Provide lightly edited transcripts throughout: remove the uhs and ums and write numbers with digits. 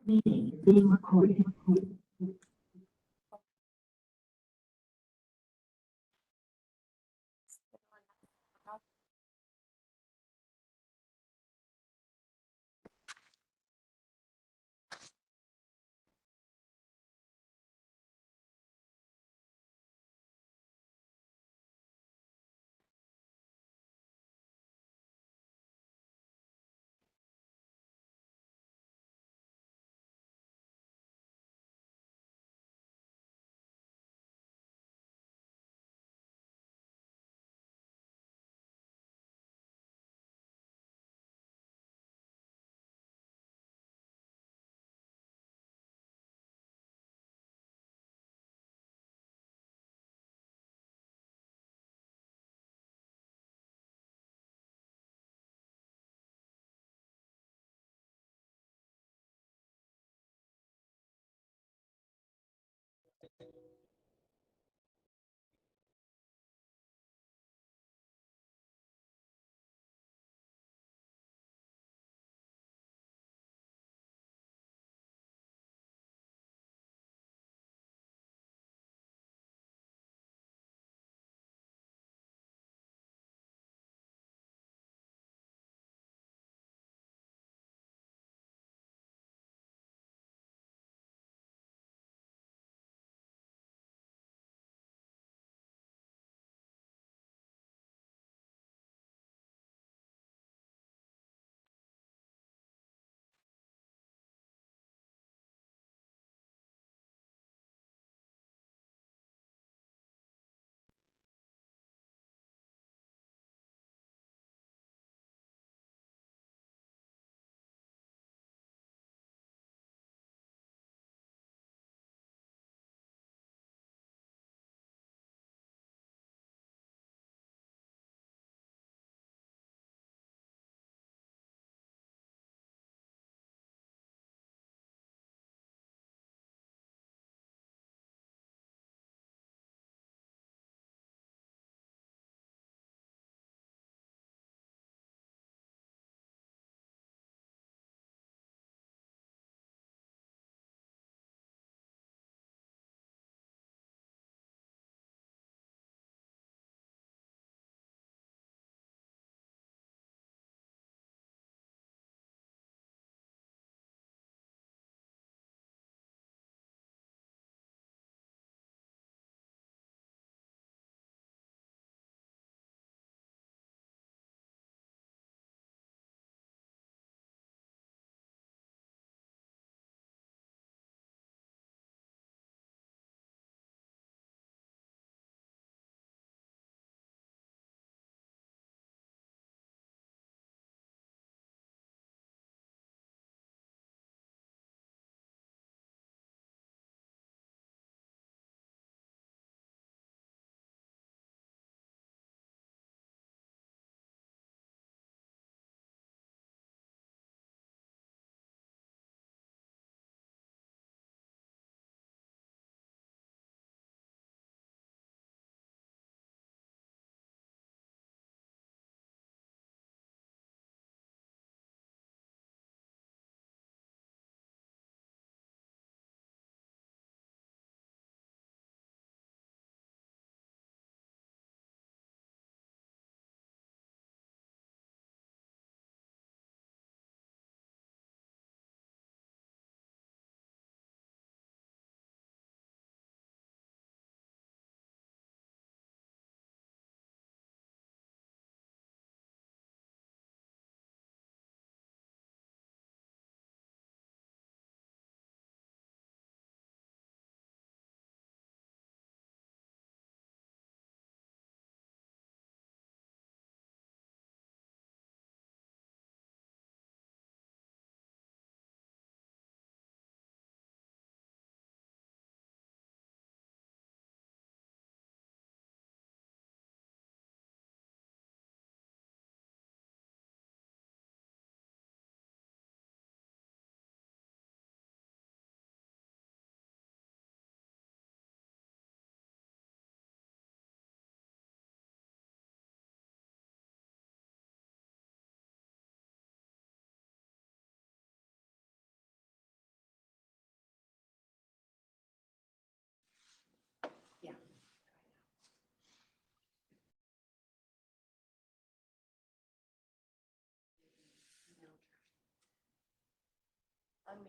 Meeting is being recorded.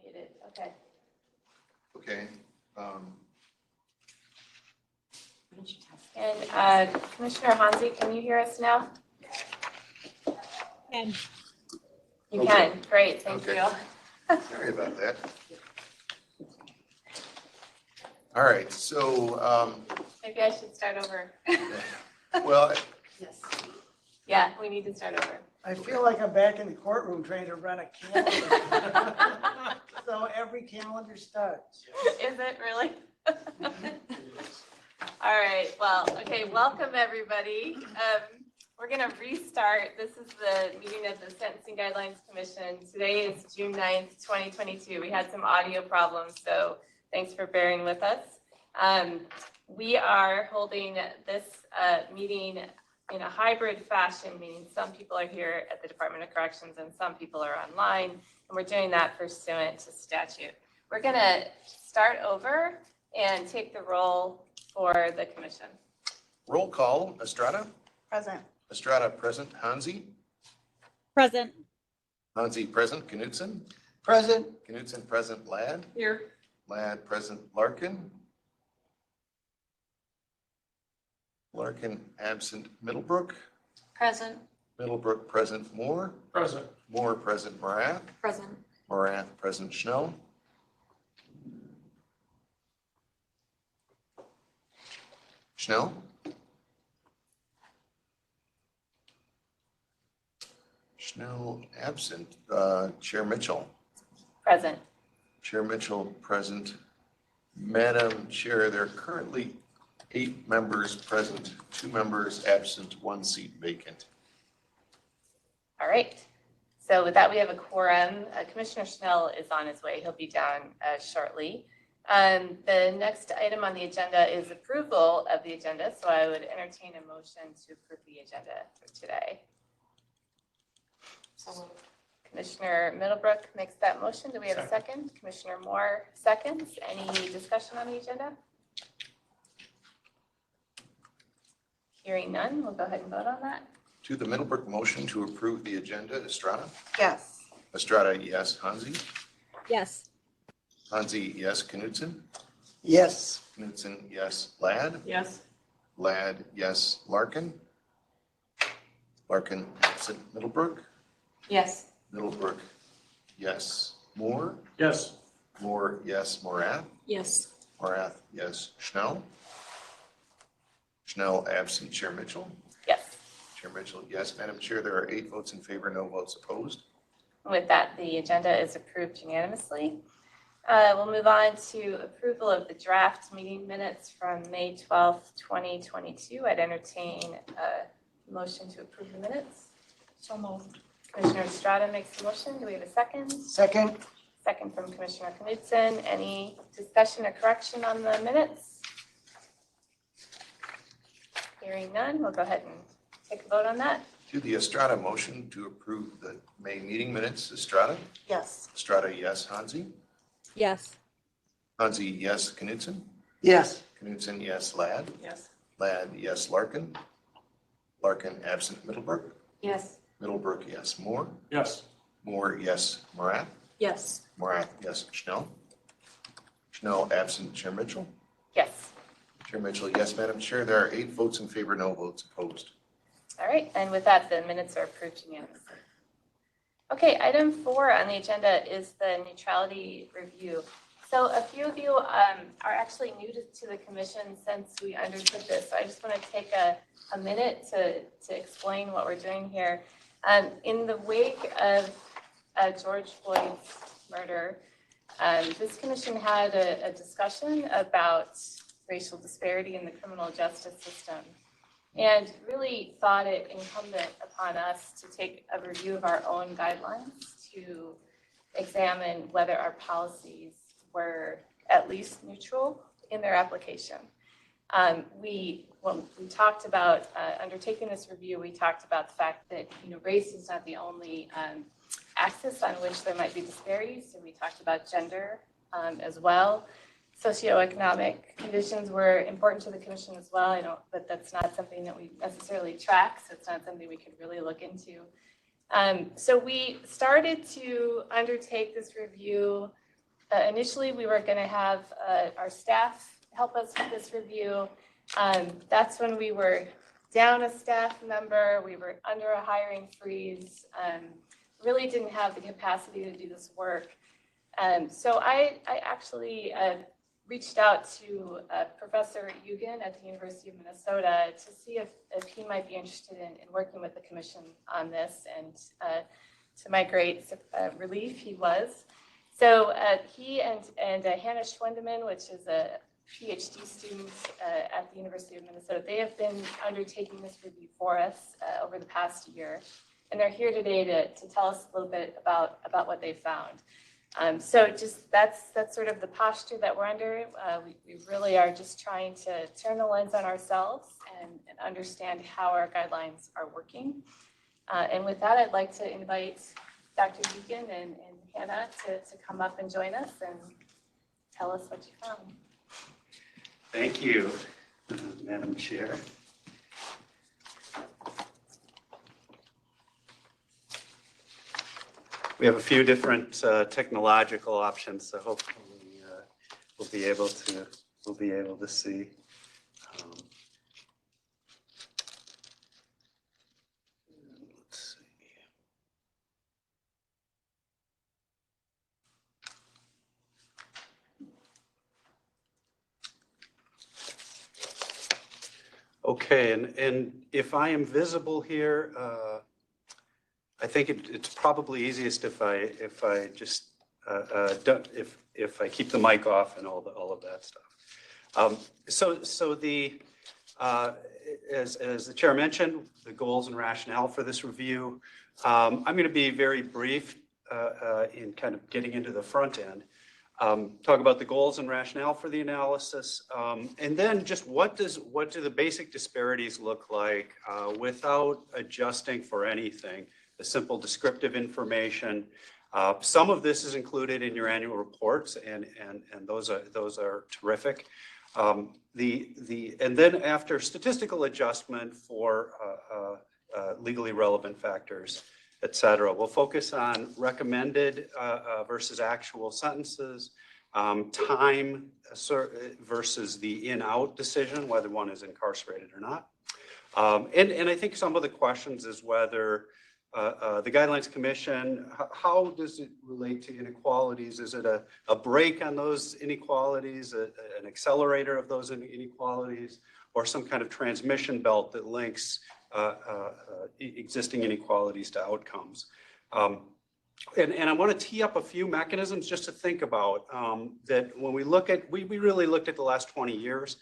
Muted, okay. Okay. And Commissioner Hansi, can you hear us now? And You Okay. can, great, thank Okay. you. Sorry about that. All right, so, Maybe I should start over. well, Yes. Yeah, we need to start over. I feel like I'm back in the courtroom trying to run a calendar. So every calendar starts. Is it really? All right, well, okay, welcome everybody. We're gonna restart. This is the meeting of the Sentencing Guidelines Commission. Today is June 9th, 2022. We had some audio problems, so thanks for bearing with us. We are holding this meeting in a hybrid fashion, meaning some people are here at the Department of Corrections and some people are online, and we're doing that pursuant to statute. We're gonna start over and take the roll for the commission. roll call, Estrada. Present. Estrada present, Hansi. present. Hansi present, Knutson. Present. Knutson present, Ladd. Here. Ladd present, Larkin. Larkin absent, Middlebrook. Present. Middlebrook present, Moore. Present. Moore present, Morath. Present. Morath present, Schnell. Schnell. Schnell absent, Chair Mitchell. Present. Chair Mitchell present. Madam Chair, there are currently 8 members present, 2 members absent, 1 seat vacant. All right. So with that, we have a quorum. Commissioner Schnell is on his way. He'll be down shortly. The next item on the agenda is approval of the agenda. So I would entertain a motion to approve the agenda for today. Commissioner Middlebrook makes that motion. Do we have a second? Commissioner Moore seconds. Any discussion on the agenda? Hearing none, we'll go ahead and vote on that. To the Middlebrook motion to approve the agenda, Estrada. Yes. Estrada, yes. Hansi. Yes. Hansi, yes. Knutson. Yes. Knutson, yes. Ladd. Yes. Ladd, yes. Larkin. Larkin absent, Middlebrook. Yes. Middlebrook, yes. Moore. Yes. Moore, yes. Morath. Yes. Morath, yes. Schnell. Schnell absent, Chair Mitchell. Yes. Chair Mitchell, yes. Madam Chair, there are 8 votes in favor, no votes opposed. With that, the agenda is approved unanimously. We'll move on to approval of the draft meeting minutes from May 12th, 2022. I'd entertain a motion to approve the minutes. So moved. Commissioner Estrada makes the motion. Do we have a second? Second. Second from Commissioner Knutson. Any discussion or correction on the minutes? Hearing none, we'll go ahead and take a vote on that. To the Estrada motion to approve the May meeting minutes, Estrada. Yes. Estrada, yes. Hansi. Yes. Hansi, yes. Knutson. Yes. Knutson, yes. Ladd. Yes. Ladd, yes. Larkin. Larkin absent, Middlebrook. Yes. Middlebrook, yes. Moore. Yes. Moore, yes. Morath. Yes. Morath, yes. Schnell. Schnell absent, Chair Mitchell. Yes. Chair Mitchell, yes. Madam Chair, there are 8 votes in favor, no votes opposed. All right, and with that, the minutes are approved unanimously. Okay, item 4 on the agenda is the neutrality review. So a few of you are actually new to the commission since we undertook this. So I just want to take a minute to explain what we're doing here. In the wake of George Floyd's murder, this commission had a discussion about racial disparity in the criminal justice system and really thought it incumbent upon us to take a review of our own guidelines to examine whether our policies were at least neutral in their application. When we talked about undertaking this review, we talked about the fact that race is not the only axis on which there might be disparities. So we talked about gender as well. Socioeconomic conditions were important to the commission as well. But that's not something that we necessarily track, so it's not something we could really look into. So we started to undertake this review Initially, we were going to have our staff help us with this review. That's when we were down a staff member. We were under a hiring freeze. Really didn't have the capacity to do this work. So I actually reached out to Professor Eugen at the University of Minnesota to see if he might be interested in working with the commission on this. And to my great relief, he was. So he and Hannah Schwendeman, which is a PhD student at the University of Minnesota, they have been undertaking this review for us over the past year. And they're here today to tell us a little bit about what they found. So just that's sort of the posture that we're under. We really are just trying to turn the lens on ourselves and understand how our guidelines are working. And with that, I'd like to invite Dr. Eugen and Hannah to come up and join us and tell us what you found. Thank you, Madam Chair. We have a few different technological options, so hopefully we'll be able to see. Let's see. Okay, and if I am visible here, I think it's probably easiest if I just if I keep the mic off and all of that stuff. So the as the chair mentioned, the goals and rationale for this review. I'm going to be very brief in kind of getting into the front end. Talk about the goals and rationale for the analysis, and then just what do the basic disparities look like without adjusting for anything. The simple descriptive information. Some of this is included in your annual reports, and those are terrific. And then after statistical adjustment for legally relevant factors, et cetera, we'll focus on recommended versus actual sentences, time versus the in-out decision, whether one is incarcerated or not. And I think some of the questions is whether the Guidelines Commission, how does it relate to inequalities? Is it a brake on those inequalities, an accelerator of those inequalities, or some kind of transmission belt that links existing inequalities to outcomes? And I want to tee up a few mechanisms just to think about that when we look at, we really looked at the last 20 years.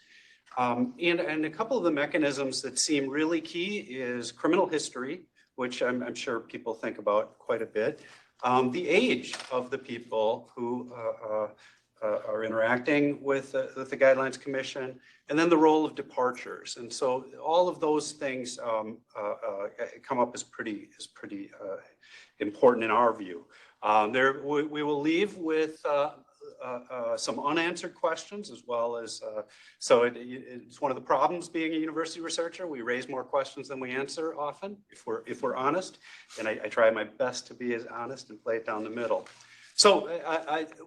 And a couple of the mechanisms that seem really key is criminal history, which I'm sure people think about quite a bit. The age of the people who are interacting with the Guidelines Commission, and then the role of departures. And so all of those things come up as pretty important in our view. We will leave with some unanswered questions, as well as, so it's one of the problems being a university researcher. We raise more questions than we answer often, if we're honest. And I try my best to be as honest and play it down the middle. So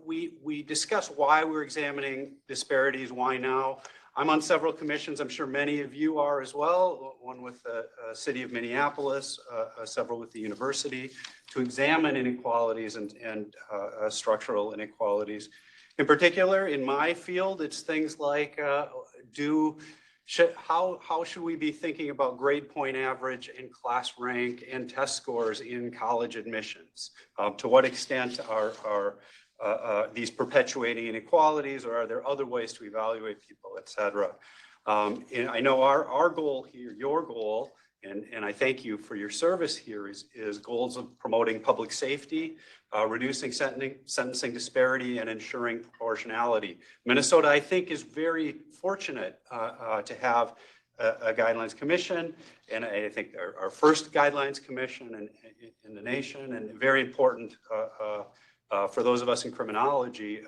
we discuss why we're examining disparities, why now. I'm on several commissions. I'm sure many of you are as well. One with the city of Minneapolis, several with the university, to examine inequalities and structural inequalities. In particular, in my field, it's things like how should we be thinking about grade point average and class rank and test scores in college admissions? To what extent are these perpetuating inequalities, or are there other ways to evaluate people, et cetera? And I know our goal here, your goal, and I thank you for your service here, is goals of promoting public safety, reducing sentencing disparity, and ensuring proportionality. Minnesota, I think, is very fortunate to have a Guidelines Commission, and I think our first Guidelines Commission in the nation, and very important for those of us in criminology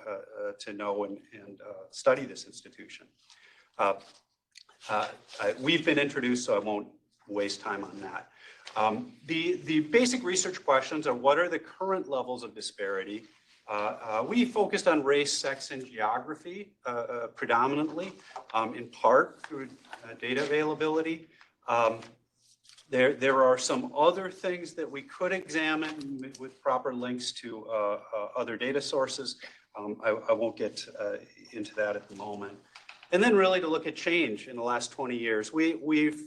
to know and study this institution. We've been introduced, so I won't waste time on that. The basic research questions are: what are the current levels of disparity? We focused on race, sex, and geography predominantly, in part through data availability. There are some other things that we could examine with proper links to other data sources. I won't get into that at the moment. And then really to look at change in the last 20 years. We've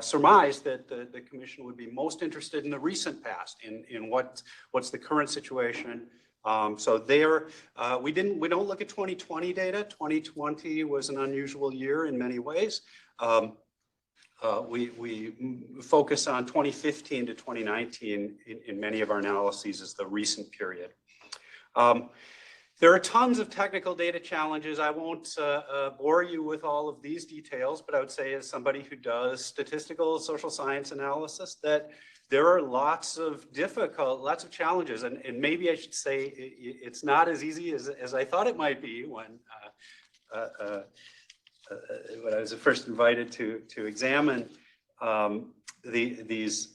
surmised that the commission would be most interested in the recent past, in what's the current situation. So there, we don't look at 2020 data. 2020 was an unusual year in many ways. We focus on 2015 to 2019 in many of our analyses as the recent period. There are tons of technical data challenges. I won't bore you with all of these details, but I would say as somebody who does statistical social science analysis that there are lots of challenges. And maybe I should say it's not as easy as I thought it might be when I was first invited to examine these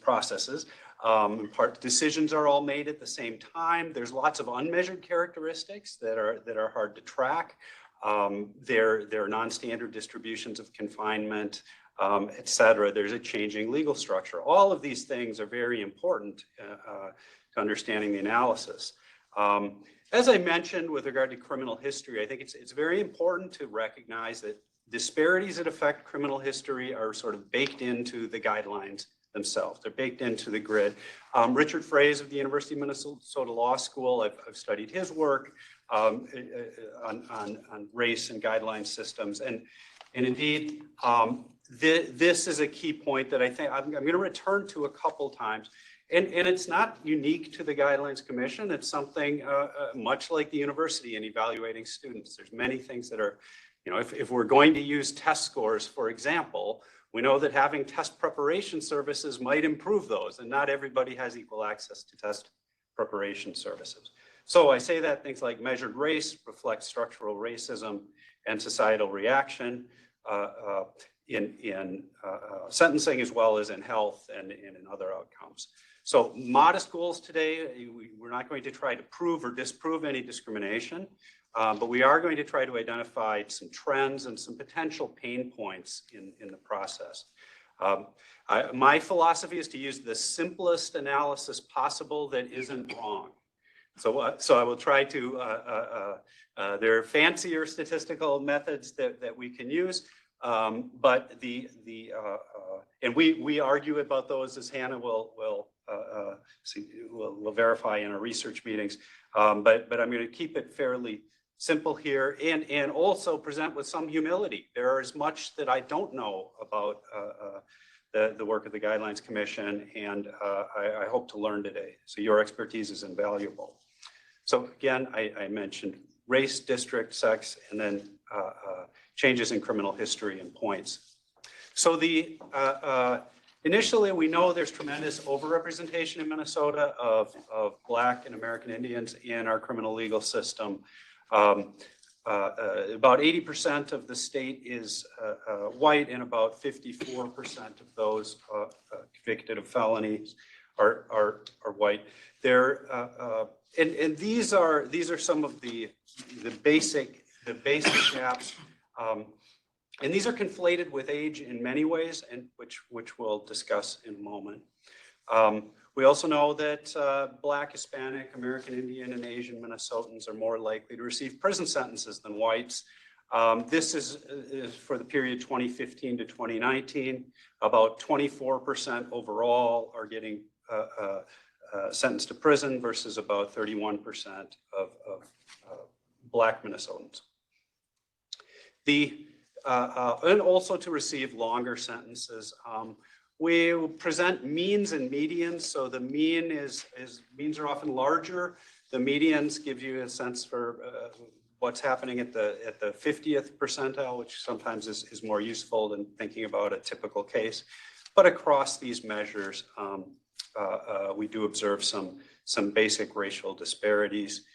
processes. In part, decisions are all made at the same time. There's lots of unmeasured characteristics that are hard to track. There are non-standard distributions of confinement, et cetera. There's a changing legal structure. All of these things are very important to understanding the analysis. As I mentioned with regard to criminal history, I think it's very important to recognize that disparities that affect criminal history are sort of baked into the guidelines themselves. They're baked into the grid. Richard Fraze of the University of Minnesota Law School, I've studied his work on race and guideline systems. And indeed, this is a key point that I think I'm going to return to a couple times. And it's not unique to the Guidelines Commission. It's something much like the university in evaluating students. There's many things that are, if we're going to use test scores, for example, we know that having test preparation services might improve those, and not everybody has equal access to test preparation services. So I say that things like measured race reflect structural racism and societal reaction in sentencing as well as in health and in other outcomes. So modest goals today, we're not going to try to prove or disprove any discrimination, but we are going to try to identify some trends and some potential pain points in the process. My philosophy is to use the simplest analysis possible that isn't wrong. So I will try to, there are fancier statistical methods that we can use, but and we argue about those, as Hannah will verify in our research meetings. But I'm going to keep it fairly simple here and also present with some humility. There is much that I don't know about the work of the Guidelines Commission, and I hope to learn today. So your expertise is invaluable. So again, I mentioned race, district, sex, and then changes in criminal history and points. So initially, we know there's tremendous overrepresentation in Minnesota of Black and American Indians in our criminal legal system. About 80% of the state is white, and about 54% of those convicted of felonies are white. And these are some of the basic gaps. And these are conflated with age in many ways, and which we'll discuss in a moment. We also know that Black, Hispanic, American Indian, and Asian Minnesotans are more likely to receive prison sentences than whites. This is for the period 2015 to 2019. About 24% overall are getting sentenced to prison versus about 31% of Black Minnesotans. And also to receive longer sentences. We present means and medians. So the means are often larger. The medians give you a sense for what's happening at the 50th percentile, which sometimes is more useful than thinking about a typical case. But across these measures, we do observe some basic racial disparities.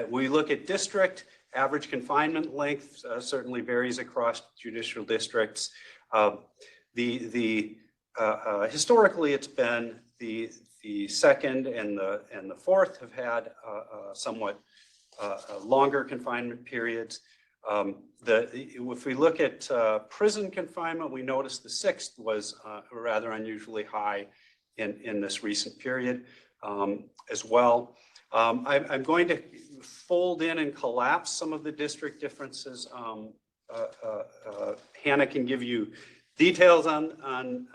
We look at district. Average confinement length certainly varies across judicial districts. Historically, it's been the second and the fourth have had somewhat longer confinement periods. If we look at prison confinement, we notice the sixth was rather unusually high in this recent period as well. I'm going to fold in and collapse some of the district differences. Hannah can give you details on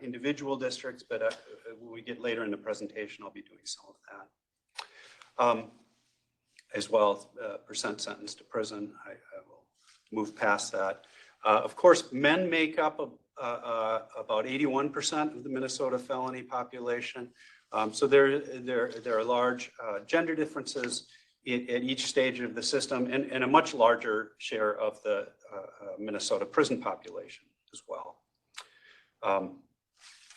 individual districts, but when we get later in the presentation, I'll be doing some of that. As well as percent sentenced to prison. I will move past that. Of course, men make up about 81% of the Minnesota felony population. So there are large gender differences at each stage of the system, and a much larger share of the Minnesota prison population as well.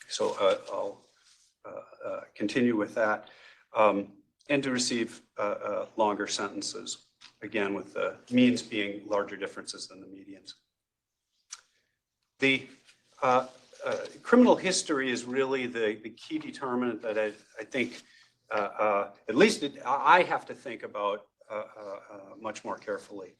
So I'll continue with that. And to receive longer sentences, again, with the means being larger differences than the medians. The criminal history is really the key determinant that I think, at least I have to think about much more carefully.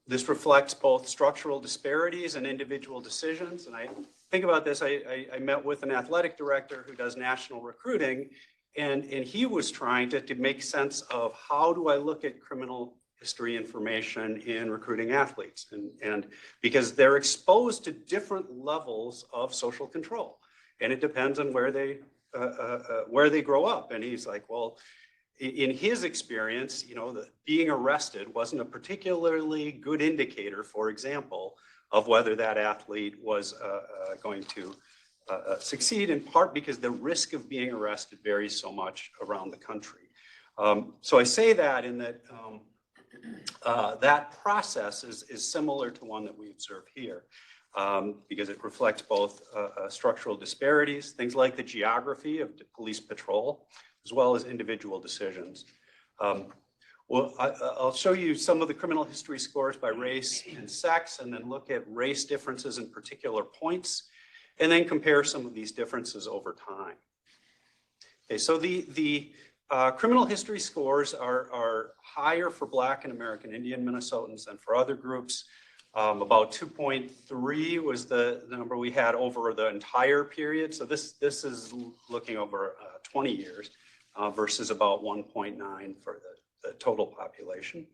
This reflects both structural disparities and individual decisions. And I think about this, I met with an athletic director who does national recruiting, and he was trying to make sense of how do I look at criminal history information in recruiting athletes, and because they're exposed to different levels of social control, and it depends on where they grow up. And he's like, well, in his experience, being arrested wasn't a particularly good indicator, for example, of whether that athlete was going to succeed, in part because the risk of being arrested varies so much around the country. So I say that in that that process is similar to one that we observe here, because it reflects both structural disparities, things like the geography of the police patrol, as well as individual decisions. Well, I'll show you some of the criminal history scores by race and sex, and then look at race differences in particular points, and then compare some of these differences over time. Okay, so the criminal history scores are higher for Black and American Indian Minnesotans than for other groups. About 2.3 was the number we had over the entire period. So this is looking over 20 years versus about 1.9 for the total population.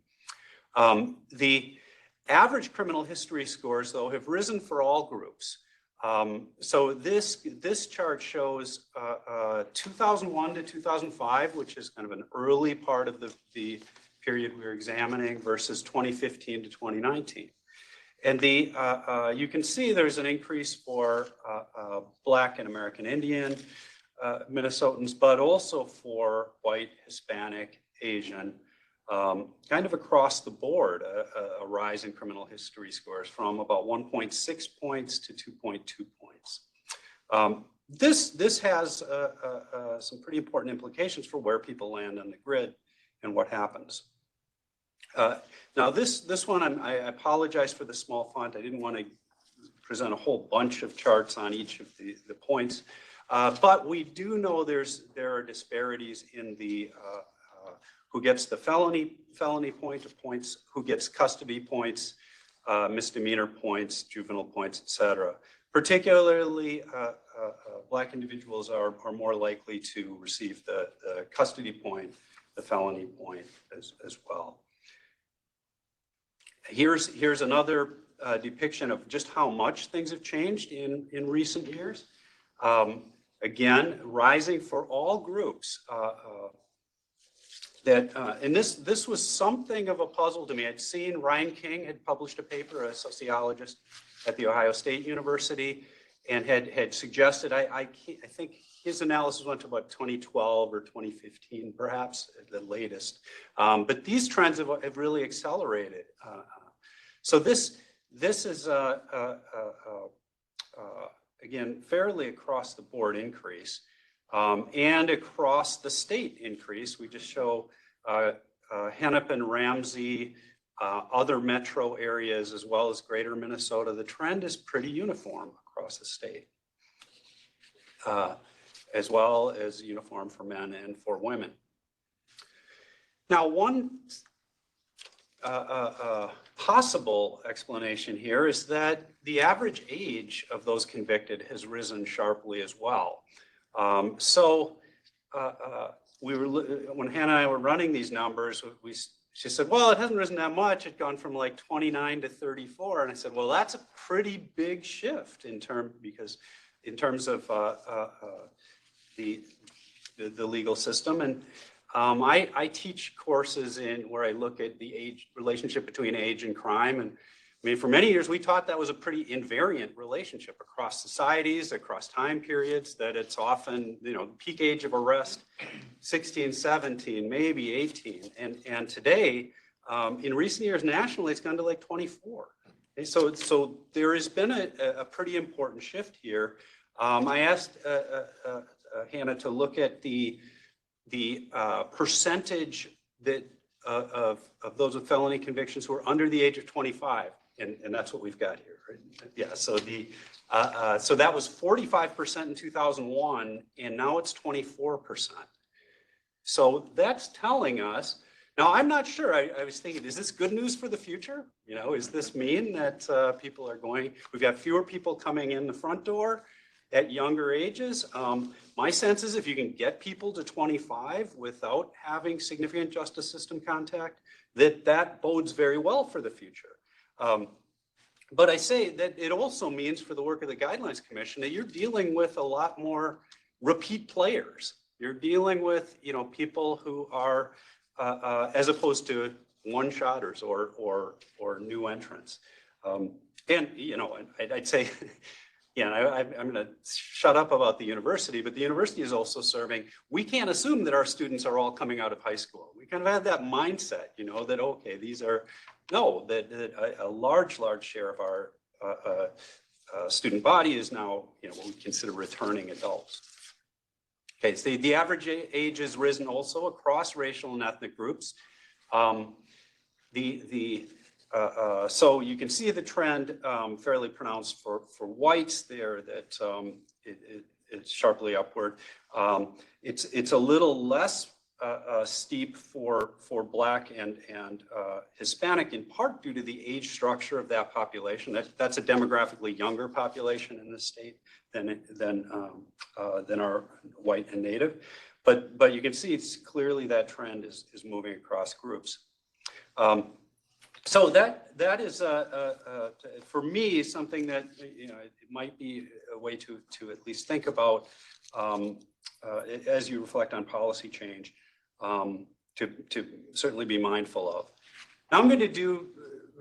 The average criminal history scores, though, have risen for all groups. So this chart shows 2001 to 2005, which is kind of an early part of the period we're examining, versus 2015 to 2019. And you can see there's an increase for Black and American Indian Minnesotans, but also for white, Hispanic, Asian, kind of across the board, a rise in criminal history scores from about 1.6 points to 2.2 points. This has some pretty important implications for where people land on the grid and what happens. Now this one, I apologize for the small font. I didn't want to present a whole bunch of charts on each of the points, but we do know there are disparities in the who gets the felony point of points, who gets custody points, misdemeanor points, juvenile points, etc. Particularly, Black individuals are more likely to receive the custody point, the felony point as well. Here's another depiction of just how much things have changed in recent years. Again, rising for all groups. And this was something of a puzzle to me. I'd seen Ryan King had published a paper, a sociologist at the Ohio State University, and had suggested, I think his analysis went to about 2012 or 2015, perhaps at the latest. But these trends have really accelerated. So this is, again, fairly across the board increase. And across the state increase. We just show Hennepin, Ramsey, other metro areas, as well as greater Minnesota. The trend is pretty uniform across the state. as well as uniform for men and for women. Now, one possible explanation here is that the average age of those convicted has risen sharply as well. When Hannah and I were running these numbers, she said, well, it hasn't risen that much. It's gone from like 29 to 34. And I said, well, that's a pretty big shift in terms of the legal system. And I teach courses where I look at the relationship between age and crime. And I mean, for many years, we taught that was a pretty invariant relationship across societies, across time periods, that it's often, the peak age of arrest, 16, 17, maybe 18. And today, in recent years, nationally, it's gone to like 24. Okay, so there has been a pretty important shift here. I asked Hannah to look at the percentage that of those with felony convictions who are under the age of 25. And that's what we've got here, right? Yeah, so so that was 45% in 2001, and now it's 24%. So that's telling us, now I'm not sure, I was thinking, is this good news for the future? Does this mean that we've got fewer people coming in the front door at younger ages? My sense is if you can get people to 25 without having significant justice system contact, that bodes very well for the future. But I say that it also means for the work of the Guidelines Commission that you're dealing with a lot more repeat players. You're dealing with, people who are, as opposed to one-shotters or new entrants. I'd say, I'm going to shut up about the university, but the university is also serving. We can't assume that our students are all coming out of high school. We kind of have that mindset, that, okay, that a large share of our student body is now, what we consider returning adults. Okay, so the average age has risen also across racial and ethnic groups. So you can see the trend fairly pronounced for whites there, that it's sharply upward. It's a little less steep for Black and Hispanic, in part due to the age structure of that population. That's a demographically younger population in this state than our white and Native. But you can see it's clearly that trend is moving across groups. So that is for me something that it might be a way to at least think about as you reflect on policy change, to certainly be mindful of. Now I'm going to do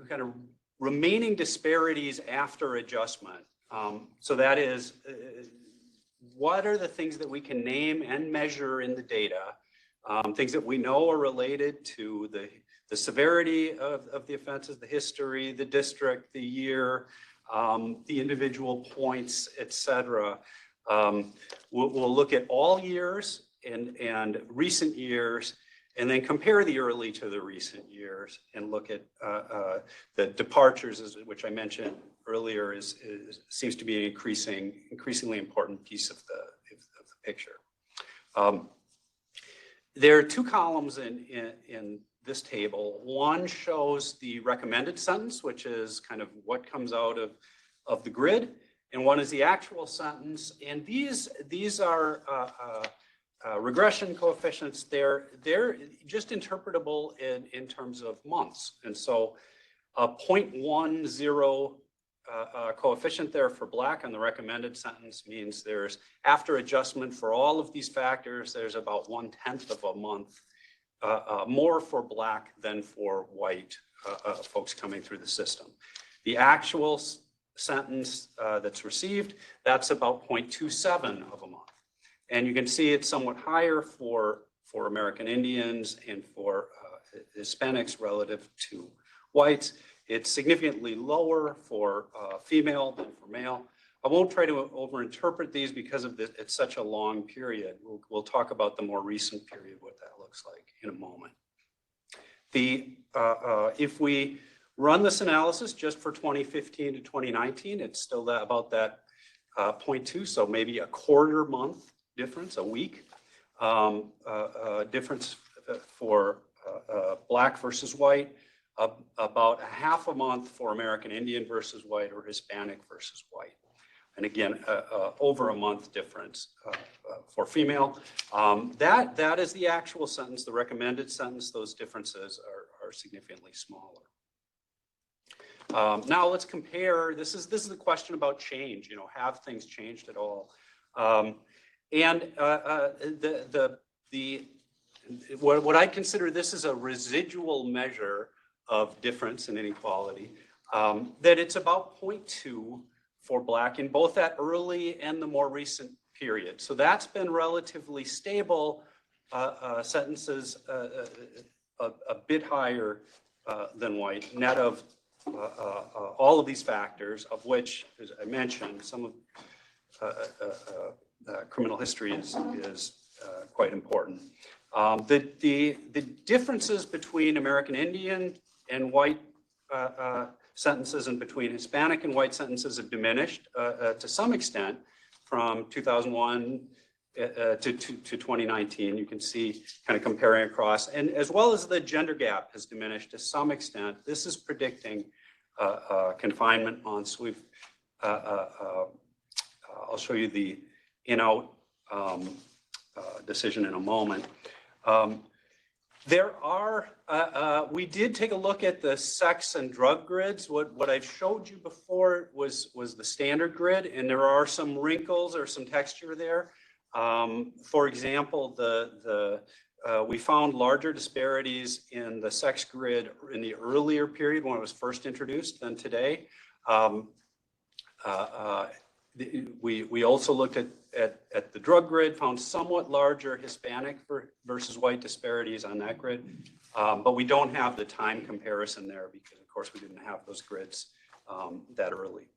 kind of remaining disparities after adjustment. So that is, what are the things that we can name and measure in the data, things that we know are related to the severity of the offenses, the history, the district, the year, the individual points, etc. We'll look at all years and recent years, and then compare the early to the recent years and look at the departures, which I mentioned earlier, seems to be an increasingly important piece of the picture. There are two columns in this table. One shows the recommended sentence, which is kind of what comes out of the grid, and one is the actual sentence. And these are regression coefficients. They're just interpretable in terms of months. And so a 0.10 coefficient there for Black on the recommended sentence means there's, after adjustment for all of these factors, there's about 1/10 of a month more for Black than for white folks coming through the system. The actual sentence that's received, that's about 0.27 of a month. And you can see it's somewhat higher for American Indians and for Hispanics relative to whites. It's significantly lower for female than for male. I won't try to overinterpret these because of it's such a long period. We'll talk about the more recent period, what that looks like in a moment. If we run this analysis just for 2015 to 2019, it's still about that 0.2, so maybe a quarter month difference, a week difference for black versus white, about a half a month for American Indian versus white or Hispanic versus white. And again, over a month difference for female. That is the actual sentence, the recommended sentence. Those differences are significantly smaller. Now let's compare. This is the question about change. You know, have things changed at all? What I consider this is a residual measure of difference in inequality. That it's about 0.2 for black in both that early and the more recent period. So that's been relatively stable. Sentences a bit higher than white, net of all of these factors, of which, as I mentioned, some of criminal history is quite important. The differences between American Indian and white sentences and between Hispanic and white sentences have diminished to some extent from 2001 to 2019. You can see kind of comparing across, and as well as the gender gap has diminished to some extent. This is predicting confinement months. I'll show you the in-out decision in a moment. We did take a look at the sex and drug grids. What I've showed you before was the standard grid, and there are some wrinkles or some texture there. For example, we found larger disparities in the sex grid in the earlier period when it was first introduced than today. We also looked at the drug grid, found somewhat larger Hispanic versus white disparities on that grid, but we don't have the time comparison there because, of course, we didn't have those grids that early.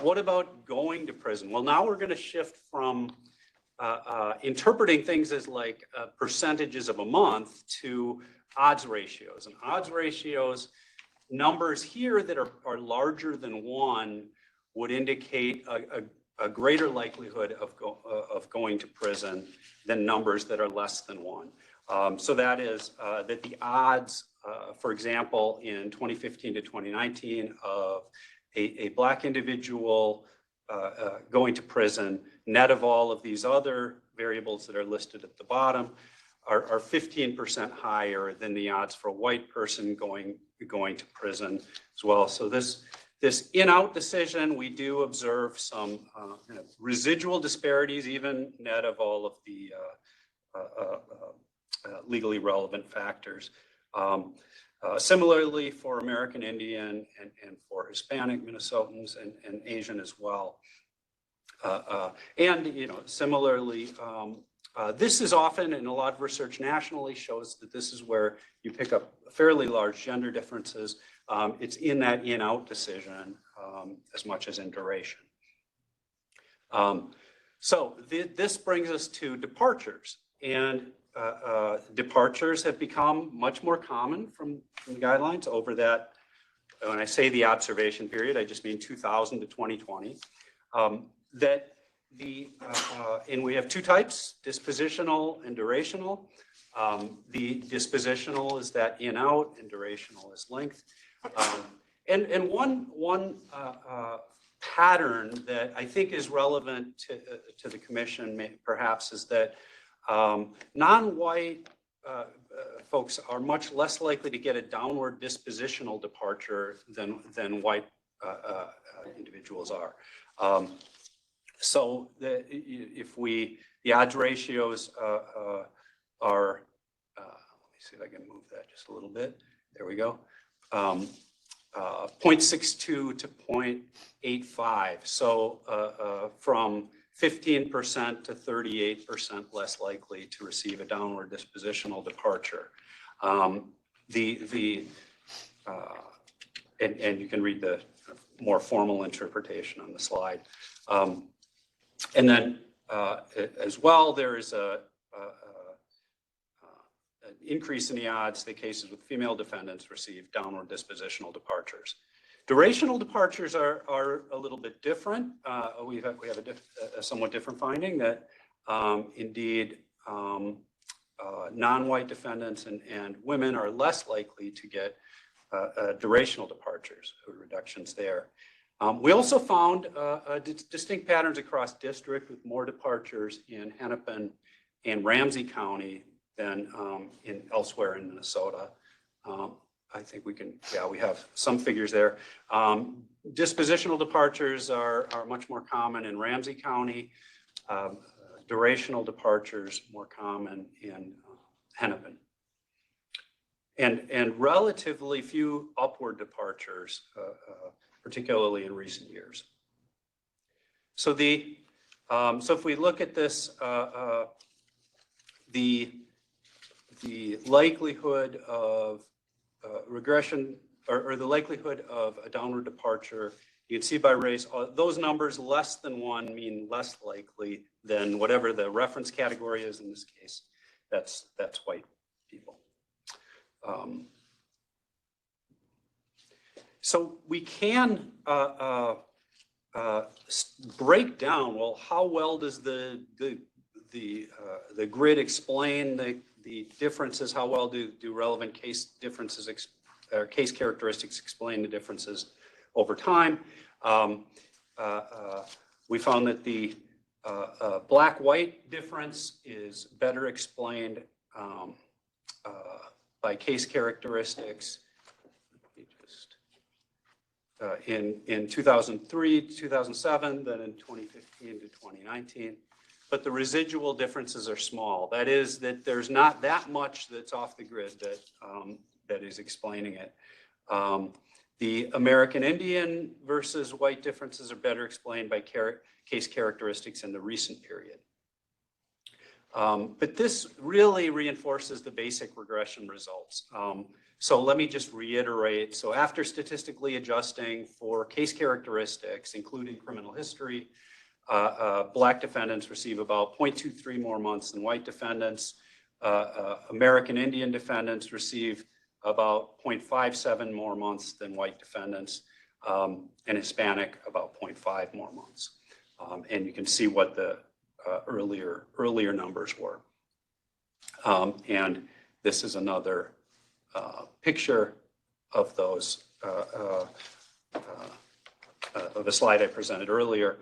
What about going to prison? Well, now we're going to shift from interpreting things as like percentages of a month to odds ratios. And odds ratios, numbers here that are larger than 1 would indicate a greater likelihood of going to prison than numbers that are less than 1. So that is that the odds, for example, in 2015 to 2019 of a black individual going to prison, net of all of these other variables that are listed at the bottom, are 15% higher than the odds for a white person going to prison as well. So this in-out decision, we do observe some residual disparities, even net of all of the legally relevant factors. Similarly for American Indian and for Hispanic Minnesotans and Asian as well. And similarly, this is often, and a lot of research nationally shows that this is where you pick up fairly large gender differences. It's in that in-out decision as much as in duration. So this brings us to departures, and departures have become much more common from the guidelines over that. When I say the observation period, I just mean 2000 to 2020. And we have 2 types, dispositional and durational. The dispositional is that in-out, and durational is length. And one pattern that I think is relevant to the commission, perhaps, is that non-white folks are much less likely to get a downward dispositional departure than white individuals are. So the odds ratios are, let me see if I can move that just a little bit. There we go. 0.62 to 0.85. So from 15% to 38% less likely to receive a downward dispositional departure. And you can read the more formal interpretation on the slide. And then as well, there is an increase in the odds that cases with female defendants receive downward dispositional departures. Durational departures are a little bit different. We have a somewhat different finding that indeed non-white defendants and women are less likely to get durational departures or reductions there. We also found distinct patterns across district with more departures in Hennepin and Ramsey County than elsewhere in Minnesota. I think we have some figures there. Dispositional departures are much more common in Ramsey County. Durational departures more common in Hennepin. And relatively few upward departures, particularly in recent years. So so if we look at this, the likelihood of regression or the likelihood of a downward departure, you can see by race, those numbers less than 1 mean less likely than whatever the reference category is in this case. That's white people. So we can break down, well, how well does the grid explain the differences? How well do relevant case differences or case characteristics explain the differences over time? We found that the black-white difference is better explained by case characteristics in 2003 to 2007, then in 2015 to 2019. But the residual differences are small. That is, that there's not that much that's off the grid that is explaining it. The American Indian versus white differences are better explained by case characteristics in the recent period. But this really reinforces the basic regression results. So let me just reiterate. So after statistically adjusting for case characteristics, including criminal history, black defendants receive about 0.23 more months than white defendants. American Indian defendants receive about 0.57 more months than white defendants, and Hispanic about 0.5 more months. And you can see what the earlier numbers were. And this is another picture of those, of a slide I presented earlier,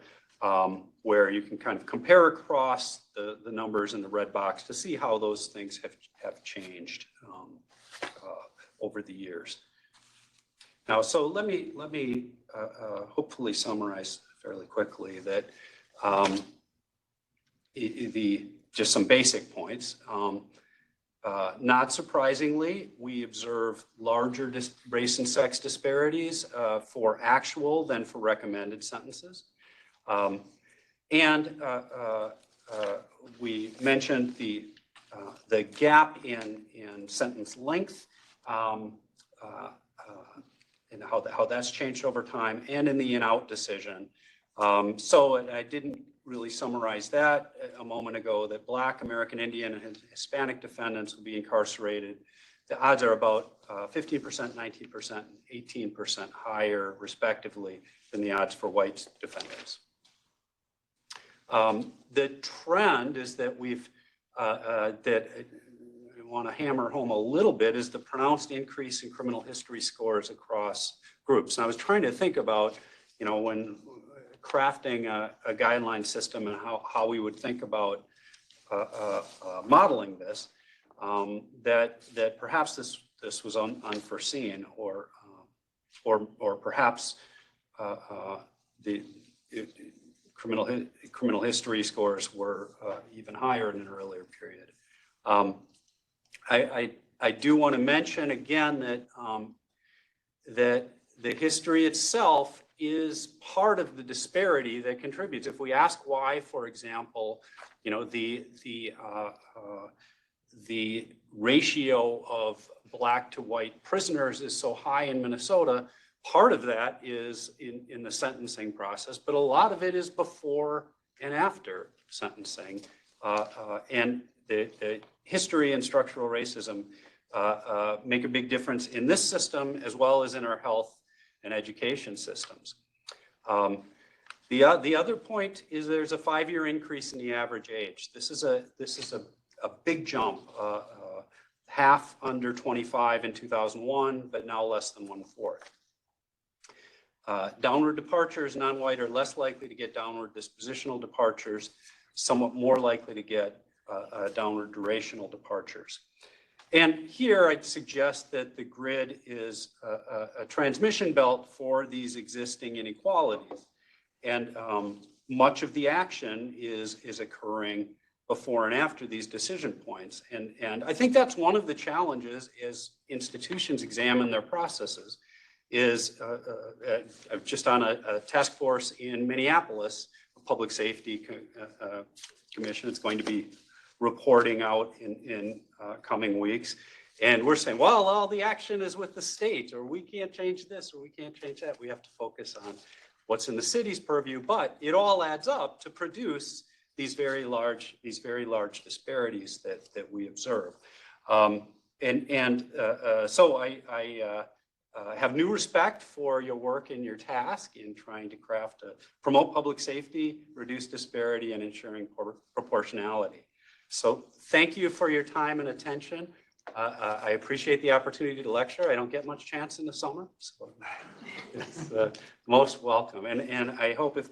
where you can kind of compare across the numbers in the red box to see how those things have changed over the years. Now, so let me hopefully summarize fairly quickly that just some basic points. Not surprisingly, we observe larger race and sex disparities for actual than for recommended sentences. And we mentioned the gap in sentence length and how that's changed over time, and in the in-out decision. So I didn't really summarize that a moment ago, that Black, American Indian, and Hispanic defendants will be incarcerated. The odds are about 15%, 19%, and 18% higher, respectively, than the odds for white defendants. The trend is that that I want to hammer home a little bit, is the pronounced increase in criminal history scores across groups. And I was trying to think about, when crafting a guideline system and how we would think about modeling this, that perhaps this was unforeseen, or perhaps the criminal history scores were even higher in an earlier period. I do want to mention again that the history itself is part of the disparity that contributes. If we ask why, for example, the ratio of Black to white prisoners is so high in Minnesota, part of that is in the sentencing process, but a lot of it is before and after sentencing. And the history and structural racism make a big difference in this system, as well as in our health and education systems. The other point is there's a 5-year increase in the average age. This is a big jump, half under 25 in 2001, but now less than 1/4. Downward departures, non-white are less likely to get downward dispositional departures, somewhat more likely to get downward durational departures. And here I'd suggest that the grid is a transmission belt for these existing inequalities. And much of the action is occurring before and after these decision points. And I think that's one of the challenges as institutions examine their processes is I'm just on a task force in Minneapolis, a public safety commission. It's going to be reporting out in coming weeks. And we're saying, well, all the action is with the state, or we can't change this, or we can't change that. We have to focus on what's in the city's purview, but it all adds up to produce these very large disparities that we observe. So I have new respect for your work and your task in trying to promote public safety, reduce disparity, and ensuring proportionality. So thank you for your time and attention. I appreciate the opportunity to lecture. I don't get much chance in the summer, so it's most welcome. And I hope if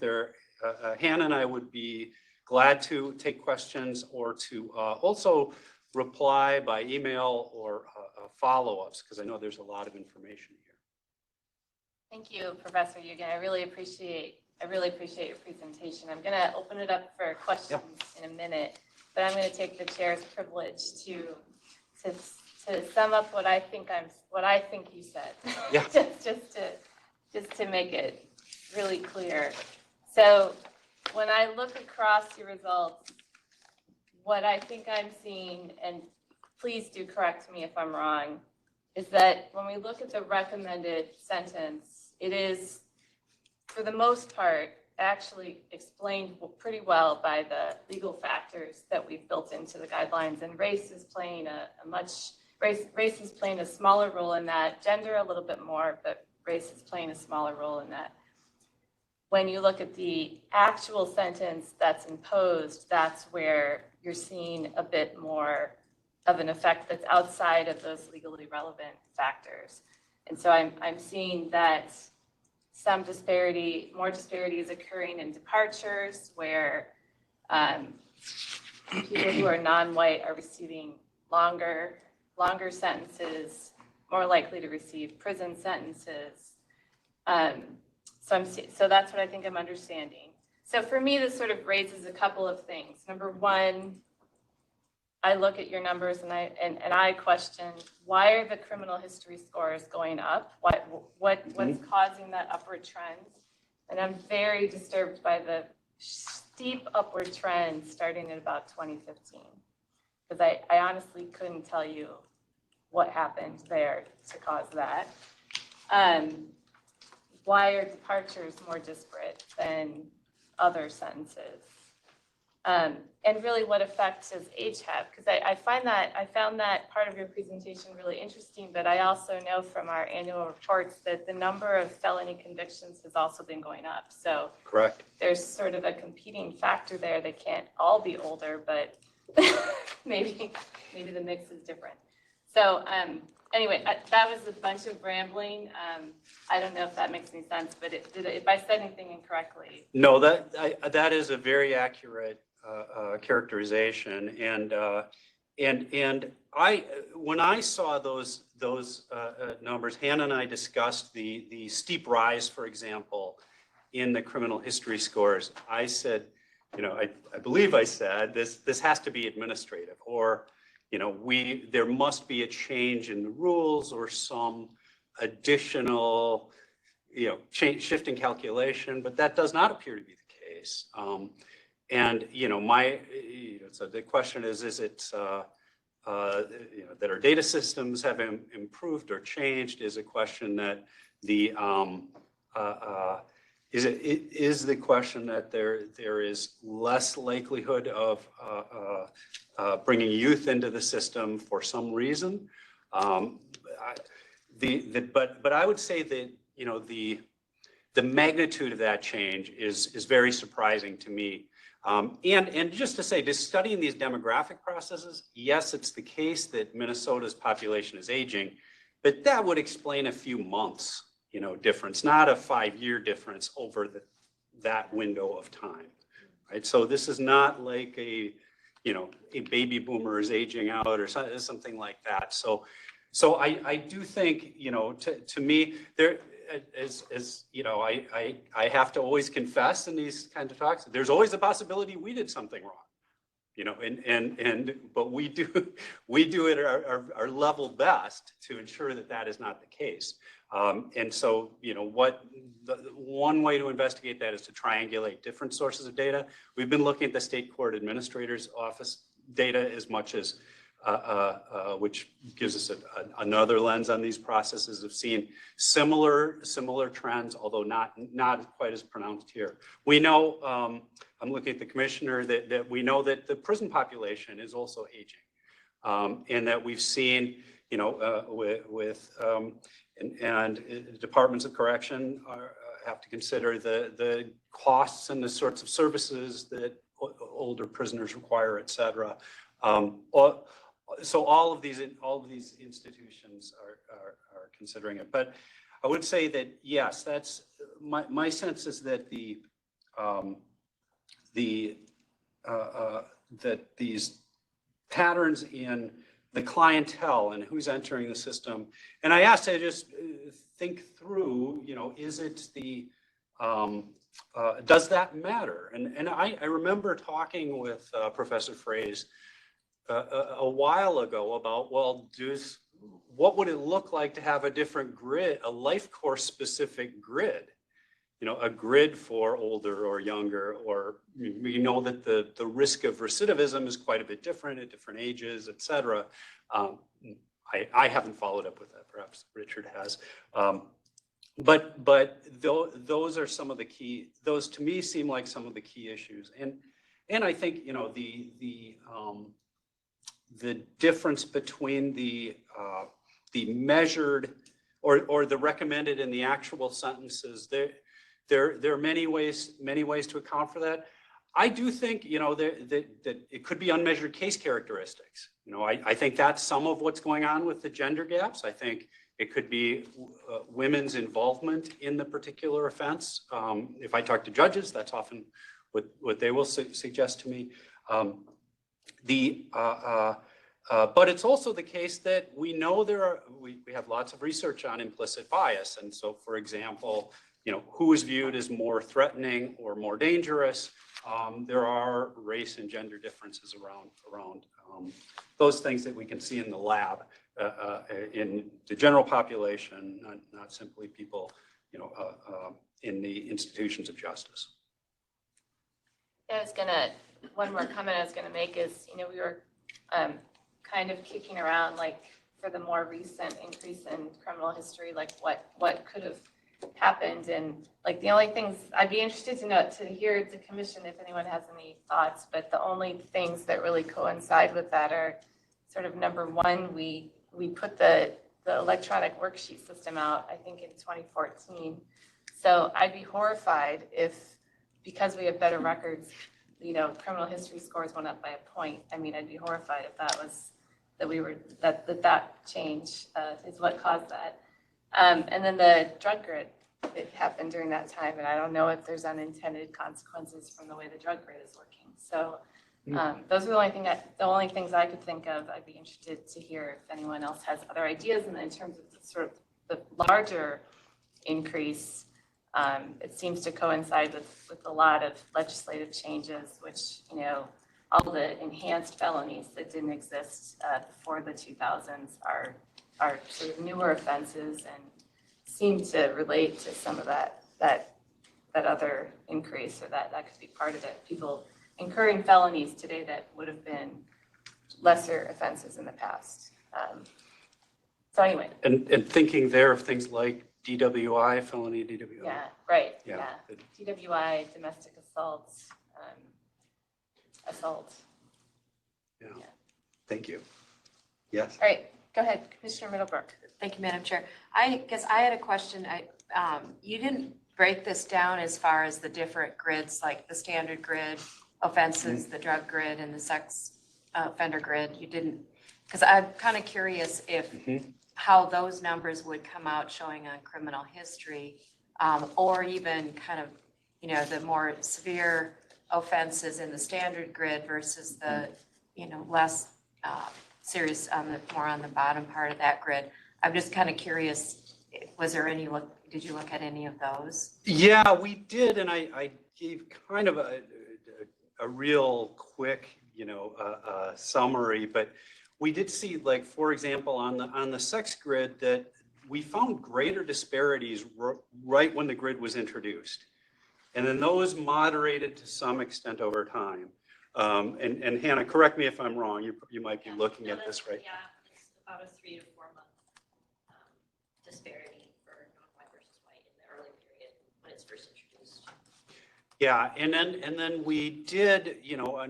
Hannah and I would be glad to take questions or to also reply by email or follow-ups, because I know there's a lot of information here. Thank you, Professor Eugen. I really appreciate your presentation. I'm going to open it up for questions in a minute, but I'm going to take the chair's privilege to sum up what I think you said. Yeah. just to make it really clear. So when I look across your results, what I think I'm seeing, and please do correct me if I'm wrong, is that when we look at the recommended sentence, it is, for the most part, actually explained pretty well by the legal factors that we've built into the guidelines, and race is playing race is playing a smaller role in that, gender a little bit more, but race is playing a smaller role in that. When you look at the actual sentence that's imposed, that's where you're seeing a bit more of an effect that's outside of those legally relevant factors. And so I'm seeing that more disparity is occurring in departures where people who are non-white are receiving longer sentences, more likely to receive prison sentences. So that's what I think I'm understanding. So for me, this sort of raises a couple of things. Number one, I look at your numbers and I question, why are the criminal history scores going up? What's causing that upward trend? And I'm very disturbed by the steep upward trend starting at about 2015, because I honestly couldn't tell you what happened there to cause that. Why are departures more disparate than other sentences? And really, what effect does age have? Because I found that part of your presentation really interesting, but I also know from our annual reports that the number of felony convictions has also been going up. So correct. There's sort of a competing factor there. They can't all be older, but maybe the mix is different. So anyway, that was a bunch of rambling. I don't know if that makes any sense, but if I said anything incorrectly. No, that is a very accurate characterization, and when I saw those numbers, Hannah and I discussed the steep rise, for example, in the criminal history scores. I said, I believe I said this has to be administrative, or there must be a change in the rules or some additional shift in calculation, but that does not appear to be the case. So the question is it that our data systems have improved or changed? Is a question that is the question that there is less likelihood of bringing youth into the system for some reason. But I would say that the magnitude of that change is very surprising to me. And just to say, just studying these demographic processes, yes, it's the case that Minnesota's population is aging, but that would explain a few months, difference, not a 5-year difference over that window of time, right? So this is not like a baby boomer is aging out or something like that. So I do think, to me, there, I have to always confess in these kinds of talks, there's always a possibility we did something wrong, but we do it our level best to ensure that is not the case. And so, one way to investigate that is to triangulate different sources of data. We've been looking at the state court administrator's office data as much as, which gives us another lens on these processes of seeing similar trends, although not quite as pronounced here. We know, I'm looking at the commissioner, that we know that the prison population is also aging, and that we've seen, and departments of correction have to consider the costs and the sorts of services that older prisoners require, et cetera. So all of these institutions are considering it. But I would say that, yes, that's my sense is that that these patterns in the clientele and who's entering the system. And I asked to just think through, is it does that matter? And I remember talking with Professor Fraze a while ago about, well, what would it look like to have a different grid, a life course specific grid? A grid for older or younger, or we know that the risk of recidivism is quite a bit different at different ages, et cetera. I haven't followed up with that, perhaps Richard has. But those are some of the key, those to me seem like some of the key issues. And I think, the difference between the measured or the recommended and the actual sentences, there are many ways to account for that. I do think, that it could be unmeasured case characteristics. I think that's some of what's going on with the gender gaps. I think it could be women's involvement in the particular offense. If I talk to judges, that's often what they will suggest to me. But it's also the case that we know we have lots of research on implicit bias. And so, for example, who is viewed as more threatening or more dangerous. There are race and gender differences around those things that we can see in the lab in the general population, not simply people, in the institutions of justice. One more comment I was gonna make is, we were kind of kicking around, like, for the more recent increase in criminal history, like what could have happened, and like the only things I'd be interested to hear the commission if anyone has any thoughts, but the only things that really coincide with that are sort of, number one, we put the electronic worksheet system out, I think in 2014. So I'd be horrified if, because we have better records, criminal history scores went up by a point. I mean, I'd be horrified if that change is what caused that. And then the drug grid that happened during that time, and I don't know if there's unintended consequences from the way the drug grid is working. So those are the only things I could think of. I'd be interested to hear if anyone else has other ideas. And then in terms of the larger increase, it seems to coincide with a lot of legislative changes, which, all the enhanced felonies that didn't exist before the 2000s are sort of newer offenses and seem to relate to some of that other increase, or that could be part of it. People incurring felonies today that would have been lesser offenses in the past. So anyway. And thinking there of things like DWI, felony DWI. Yeah, right. Yeah. DWI, domestic assault. Yeah. Thank you. Yes. All right. Go ahead, Commissioner Middlebrook. Thank you, Madam Chair. I guess I had a question. You didn't break this down as far as the different grids, like the standard grid offenses, the drug grid, and the sex offender grid. You didn't, because I'm kind of curious if how those numbers would come out showing on criminal history, or even kind of, you know, the more severe offenses in the standard grid versus the, you know, less serious on the more on the bottom part of that grid. I'm just kind of curious, was there any look, did you look at any of those? Yeah, we did, and I gave kind of a real quick, you know, summary, but we did see, like, for example, on the sex grid, that we found greater disparities right when the grid was introduced. And then those moderated to some extent over time. And Hannah, correct me if I'm wrong, you might be looking at this right. Yeah, it's about a 3 to 4 month disparity for non-white versus white in the early period when it's first introduced. Yeah, and then we did, you know,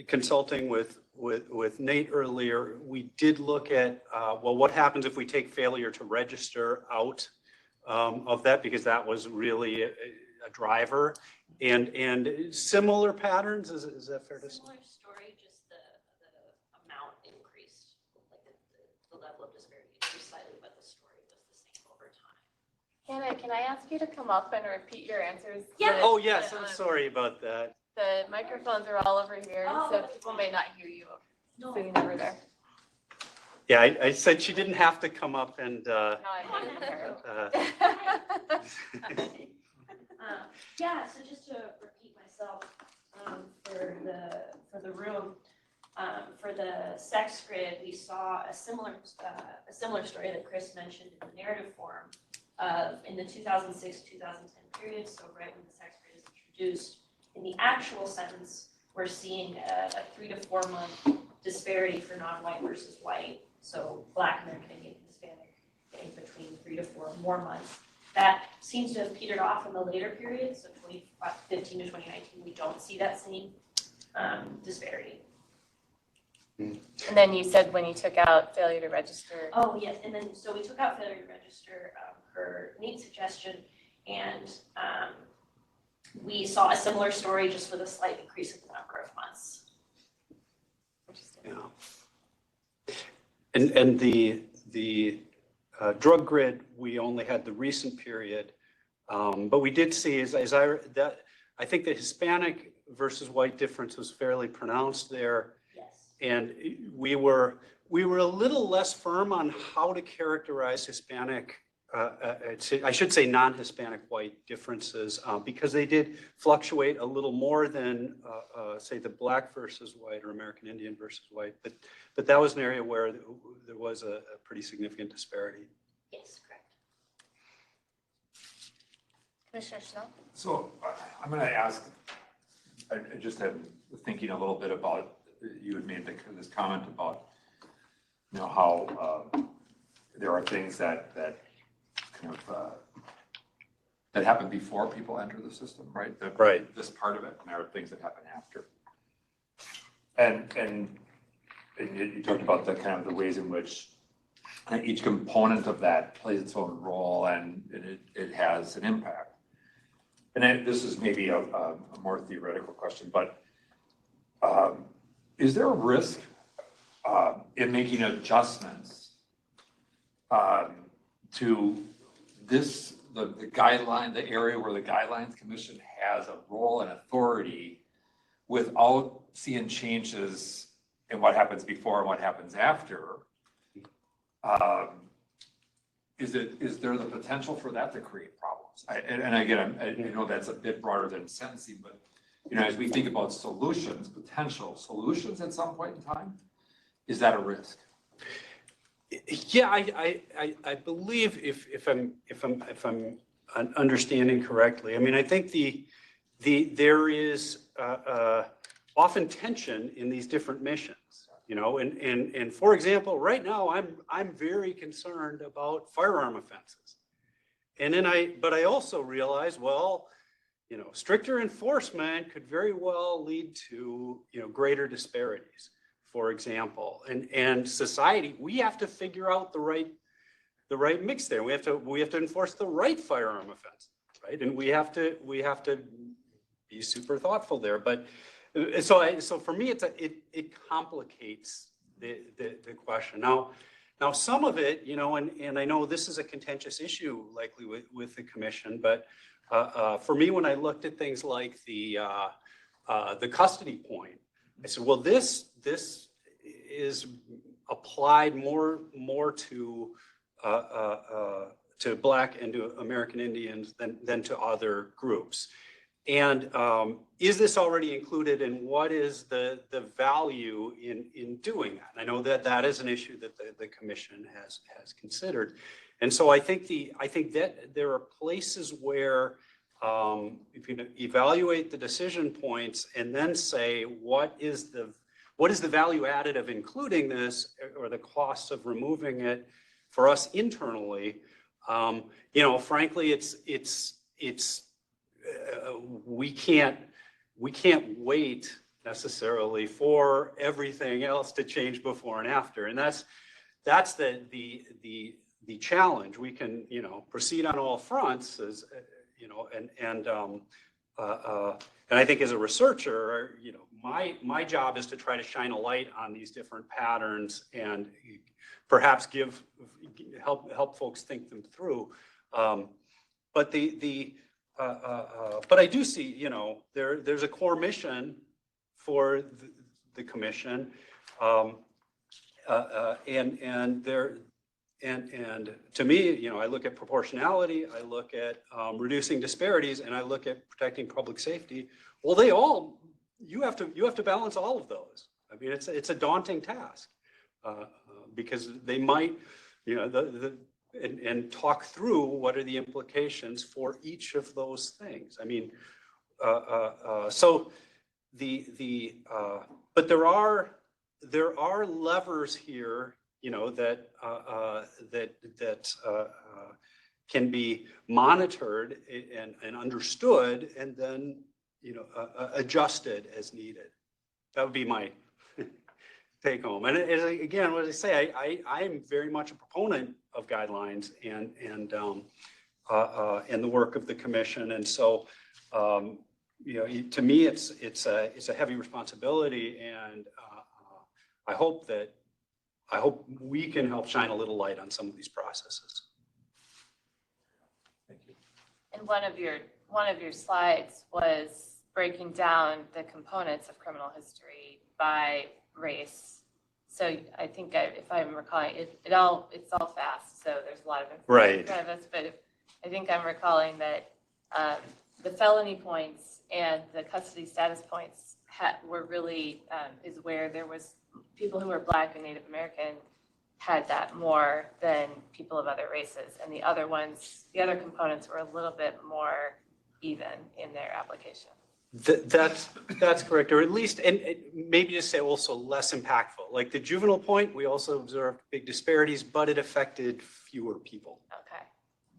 consulting with Nate earlier, we did look at, well, what happens if we take failure to register out of that, because that was really a driver, and similar patterns, is that fair to say? Similar story, just the amount increased, like the level of disparity increased slightly, but the story was the same over time. Hannah, can I ask you to come up and repeat your answers? Yeah. Oh, yes, I'm sorry about that. The microphones are all over here, so people may not hear you. No. So you know we're there. Yeah, I said she didn't have to come up and, No, I'm muting her. Yeah, so just to repeat myself, for the room, for the sex grid, we saw a similar story that Chris mentioned in the narrative form of in the 2006-2010 period, so right when the sex grid is introduced. In the actual sentence, we're seeing a 3 to 4 month disparity for non-white versus white. So Black, American Indian, Hispanic getting between 3 to 4 more months. That seems to have petered off in the later period. So 2015 to 2019, we don't see that same disparity. And then you said when you took out failure to register. Oh, yes. And then so we took out failure to register her neat suggestion, and we saw a similar story just with a slight increase in the number of months. yeah. And the drug grid, we only had the recent period, but we did see, I think the Hispanic versus white difference was fairly pronounced there. Yes. And we were a little less firm on how to characterize Hispanic, I should say non-Hispanic white differences, because they did fluctuate a little more than, say, the Black versus white or American Indian versus white. But that was an area where there was a pretty significant disparity. Yes, correct. Commissioner Chanel? So I'm going to ask, I just had thinking a little bit about, you had made this comment about, you know, how there are things that kind of, that happen before people enter the system, right? Right. This part of it, and there are things that happen after. And you talked about the kind of the ways in which each component of that plays its own role, and it has an impact. And this is maybe a more theoretical question, but is there a risk in making adjustments to the guideline, the area where the Guidelines Commission has a role and authority without seeing changes in what happens before and what happens after? Is there the potential for that to create problems? And again, I know that's a bit broader than sentencing, but you know, as we think about solutions, potential solutions at some point in time, is that a risk? Yeah, I believe if I'm understanding correctly, I mean, I think there is often tension in these different missions, you know, and for example, right now I'm very concerned about firearm offenses, and then but I also realize, well, you know, stricter enforcement could very well lead to, you know, greater disparities for example, and society, we have to figure out the right mix there. We have to enforce the right firearm offense, right? And we have to be super thoughtful there. But so for me, it complicates the question. Now some of it, you know, and I know this is a contentious issue likely with the commission, but for me, when I looked at things like the custody point, I said, well, this is applied more to Black and to American Indians than to other groups. And is this already included, and what is the value in doing that? And I know that is an issue that the commission has considered. And so I think that there are places where if you evaluate the decision points and then say what is the value added of including this or the cost of removing it for us internally, you know, frankly, we can't wait necessarily for everything else to change before and after, and that's the challenge. We can, you know, proceed on all fronts, as you know, and I think as a researcher, you know, my job is to try to shine a light on these different patterns and perhaps help folks think them through. But but I do see, you know, there's a core mission for the commission, and to me, you know, I look at proportionality, I look at reducing disparities, and I look at protecting public safety. Well, you have to balance all of those. I mean, it's a daunting task because they might, you know, and talk through what are the implications for each of those things. I mean, so but there are levers here, you know, that can be monitored and understood, and then, you know, adjusted as needed. That would be my take home. And again, what I say, I am very much a proponent of guidelines and the work of the commission. And so, you know, to me, it's a heavy responsibility, and I hope we can help shine a little light on some of these processes. Thank you. And one of your slides was breaking down the components of criminal history by race. So I think if I'm recalling it's all fast. So there's a lot of information in front of us, but I think I'm recalling that the felony points and the custody status points were really is where there was people who were Black and Native American had that more than people of other races, and the other components were a little bit more even in their application. That's correct, or at least, and maybe just say also less impactful. Like the juvenile point, we also observed big disparities, but it affected fewer people. Okay.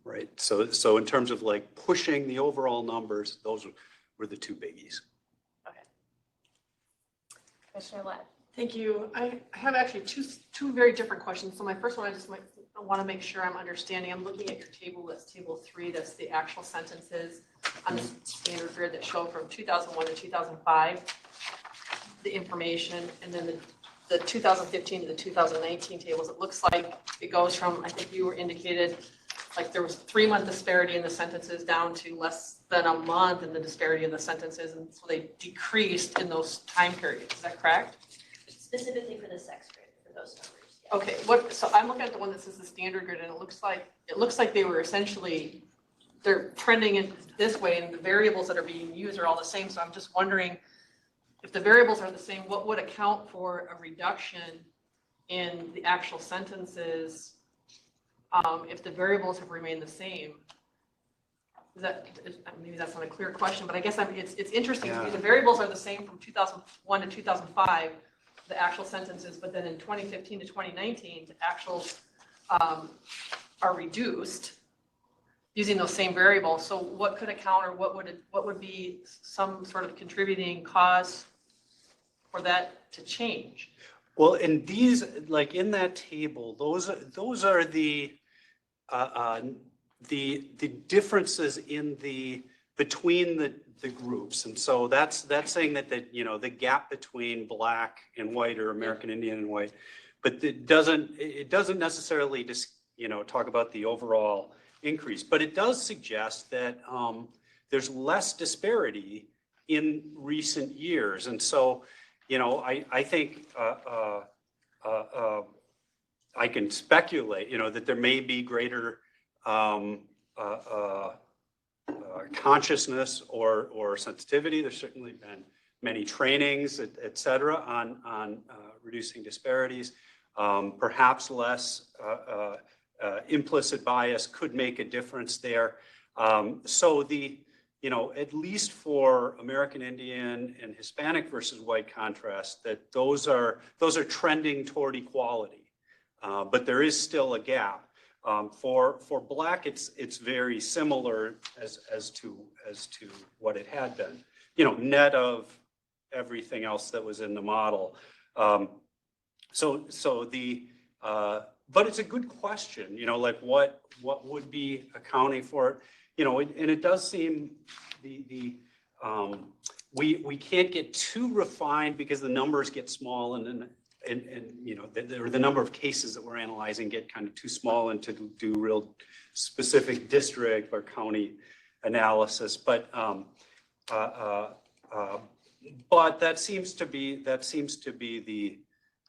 Right. So in terms of like pushing the overall numbers, those were the two biggies. Okay. Commissioner Lett. Thank you. I have actually two very different questions. So my first one, I want to make sure I'm understanding. I'm looking at your table, that's table 3, that's the actual sentences on the standard grid that show from 2001 to 2005, the information, and then the 2015 to the 2019 tables. It looks like it goes from, I think you were indicated, like there was 3-month disparity in the sentences down to less than a month in the disparity in the sentences, and so they decreased in those time periods. Is that correct? Specifically for the sex grid, for those numbers. Yeah. Okay, so I'm looking at the one that says the standard grid, and it looks like they were essentially, they're trending in this way, and the variables that are being used are all the same. So I'm just wondering if the variables are the same, what would account for a reduction in the actual sentences if the variables have remained the same? Maybe that's not a clear question, but I guess it's interesting. Yeah. The variables are the same from 2001 to 2005. The actual sentences, but then in 2015 to 2019, the actuals are reduced using those same variables. So what could account, or what would be some sort of contributing cause for that to change? Well, in these, like in that table, those are the differences in between the groups. And so that's saying that the gap between Black and white or American Indian and white, but it doesn't necessarily just, talk about the overall increase, but it does suggest that there's less disparity in recent years. And so, I think I can speculate, that there may be greater consciousness or sensitivity. There's certainly been many trainings, et cetera, on reducing disparities. Perhaps less implicit bias could make a difference there. So at least for American Indian and Hispanic versus white contrast, that those are trending toward equality. But there is still a gap. For Black, it's very similar as to what it had been, net of everything else that was in the model. But it's a good question, like what would be accounting for it, and it does seem we can't get too refined because the numbers get small and the number of cases that we're analyzing get kind of too small and to do real specific district or county analysis. But that seems to be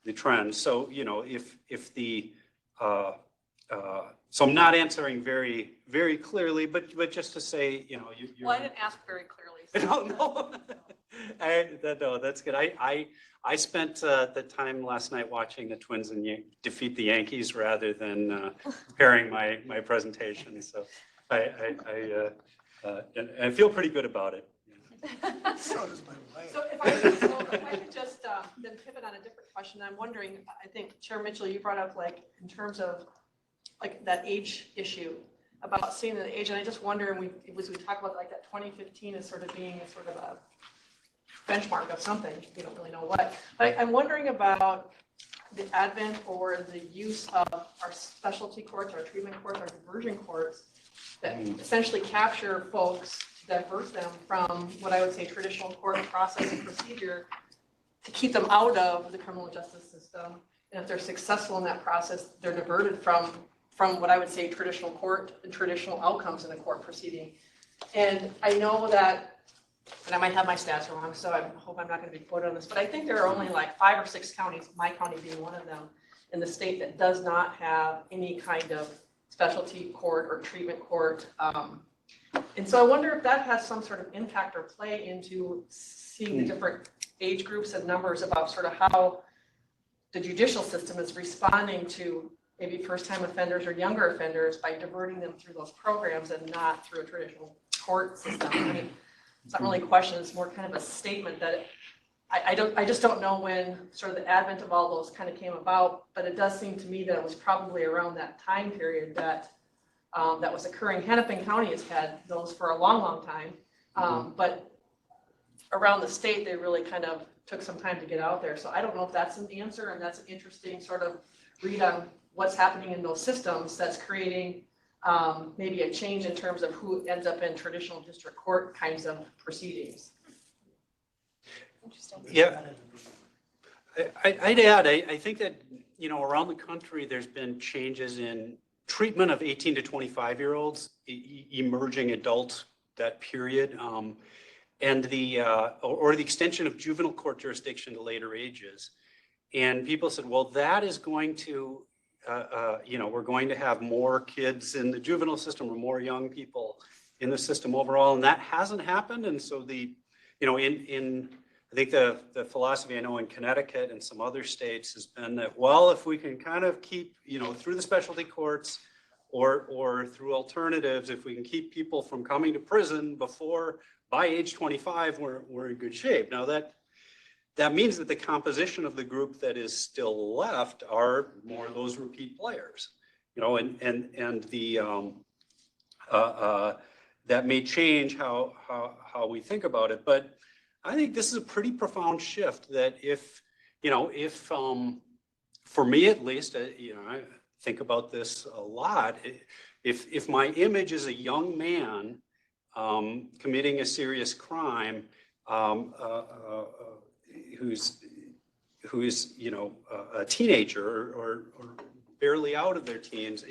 the trend. So if the so I'm not answering very, very clearly, but just to say, you're. Well, I didn't ask very clearly. No. That's good. I spent the time last night watching the Twins defeat the Yankees rather than preparing my presentation. So I feel pretty good about it. So does my wife. So if I could just then pivot on a different question, I'm wondering, I think Chair Mitchell, you brought up like in terms of like that age issue about seeing the age, and I just wonder, and we talk about like that 2015 as sort of being sort of a benchmark of something, we don't really know what, but I'm wondering about the advent or the use of our specialty courts, our treatment courts, our diversion courts that essentially capture folks to divert them from what I would say traditional court process and procedure to keep them out of the criminal justice system. And if they're successful in that process, they're diverted from what I would say traditional court and traditional outcomes in a court proceeding. And I know that, and I might have my stats wrong, so I hope I'm not going to be quoted on this, but I think there are only like 5 or 6 counties, my county being one of them, in the state that does not have any kind of specialty court or treatment court. And so I wonder if that has some sort of impact or play into seeing the different age groups and numbers about sort of how the judicial system is responding to maybe first-time offenders or younger offenders by diverting them through those programs and not through a traditional court system. I mean, it's not really a question, it's more kind of a statement that I just don't know when sort of the advent of all those kind of came about, but it does seem to me that it was probably around that time period that that was occurring. Hennepin County has had those for a long, long time, but around the state, they really kind of took some time to get out there. So I don't know if that's an answer, and that's an interesting sort of read on what's happening in those systems that's creating maybe a change in terms of who ends up in traditional district court kinds of proceedings. Interesting. Yeah, I'd add, I think that, around the country, there's been changes in treatment of 18 to 25-year-olds, emerging adult, that period, and or the extension of juvenile court jurisdiction to later ages. And people said, well, that is going to, we're going to have more kids in the juvenile system or more young people in the system overall, and that hasn't happened. And so I think the philosophy I know in Connecticut and some other states has been that, well, if we can kind of keep, through the specialty courts or through alternatives, if we can keep people from coming to prison by age 25, we're in good shape. Now that means that the composition of the group that is still left are more of those repeat players, and that may change how we think about it. But I think this is a pretty profound shift, that if if, for me at least, I think about this a lot. If my image is a young man committing a serious crime, who's a teenager or barely out of their teens,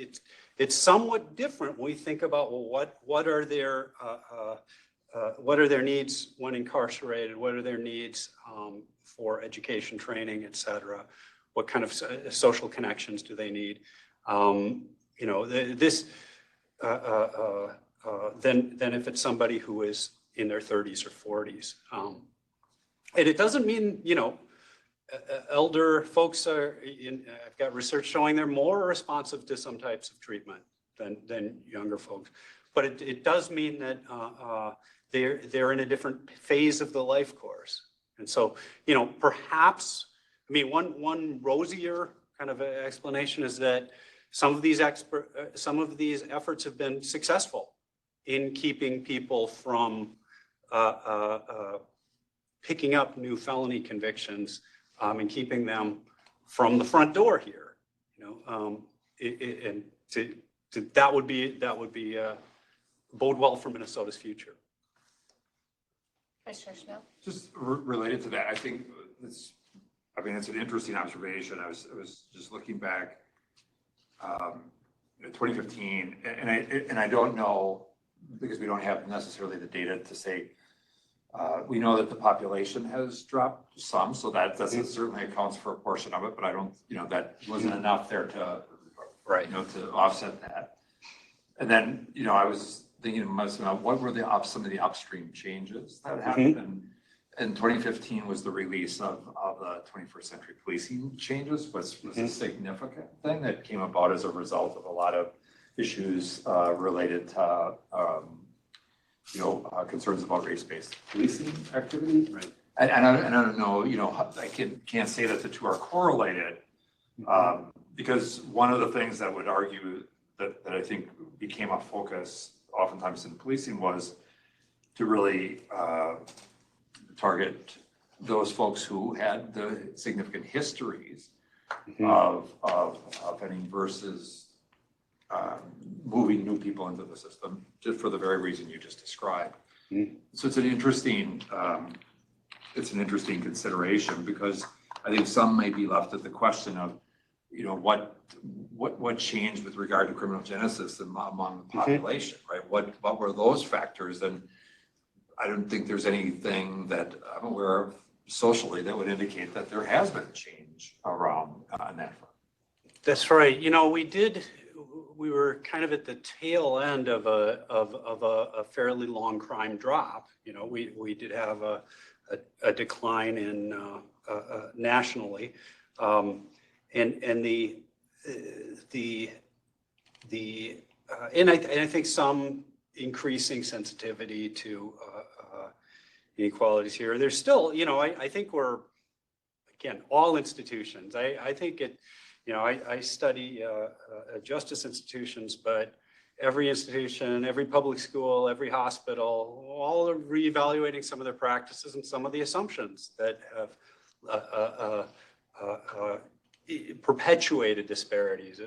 it's somewhat different when we think about, well, what are their needs when incarcerated? What are their needs for education, training, et cetera? What kind of social connections do they need? Then if it's somebody who is in their 30s or 40s. And it doesn't mean, elder folks I've got research showing they're more responsive to some types of treatment than younger folks. But it does mean that they're in a different phase of the life course. And so, perhaps, one rosier kind of explanation is that some of these efforts have been successful in keeping people from picking up new felony convictions and keeping them from the front door here. And that would be bode well for Minnesota's future. Commissioner Schnell? Just related to that, I think it's an interesting observation. I was just looking back at 2015, and I don't know, because we don't have necessarily the data to say, we know that the population has dropped some, so that certainly accounts for a portion of it, but I don't, that wasn't enough there to, to offset that. And then, I was thinking about what were some of the upstream changes that happened. And 2015 was the release of the 21st century policing changes, was a significant thing that came about as a result of a lot of issues related to concerns about race-based policing activity. Right. And I don't know, I can't say that the two are correlated, because one of the things that would argue that I think became a focus oftentimes in policing was to really target those folks who had the significant histories of offending versus moving new people into the system, just for the very reason you just described. So it's an interesting consideration, because I think some may be left at the question of, what changed with regard to criminal genesis among the population, right? What were those factors? And I don't think there's anything that I'm aware of socially that would indicate that there has been change around on that front. That's right. We were kind of at the tail end of a fairly long crime drop. We did have a decline in nationally, and I think some increasing sensitivity to inequalities here. There's still, I think we're, again, all institutions. I think it. I study justice institutions, but every institution, every public school, every hospital, all are reevaluating some of their practices and some of the assumptions that have perpetuated disparities,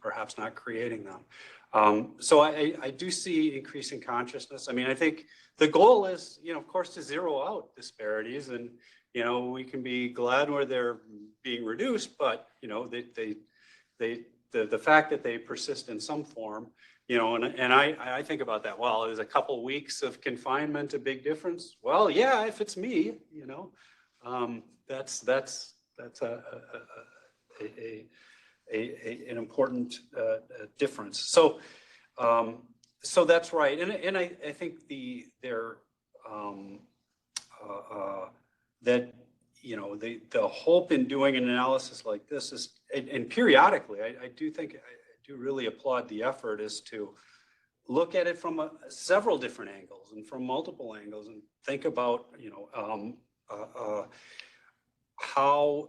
perhaps not creating them. So I do see increasing consciousness. I think the goal is, of course, to zero out disparities, and we can be glad where they're being reduced, but the fact that they persist in some form, and I think about that. Well, is a couple of weeks of confinement a big difference? Well, yeah, if it's me, that's an important difference. So that's right, and I think that the hope in doing an analysis like this is, and periodically, I do really applaud the effort, is to look at it from several different angles and from multiple angles, and think about how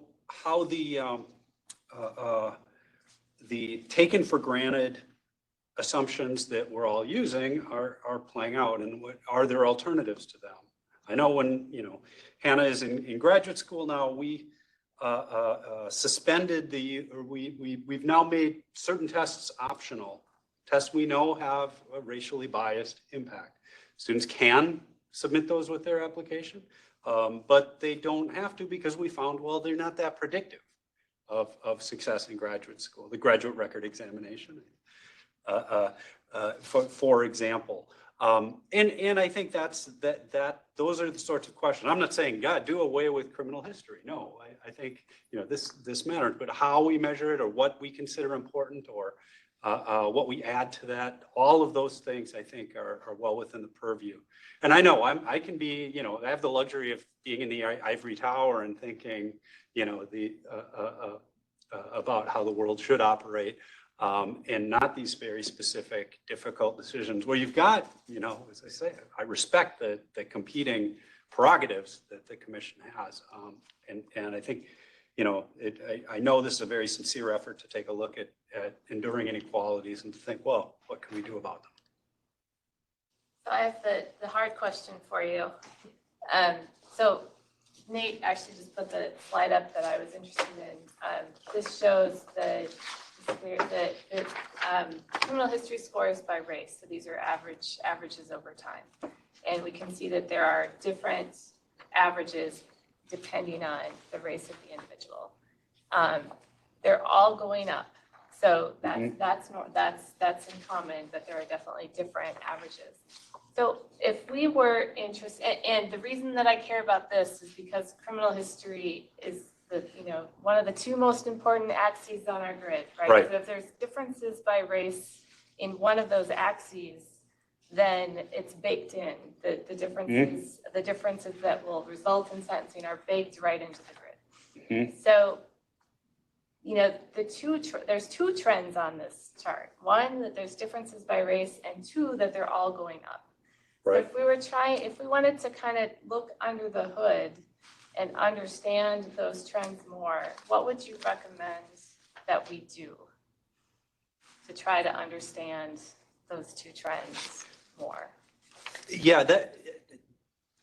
the taken for granted assumptions that we're all using are playing out, and what are there alternatives to them. I know when Hannah is in graduate school now, we suspended we've now made certain tests optional. Tests we know have a racially biased impact. Students can submit those with their application, but they don't have to because we found, well, they're not that predictive of success in graduate school, the graduate record examination, for example. And I think those are the sorts of questions. I'm not saying, God, do away with criminal history. No, I think, this matters, but how we measure it or what we consider important or what we add to that, all of those things I think are well within the purview. And I know I can be, I have the luxury of being in the ivory tower and thinking, about how the world should operate. And not these very specific, difficult decisions where you've got, as I say, I respect the competing prerogatives that the commission has. And I think, I know this is a very sincere effort to take a look at enduring inequalities and to think, well, what can we do about them? So I have the hard question for you. So Nate actually just put the slide up that I was interested in. This shows the criminal history scores by race. So these are averages over time. And we can see that there are different averages depending on the race of the individual. They're all going up. So that's in common, but there are definitely different averages. So if we were interested, and the reason that I care about this is because criminal history is one of the two most important axes on our grid, right? Right. So if there's differences by race in one of those axes, then it's baked in. The differences, the differences that will result in sentencing are baked right into the grid. So, there's two trends on this chart. One, that there's differences by race, and two, that they're all going up. Right. So if we wanted to kind of look under the hood and understand those trends more, what would you recommend that we do to try to understand those two trends more? Yeah,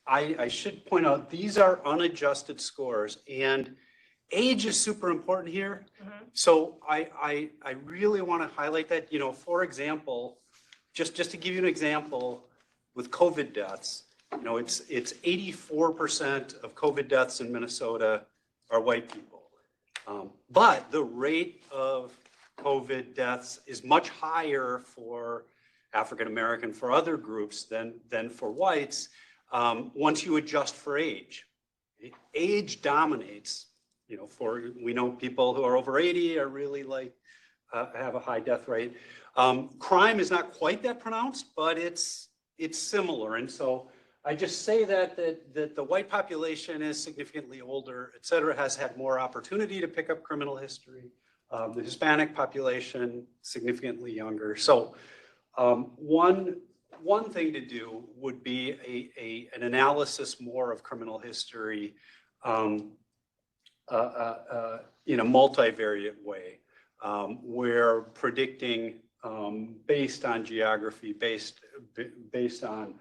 I should point out, these are unadjusted scores, and age is super important here. So I really want to highlight that, for example, just to give you an example, with COVID deaths, it's 84% of COVID deaths in Minnesota are white people. But the rate of COVID deaths is much higher for African American, for other groups than for whites, once you adjust for age. Age dominates, we know people who are over 80 are really have a high death rate. Crime is not quite that pronounced, but it's similar. And so I just say that the white population is significantly older, et cetera, has had more opportunity to pick up criminal history. The Hispanic population, significantly younger. So one thing to do would be an analysis more of criminal history in a multivariate way, where predicting based on geography, based on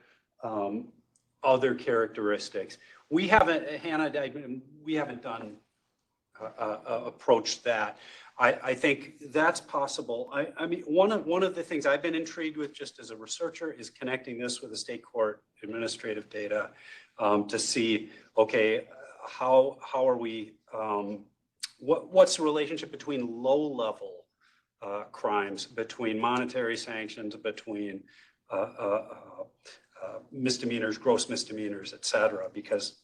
other characteristics. We haven't, Hannah, we haven't done approached that. I think that's possible. I mean, one of the things I've been intrigued with just as a researcher is connecting this with the state court administrative data to see, okay, how are we, what's the relationship between low-level crimes, between monetary sanctions, between misdemeanors, gross misdemeanors, et cetera, because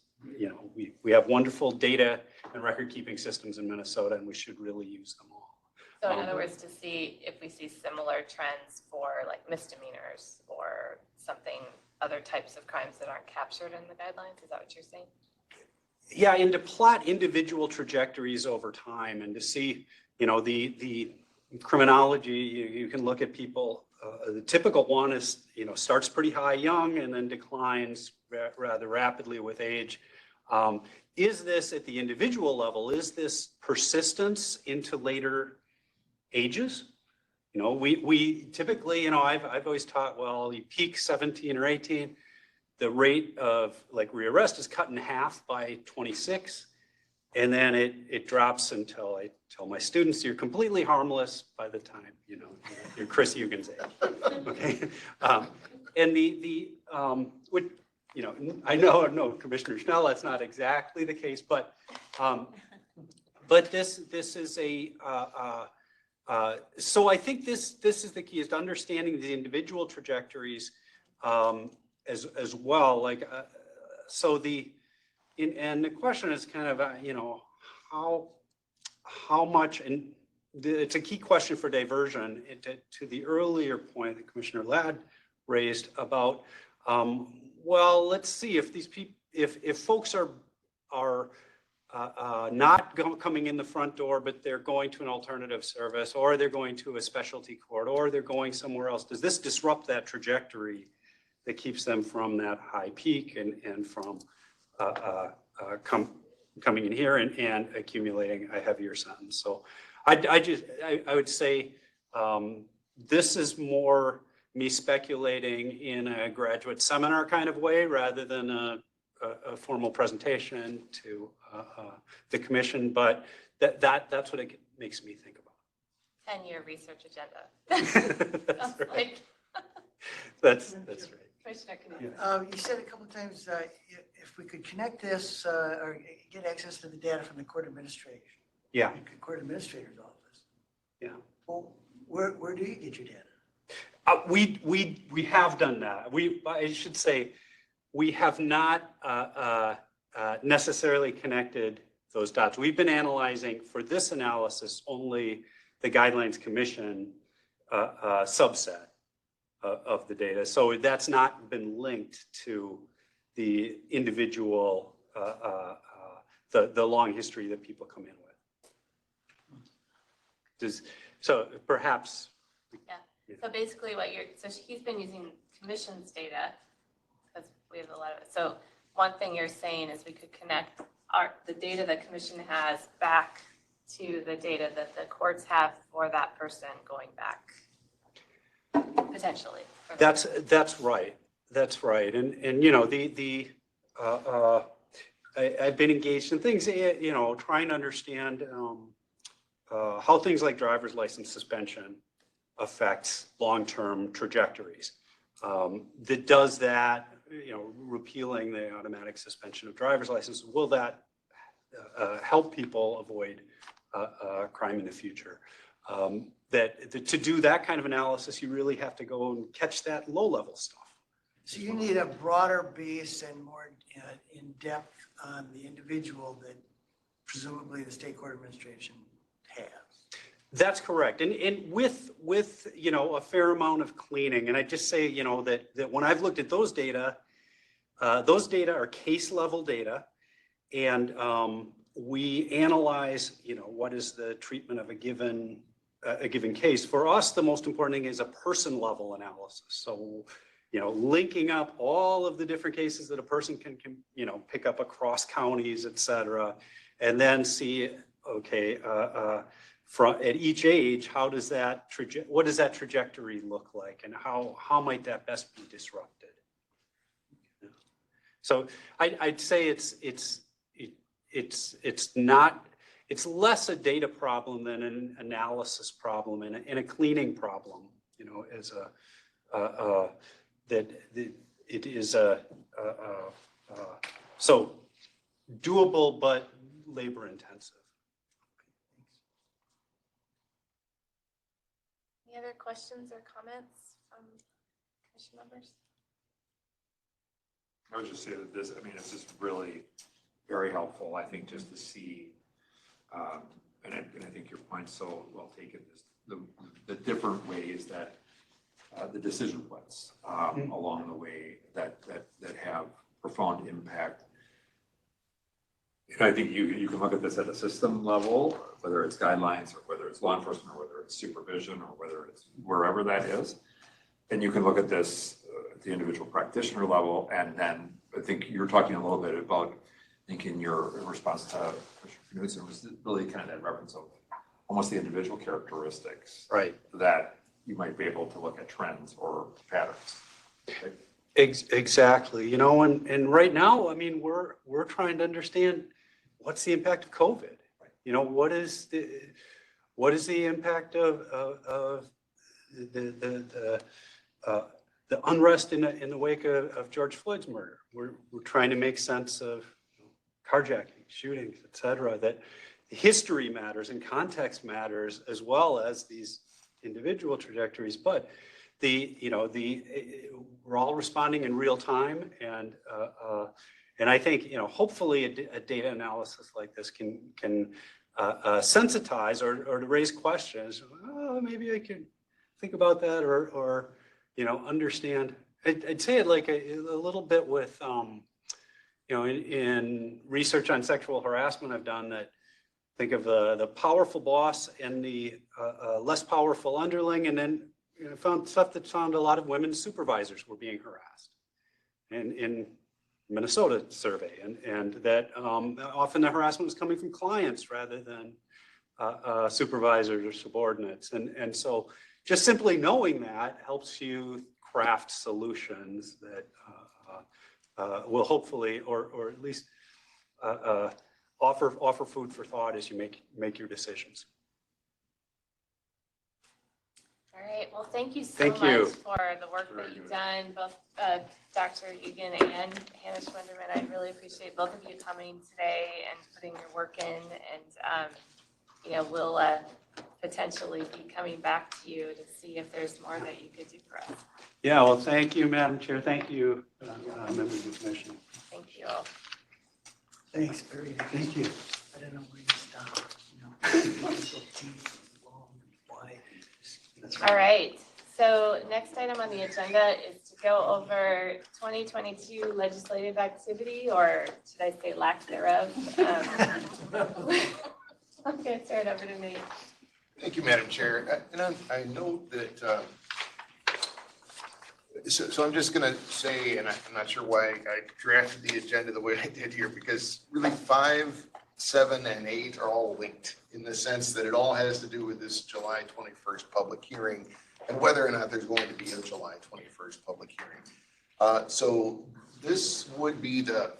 we have wonderful data and record-keeping systems in Minnesota, and we should really use them all. So in other words, to see if we see similar trends for like misdemeanors or something, other types of crimes that aren't captured in the guidelines, is that what you're saying? Yeah, and to plot individual trajectories over time and to see, the criminology, you can look at people, the typical one is, starts pretty high young and then declines rather rapidly with age. Is this at the individual level, is this persistence into later ages? We typically, I've always taught, well, you peak 17 or 18, the rate of rearrest is cut in half by 26. And then it drops until I tell my students, you're completely harmless by the time, you're Chris Hugin's age. Okay. And I know Commissioner Schnell, that's not exactly the case, but this is so I think this is the key, is to understanding the individual trajectories as well. Like, and the question is kind of, how much, and it's a key question for diversion to the earlier point that Commissioner Ladd raised about, well, let's see if these people, if folks are not coming in the front door, but they're going to an alternative service, or they're going to a specialty court, or they're going somewhere else, does this disrupt that trajectory that keeps them from that high peak and from coming in here and accumulating a heavier sentence? So I would say this is more me speculating in a graduate seminar kind of way rather than a formal presentation to the commission, but that's what it makes me think about. 10-year research agenda. That's right. Like, That's right. Commissioner Canino. You said a couple of times if we could connect this or get access to the data from the court administration. Yeah. Court administrator's office. Yeah. Well, where do you get your data? We have done that. I should say, we have not necessarily connected those dots. We've been analyzing for this analysis only the Guidelines Commission subset of the data. So that's not been linked to the individual, the long history that people come in with. So perhaps. Yeah. So basically so he's been using commission's data because we have a lot of it. So one thing you're saying is we could connect the data the commission has back to the data that the courts have for that person going back potentially. That's right. That's right. And I've been engaged in things, trying to understand how things like driver's license suspension affects long-term trajectories. That does that, repealing the automatic suspension of driver's license, will that help people avoid crime in the future? To do that kind of analysis, you really have to go and catch that low-level stuff. So you need a broader base and more in-depth on the individual that presumably the state court administration has. That's correct. And with a fair amount of cleaning. And I just say, that when I've looked at those data are case level data. And we analyze, what is the treatment of a given case. For us, the most important thing is a person level analysis. So, linking up all of the different cases that a person can pick up across counties, et cetera, and then see, okay, at each age, what does that trajectory look like, and how might that best be disrupted? So I'd say it's less a data problem than an analysis problem and a cleaning problem. As it is so doable but labor intensive. Any other questions or comments from commission members? I would just say that it's just really very helpful, I think, just to see, and I think your point's so well taken, is the different ways that the decision points along the way that have profound impact. And I think you can look at this at a system level, whether it's guidelines or whether it's law enforcement or whether it's supervision or whether it's wherever that is. And you can look at this at the individual practitioner level. And then I think you're talking a little bit about, I think in response to Commissioner Knudsen, was really kind of that reference of almost the individual characteristics, right, that you might be able to look at trends or patterns. Right? Exactly. And right now, we're trying to understand what's the impact of COVID? You know, what is the impact of the unrest in the wake of George Floyd's murder? We're trying to make sense of carjacking, shootings, et cetera, that history matters and context matters as well as these individual trajectories. But we're all responding in real time, and I think, hopefully a data analysis like this can sensitize or to raise questions. Oh, maybe I can think about that or understand. I'd say it like a little bit with, in research on sexual harassment I've done, that think of the powerful boss and the less powerful underling, and then found stuff that found a lot of women supervisors were being harassed in Minnesota survey, and that often the harassment was coming from clients rather than supervisors or subordinates. And so just simply knowing that helps you craft solutions that will hopefully, or at least offer food for thought as you make your decisions. All right, well, thank you so Thank much you. for the work that you've done, both Dr. Egan and Hannah Schwenderman. I really appreciate both of you coming today and putting your work in, and we'll potentially be coming back to you to see if there's more that you could do for us. Yeah, well, thank you, Madam Chair. Thank you, members of the commission. Thank you all. Thanks, Barry. Thank you. I don't know where to stop, All right, so next item on the agenda is to go over 2022 legislative activity, or should I say lack thereof. I'm going to turn it over to Nate. Thank you, Madam Chair. And I know that, so I'm just going to say, and I'm not sure why I drafted the agenda the way I did here, because really 5, 7, and 8 are all linked in the sense that it all has to do with this July 21st public hearing and whether or not there's going to be a July 21st public hearing. So this would be the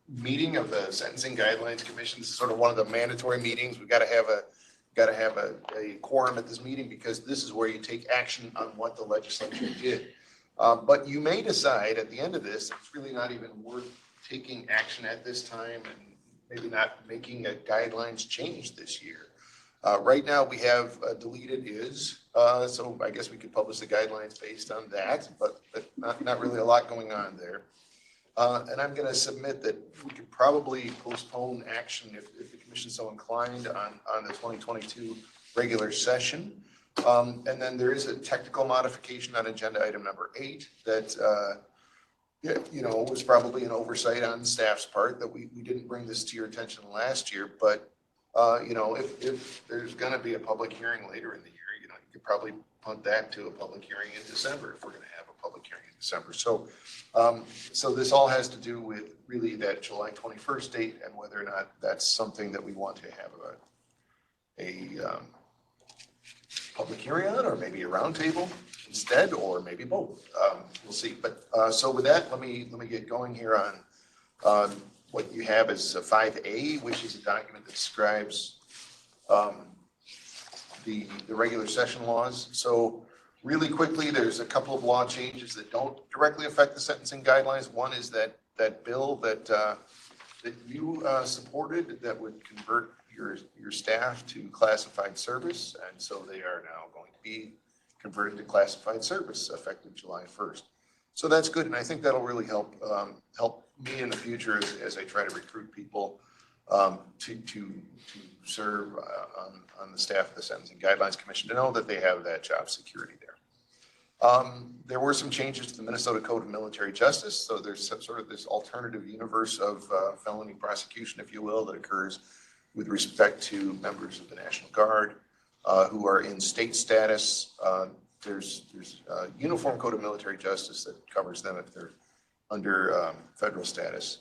meeting of the Sentencing Guidelines Commission. This is sort of one of the mandatory meetings. We've got to have a quorum at this meeting because this is where you take action on what the legislature did. But you may decide at the end of this, it's really not even worth taking action at this time and maybe not making a guidelines change this year. Right now we have deleted is, so I guess we could publish the guidelines based on that, but not really a lot going on there. And I'm going to submit that we could probably postpone action if the commission's so inclined on the 2022 regular session. And then there is a technical modification on agenda item number 8 that was probably an oversight on staff's part that we didn't bring this to your attention last year. But if there's going to be a public hearing later in the year, you could probably punt that to a public hearing in December if we're going to have a public hearing in December. So this all has to do with really that July 21st date and whether or not that's something that we want to have a public hearing on, or maybe a roundtable instead, or maybe both. We'll see. But so with that, let me get going here on what you have is 5A, which is a document that describes the regular session laws. So really quickly, there's a couple of law changes that don't directly affect the sentencing guidelines. One is that bill that you supported that would convert your staff to classified service, and so they are now going to be converted to classified service effective July 1st. So that's good, and I think that'll really help me in the future as I try to recruit people to serve on the staff of the Sentencing Guidelines Commission, to know that they have that job security there. There were some changes to the Minnesota Code of Military Justice, so there's sort of this alternative universe of felony prosecution, if you will, that occurs with respect to members of the National Guard who are in state status. There's a uniform code of military justice that covers them if they're under federal status.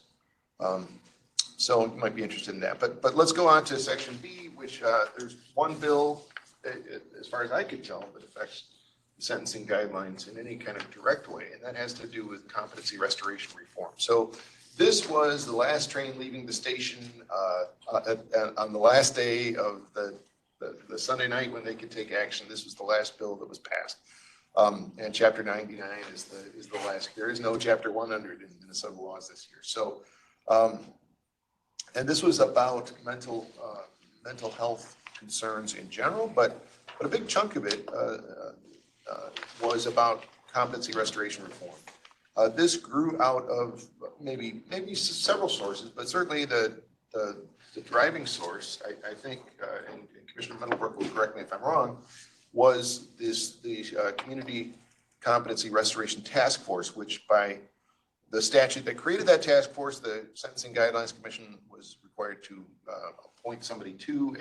So you might be interested in that. But let's go on to section B, which there's one bill, as far as I could tell, that affects the sentencing guidelines in any kind of direct way, and that has to do with competency restoration reform. So This was the last train leaving the station on the last day of the Sunday night when they could take action. This was the last bill that was passed. And Chapter 99 is the last. There is no Chapter 100 in Minnesota laws this year. So, and this was about mental health concerns in general, but a big chunk of it was about competency restoration reform. This grew out of maybe several sources, but certainly the driving source, I think, and Commissioner Middlebrook will correct me if I'm wrong, was the Community Competency Restoration Task Force, which by the statute that created that task force, the Sentencing Guidelines Commission was required to appoint somebody to,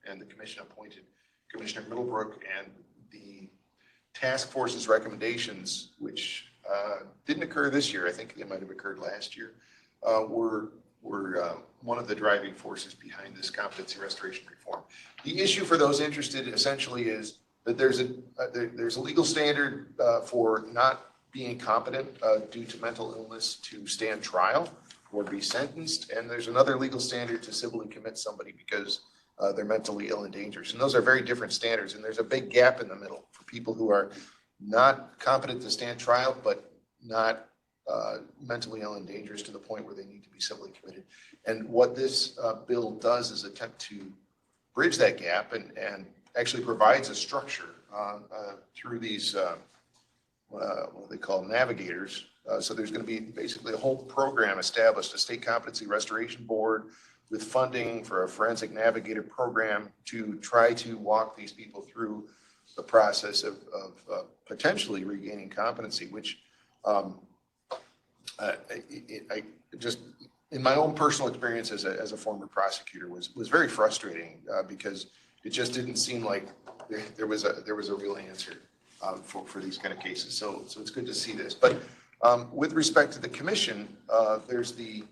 and the commission appointed Commissioner Middlebrook, and the task force's recommendations, which didn't occur this year, I think they might have occurred last year, were one of the driving forces behind this competency restoration reform. The issue for those interested essentially is that there's a legal standard for not being competent due to mental illness to stand trial or be sentenced, and there's another legal standard to civilly commit somebody because they're mentally ill and dangerous. And those are very different standards, and there's a big gap in the middle for people who are not competent to stand trial, but not mentally ill and dangerous to the point where they need to be civilly committed. And what this bill does is attempt to bridge that gap and actually provides a structure through these what they call navigators. So there's going to be basically a whole program established, a state competency restoration board with funding for a forensic navigator program to try to walk these people through the process of potentially regaining competency, which I just, in my own personal experience as a former prosecutor, was very frustrating because it just didn't seem like there was a real answer for these kind of cases. So it's good to see this. But with respect to the commission, there's the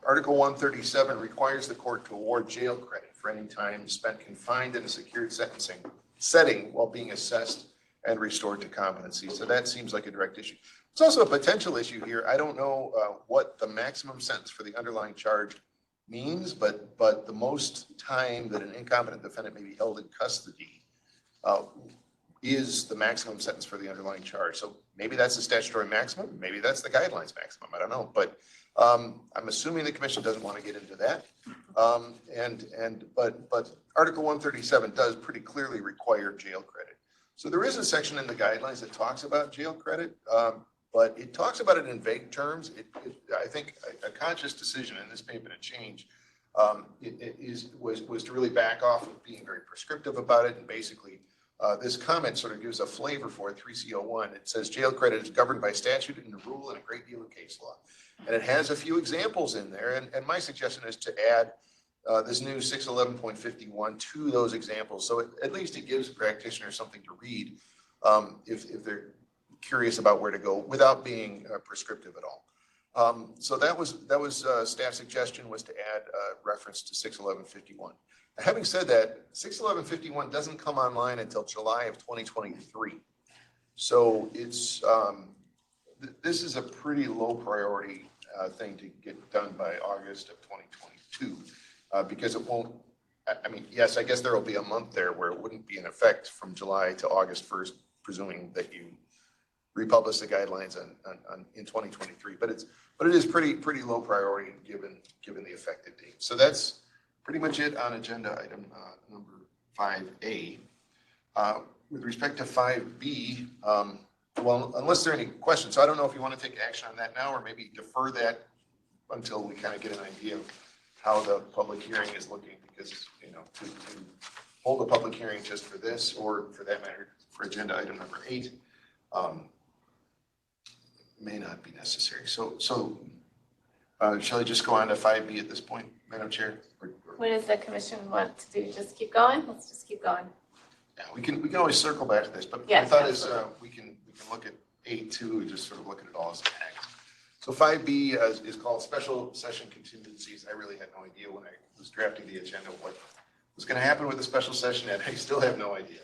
Article 137 requires the court to award jail credit for any time spent confined in a secured sentencing setting while being assessed and restored to competency. So that seems like a direct issue. There's also a potential issue here. I don't know what the maximum sentence for the underlying charge means, but the most time that an incompetent defendant may be held in custody is the maximum sentence for the underlying charge. So maybe that's the statutory maximum, maybe that's the guidelines maximum, I don't know. But I'm assuming the commission doesn't want to get into that. But Article 137 does pretty clearly require jail credit. So there is a section in the guidelines that talks about jail credit, but it talks about it in vague terms. I think a conscious decision, and this may have been a change, was to really back off of being very prescriptive about it. And basically, this comment sort of gives a flavor for it, 3C01. It says jail credit is governed by statute and a rule and a great deal of case law. And it has a few examples in there. And my suggestion is to add this new 611.51 to those examples. So at least it gives practitioners something to read if they're curious about where to go without being prescriptive at all. So that was staff suggestion, was to add reference to 611.51. Having said that, 611.51 doesn't come online until July of 2023. So it's this is a pretty low priority thing to get done by August of 2022 because it won't. I mean, yes, I guess there will be a month there where it wouldn't be in effect from July to August 1st, presuming that you republish the guidelines in 2023. But it is pretty low priority given the effective date. So that's pretty much it on agenda item number 5A. With respect to 5B, well, unless there are any questions, so I don't know if you want to take action on that now or maybe defer that until we kind of get an idea of how the public hearing is looking, because, you know, to hold a public hearing just for this, or for that matter, for agenda item number 8, may not be necessary. So shall I just go on to 5B at this point, Madam Chair? What does the commission want to do? Just keep going? Let's just keep going. Yeah, we can always circle back to this, but Yes, my thought is we can look at 8 too, and just sort of look at it all as a package. So 5B is called special session contingencies. I really had no idea when I was drafting the agenda what was going to happen with the special session, and I still have no idea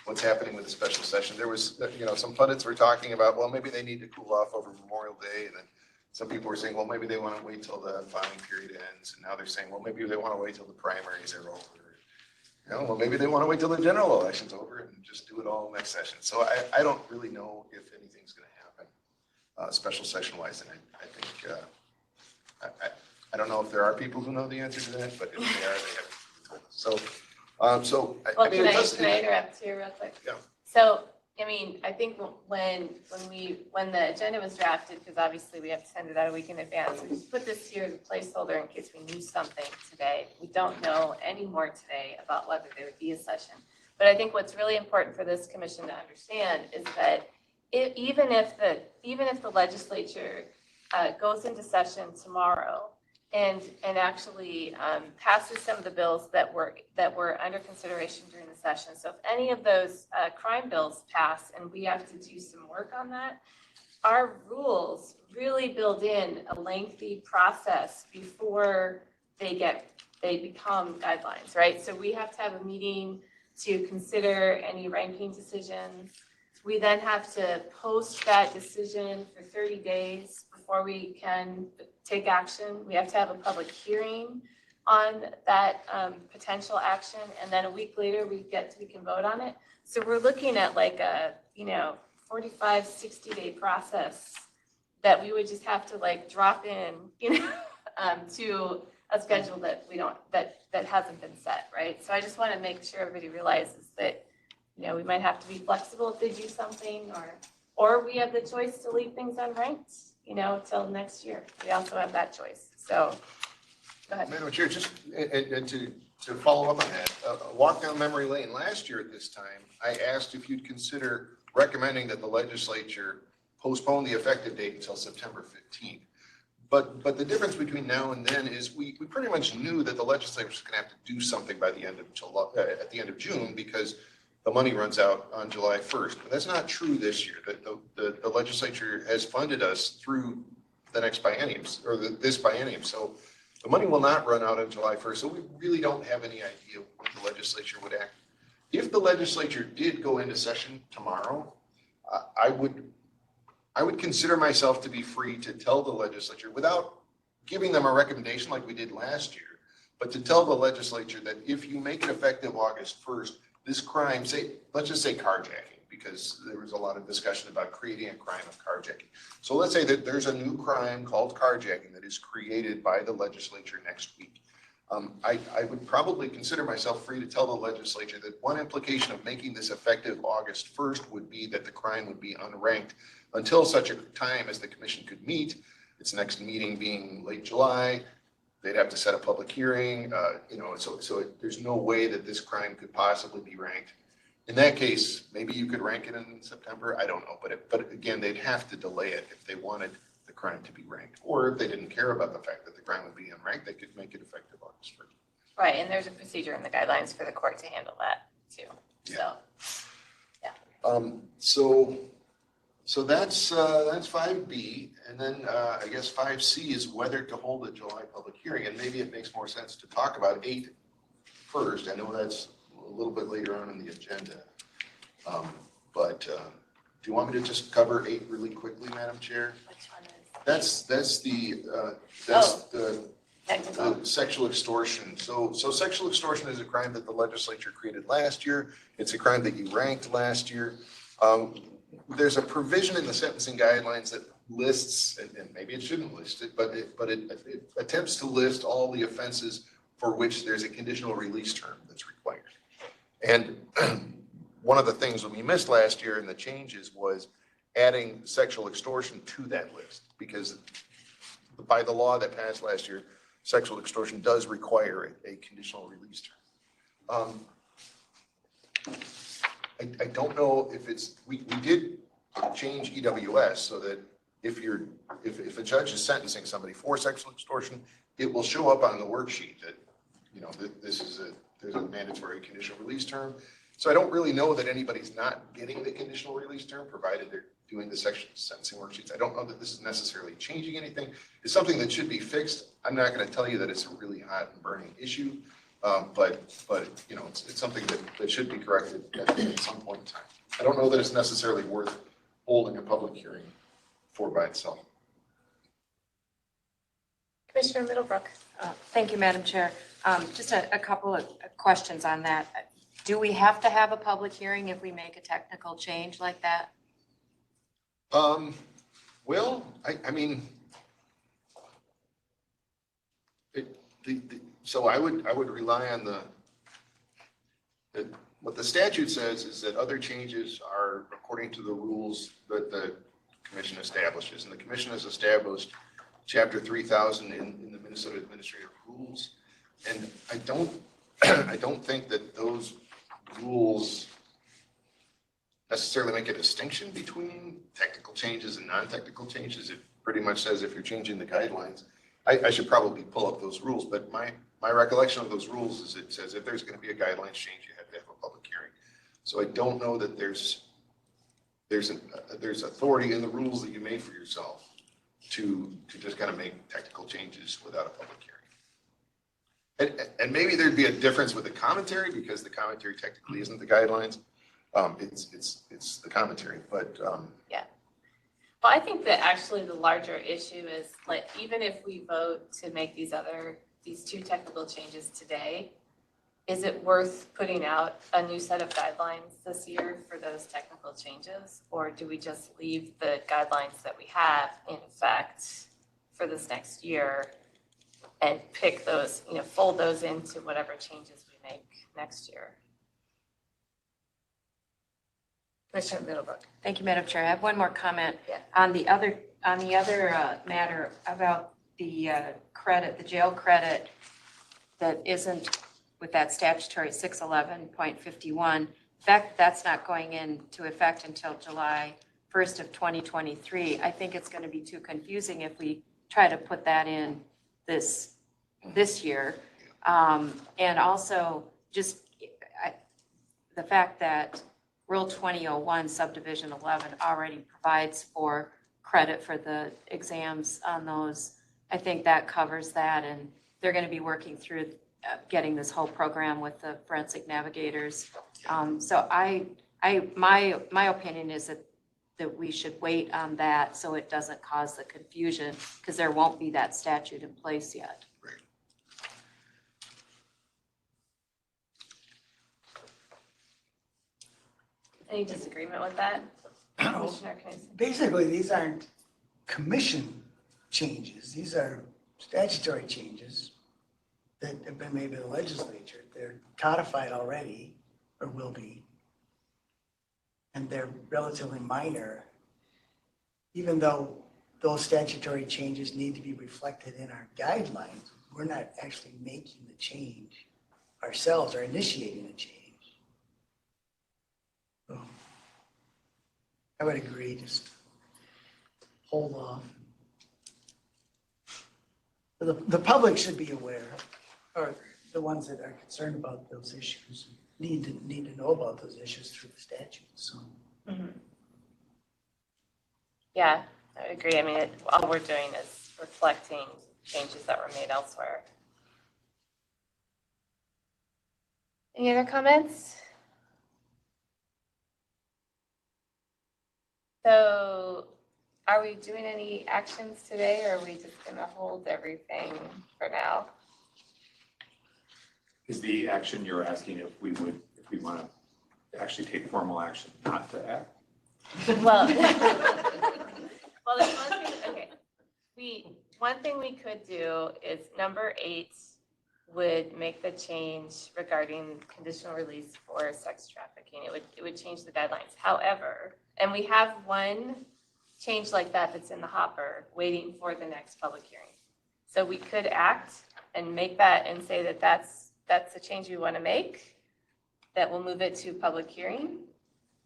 what's happening with the special session. There was, some pundits were talking about, well, maybe they need to cool off over Memorial Day, and then some people were saying, well, maybe they want to wait till the filing period ends. And now they're saying, well, maybe they want to wait till the primaries are over. You know, well, maybe they want to wait till the general election's over and just do it all next session. So I don't really know if anything's going to happen special session wise. And I think, I don't know if there are people who know the answer to that, but if they are, they haven't told us. So, Well, I mean, it does. can I interrupt here real quick? Yeah. So, I mean, I think when the agenda was drafted, because obviously we have to send it out a week in advance, we just put this here as a placeholder in case we knew something today. We don't know any more today about whether there would be a session. But I think what's really important for this commission to understand is that even if the legislature goes into session tomorrow and actually passes some of the bills that were under consideration during the session. So if any of those crime bills pass and we have to do some work on that, our rules really build in a lengthy process before they become guidelines, right? So we have to have a meeting to consider any ranking decisions. We then have to post that decision for 30 days before we can take action. We have to have a public hearing on that potential action. And then a week later, we can vote on it. So we're looking at like a, 45, 60-day process that we would just have to like drop in, to a schedule that that hasn't been set, right? So I just want to make sure everybody realizes that, we might have to be flexible if they do something, or we have the choice to leave things unranked, till next year. We also have that choice. So, go ahead. Madam Chair, just and to follow up on that, walk down memory lane. Last year at this time, I asked if you'd consider recommending that the legislature postpone the effective date until September 15th. But the difference between now and then is we pretty much knew that the legislature was going to have to do something by the end of July, at the end of June, because the money runs out on July 1st. But that's not true this year. The legislature has funded us through the next biennium, or this biennium. So the money will not run out on July 1st. So we really don't have any idea when the legislature would act. If the legislature did go into session tomorrow, I would consider myself to be free to tell the legislature, without giving them a recommendation like we did last year, but to tell the legislature that if you make it effective August 1st, this crime, let's just say carjacking, because there was a lot of discussion about creating a crime of carjacking. So let's say that there's a new crime called carjacking that is created by the legislature next week. I would probably consider myself free to tell the legislature that one implication of making this effective August 1st would be that the crime would be unranked until such a time as the commission could meet, its next meeting being late July. They'd have to set a public hearing, so there's no way that this crime could possibly be ranked. In that case, maybe you could rank it in September. I don't know, but again, they'd have to delay it if they wanted the crime to be ranked, or if they didn't care about the fact that the crime would be unranked, they could make it effective August 1st. Right, and there's a procedure in the guidelines for the court to handle that too. Yeah. So, So that's 5B, and then I guess 5C is whether to hold a July public hearing, and maybe it makes more sense to talk about 8 first. I know that's a little bit later on in the agenda, but do you want me to just cover 8 really quickly, Madam Chair? which one is? That's the sexual extortion. So sexual extortion is a crime that the legislature created last year. It's a crime that you ranked last year. There's a provision in the sentencing guidelines that lists, and maybe it shouldn't list it, but it attempts to list all the offenses for which there's a conditional release term that's required. And one of the things that we missed last year in the changes was adding sexual extortion to that list, because by the law that passed last year, sexual extortion does require a conditional release term. I don't know if we did change EWS so that if a judge is sentencing somebody for sexual extortion, it will show up on the worksheet that, there's a mandatory conditional release term. So I don't really know that anybody's not getting the conditional release term, provided they're doing the sentencing worksheets. I don't know that this is necessarily changing anything. It's something that should be fixed. I'm not going to tell you that it's a really hot and burning issue. But it's something that should be corrected at some point in time. I don't know that it's necessarily worth holding a public hearing for by itself. Commissioner Middlebrook. Thank you, Madam Chair. Just a couple of questions on that. Do we have to have a public hearing if we make a technical change like that? Well, I mean, so I would rely on what the statute says is that other changes are according to the rules that the commission establishes. And the commission has established Chapter 3000 in the Minnesota Administrative Rules. And I don't think that those rules necessarily make a distinction between technical changes and non-technical changes. It pretty much says if you're changing the guidelines, I should probably pull up those rules, but my recollection of those rules is it says if there's going to be a guidelines change, you have to have a public hearing. So I don't know that there's authority in the rules that you made for yourself to just kind of make technical changes without a public hearing. And maybe there'd be a difference with the commentary because the commentary technically isn't the guidelines. It's the commentary, but Yeah. Well, I think that actually the larger issue is like, even if we vote to make these two technical changes today, is it worth putting out a new set of guidelines this year for those technical changes? Or do we just leave the guidelines that we have in effect for this next year and pick those, fold those into whatever changes we make next year? Commissioner Middlebrook. Thank you, Madam Chair. I have one more comment. Yeah. On the other matter about the credit, the jail credit that isn't with that statutory 611.51. In fact, that's not going into effect until July 1st of 2023. I think it's going to be too confusing if we try to put that in this year. And also just the fact that Rule 2001 subdivision 11 already provides for credit for the exams on those. I think that covers that, and they're going to be working through getting this whole program with the forensic navigators. So my opinion is that we should wait on that so it doesn't cause the confusion because there won't be that statute in place yet. Any disagreement with that? Commissioner Knudsen? Basically, these aren't commission changes. These are statutory changes that have been made by the legislature. They're codified already, or will be. And they're relatively minor, even though those statutory changes need to be reflected in our guidelines. We're not actually making the change ourselves or initiating the change. So I would agree, just hold off. The public should be aware, or the ones that are concerned about those issues need to know about those issues through the statute, so. Mm-hmm. Yeah, I would agree. I mean, all we're doing is reflecting changes that were made elsewhere. Any other comments? So are we doing any actions today, or are we just going to hold everything for now? Is the action you're asking if we want to actually take formal action not to act? Well, well, there's one thing, okay. One thing we could do is number 8 would make the change regarding conditional release for sex trafficking. It would change the guidelines. However, and we have one change like that that's in the hopper waiting for the next public hearing. So we could act and make that and say that that's the change we want to make, that will move it to public hearing,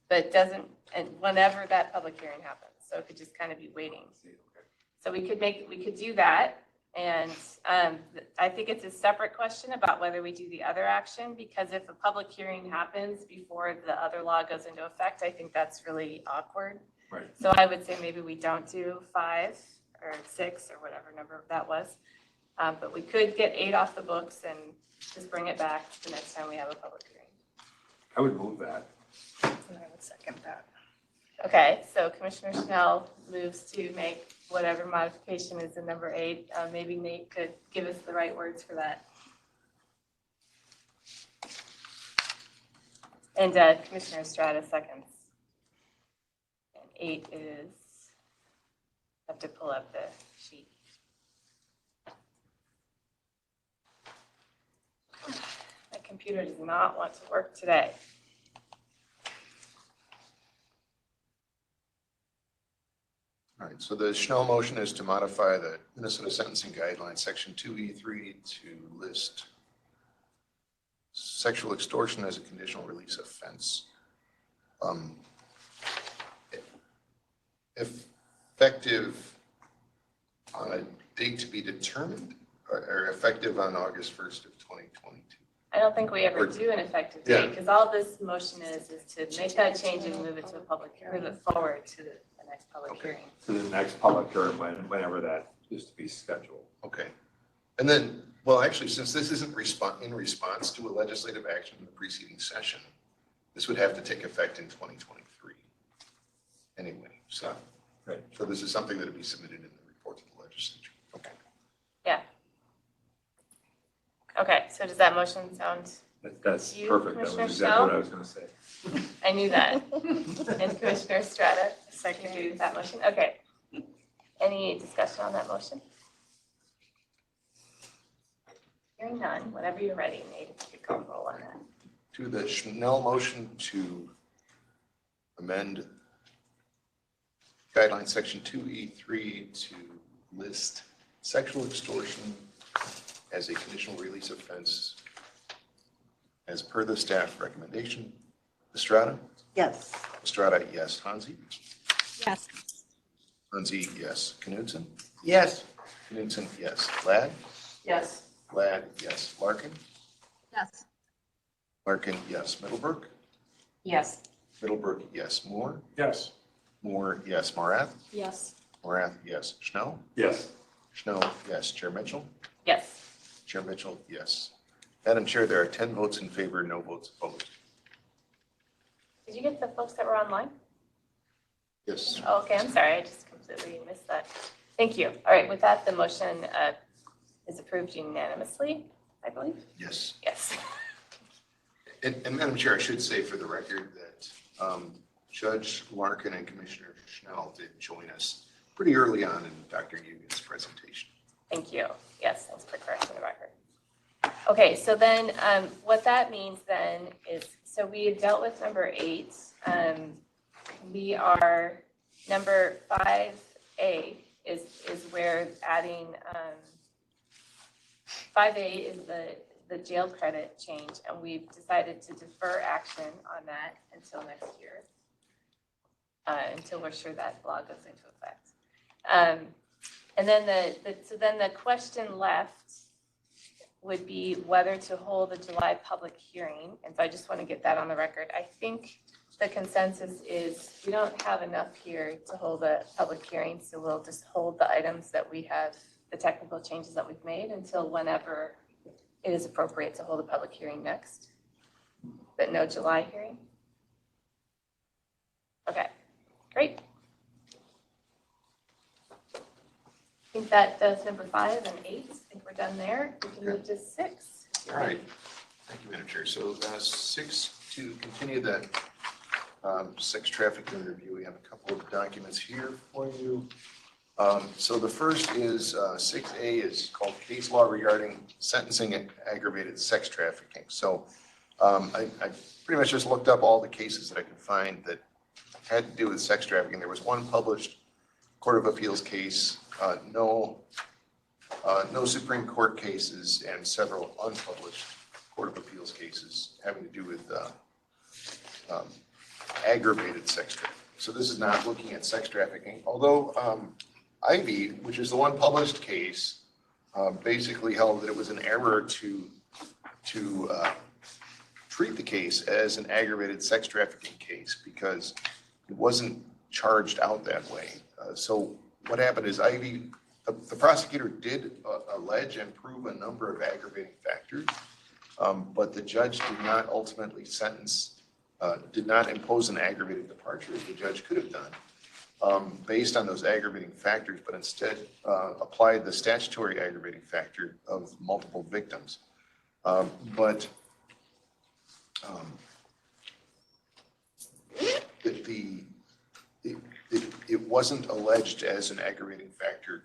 but doesn't, and whenever that public hearing happens. So it could just kind of be waiting. So we could do that. And I think it's a separate question about whether we do the other action, because if a public hearing happens before the other law goes into effect, I think that's really awkward. Right. So I would say maybe we don't do 5 or 6 or whatever number that was. But we could get 8 off the books and just bring it back the next time we have a public hearing. I would move that. And I would second that. Okay, so Commissioner Chanel moves to make whatever modification is in number 8. Maybe Nate could give us the right words for that. And Commissioner Estrada seconds. And 8 is, I have to pull up the sheet. My computer does not want to work today. All right, so the Schnell motion is to modify the Minnesota Sentencing Guidelines, Section 2E3, to list sexual extortion as a conditional release offense. Effective on a date to be determined, or effective on August 1st of 2022? I don't think we ever do an effective date, because all this motion is to make that change and move it to a public, move it forward to the next public hearing. To the next public hearing, whenever that is to be scheduled. Okay. And then, well, actually, since this isn't in response to a legislative action in the preceding session, this would have to take effect in 2023. Anyway, so, Right. So this is something that would be submitted in the report to the legislature. Okay. Yeah. Okay, so does that motion sound, That's You, perfect. That was Commissioner exactly what I was gonna say. I knew that. And Commissioner Estrada, secondary with that motion. Okay. Any discussion on that motion? Hearing none, whenever you're ready, Nate, if you could call roll on that. To the Schnell motion to amend guideline section 2E3 to list sexual extortion as a conditional release offense as per the staff recommendation. Estrada? Yes. Estrada, yes. Hansi? Yes. Hansi, yes. Knudsen? Yes. Knudsen, yes. Ladd? Yes. Ladd, yes. Larkin? Yes. Larkin, yes. Middleburg? Yes. Middleburg, yes. Moore? Yes. Moore, yes. Marath? Yes. Morath, yes. Schnell? Yes. Schnell, yes. Chair Mitchell? Yes. Chair Mitchell, yes. Madam Chair, there are 10 votes in favor, no votes opposed. Did you get the folks that were online? Yes. Oh, okay, I'm sorry, I just completely missed that. Thank you. All right, with that, the motion is approved unanimously, I believe? Yes. Yes. And Madam Chair, I should say for the record that Judge Larkin and Commissioner Schnell did join us pretty early on in Dr. Eugen's presentation. Thank you. Yes, thanks for correcting the record. Okay, so then what that means then is, so we had dealt with number 8. We are, number 5A is where adding, 5A is the jail credit change, and we've decided to defer action on that until next year, until we're sure that law goes into effect. And then so then the question left would be whether to hold a July public hearing. And so I just want to get that on the record. I think the consensus is we don't have enough here to hold a public hearing, so we'll just hold the items that we have, the technical changes that we've made until whenever it is appropriate to hold a public hearing next, but no July hearing. Okay, great. I think that does number 5 and 8. I think we're done there. We can move to 6. All right. Thank you, Madam Chair. So 6, to continue the sex trafficking review, we have a couple of documents here for you. So the first is 6A is called Case Law Regarding Sentencing and Aggravated Sex Trafficking. So I pretty much just looked up all the cases that I could find that had to do with sex trafficking. There was one published Court of Appeals case, no Supreme Court cases, and several unpublished Court of Appeals cases having to do with aggravated sex trafficking. So this is not looking at sex trafficking, although Ivy, which is the one published case, basically held that it was an error to treat the case as an aggravated sex trafficking case because it wasn't charged out that way. So what happened is Ivy, the prosecutor did allege and prove a number of aggravating factors, but the judge did not ultimately sentence, did not impose an aggravated departure as the judge could have done. based on those aggravating factors, but instead applied the statutory aggravating factor of multiple victims. But it wasn't alleged as an aggravating factor.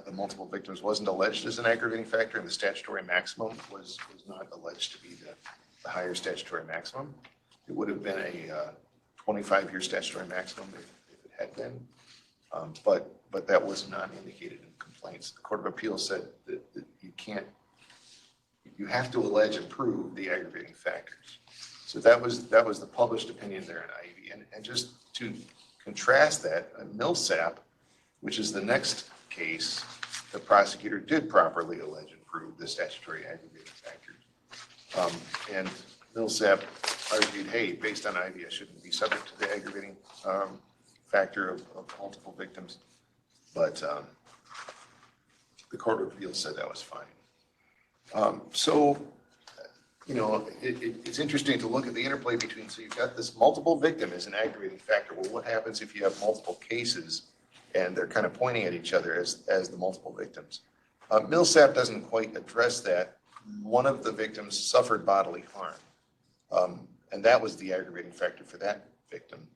The multiple victims wasn't alleged as an aggravating factor, and the statutory maximum was not alleged to be the higher statutory maximum. It would have been a 25-year statutory maximum if it had been, but that was not indicated in complaints. The Court of Appeals said that you have to allege and prove the aggravating factors. So that was the published opinion there in Ivy. And just to contrast that, Millsap, which is the next case, the prosecutor did properly allege and prove the statutory aggravating factors. And Millsap argued, hey, based on Ivy, I shouldn't be subject to the aggravating factor of multiple victims. But the Court of Appeals said that was fine. So, it's interesting to look at the interplay between, so you've got this multiple victim as an aggravating factor. Well, what happens if you have multiple cases and they're kind of pointing at each other as the multiple victims? Millsap doesn't quite address that. One of the victims suffered bodily harm, and that was the aggravating factor for that victim.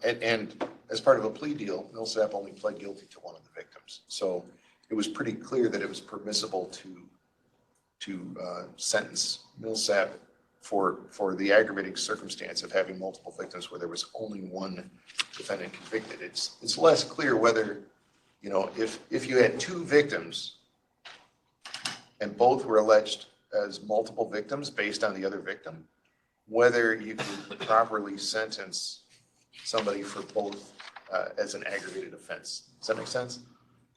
And as part of a plea deal, Millsap only pled guilty to one of the victims. So it was pretty clear that it was permissible to sentence Millsap for the aggravating circumstance of having multiple victims where there was only one defendant convicted. It's less clear whether, if you had two victims and both were alleged as multiple victims based on the other victim, whether you could properly sentence somebody for both as an aggravated offense. Does that make sense?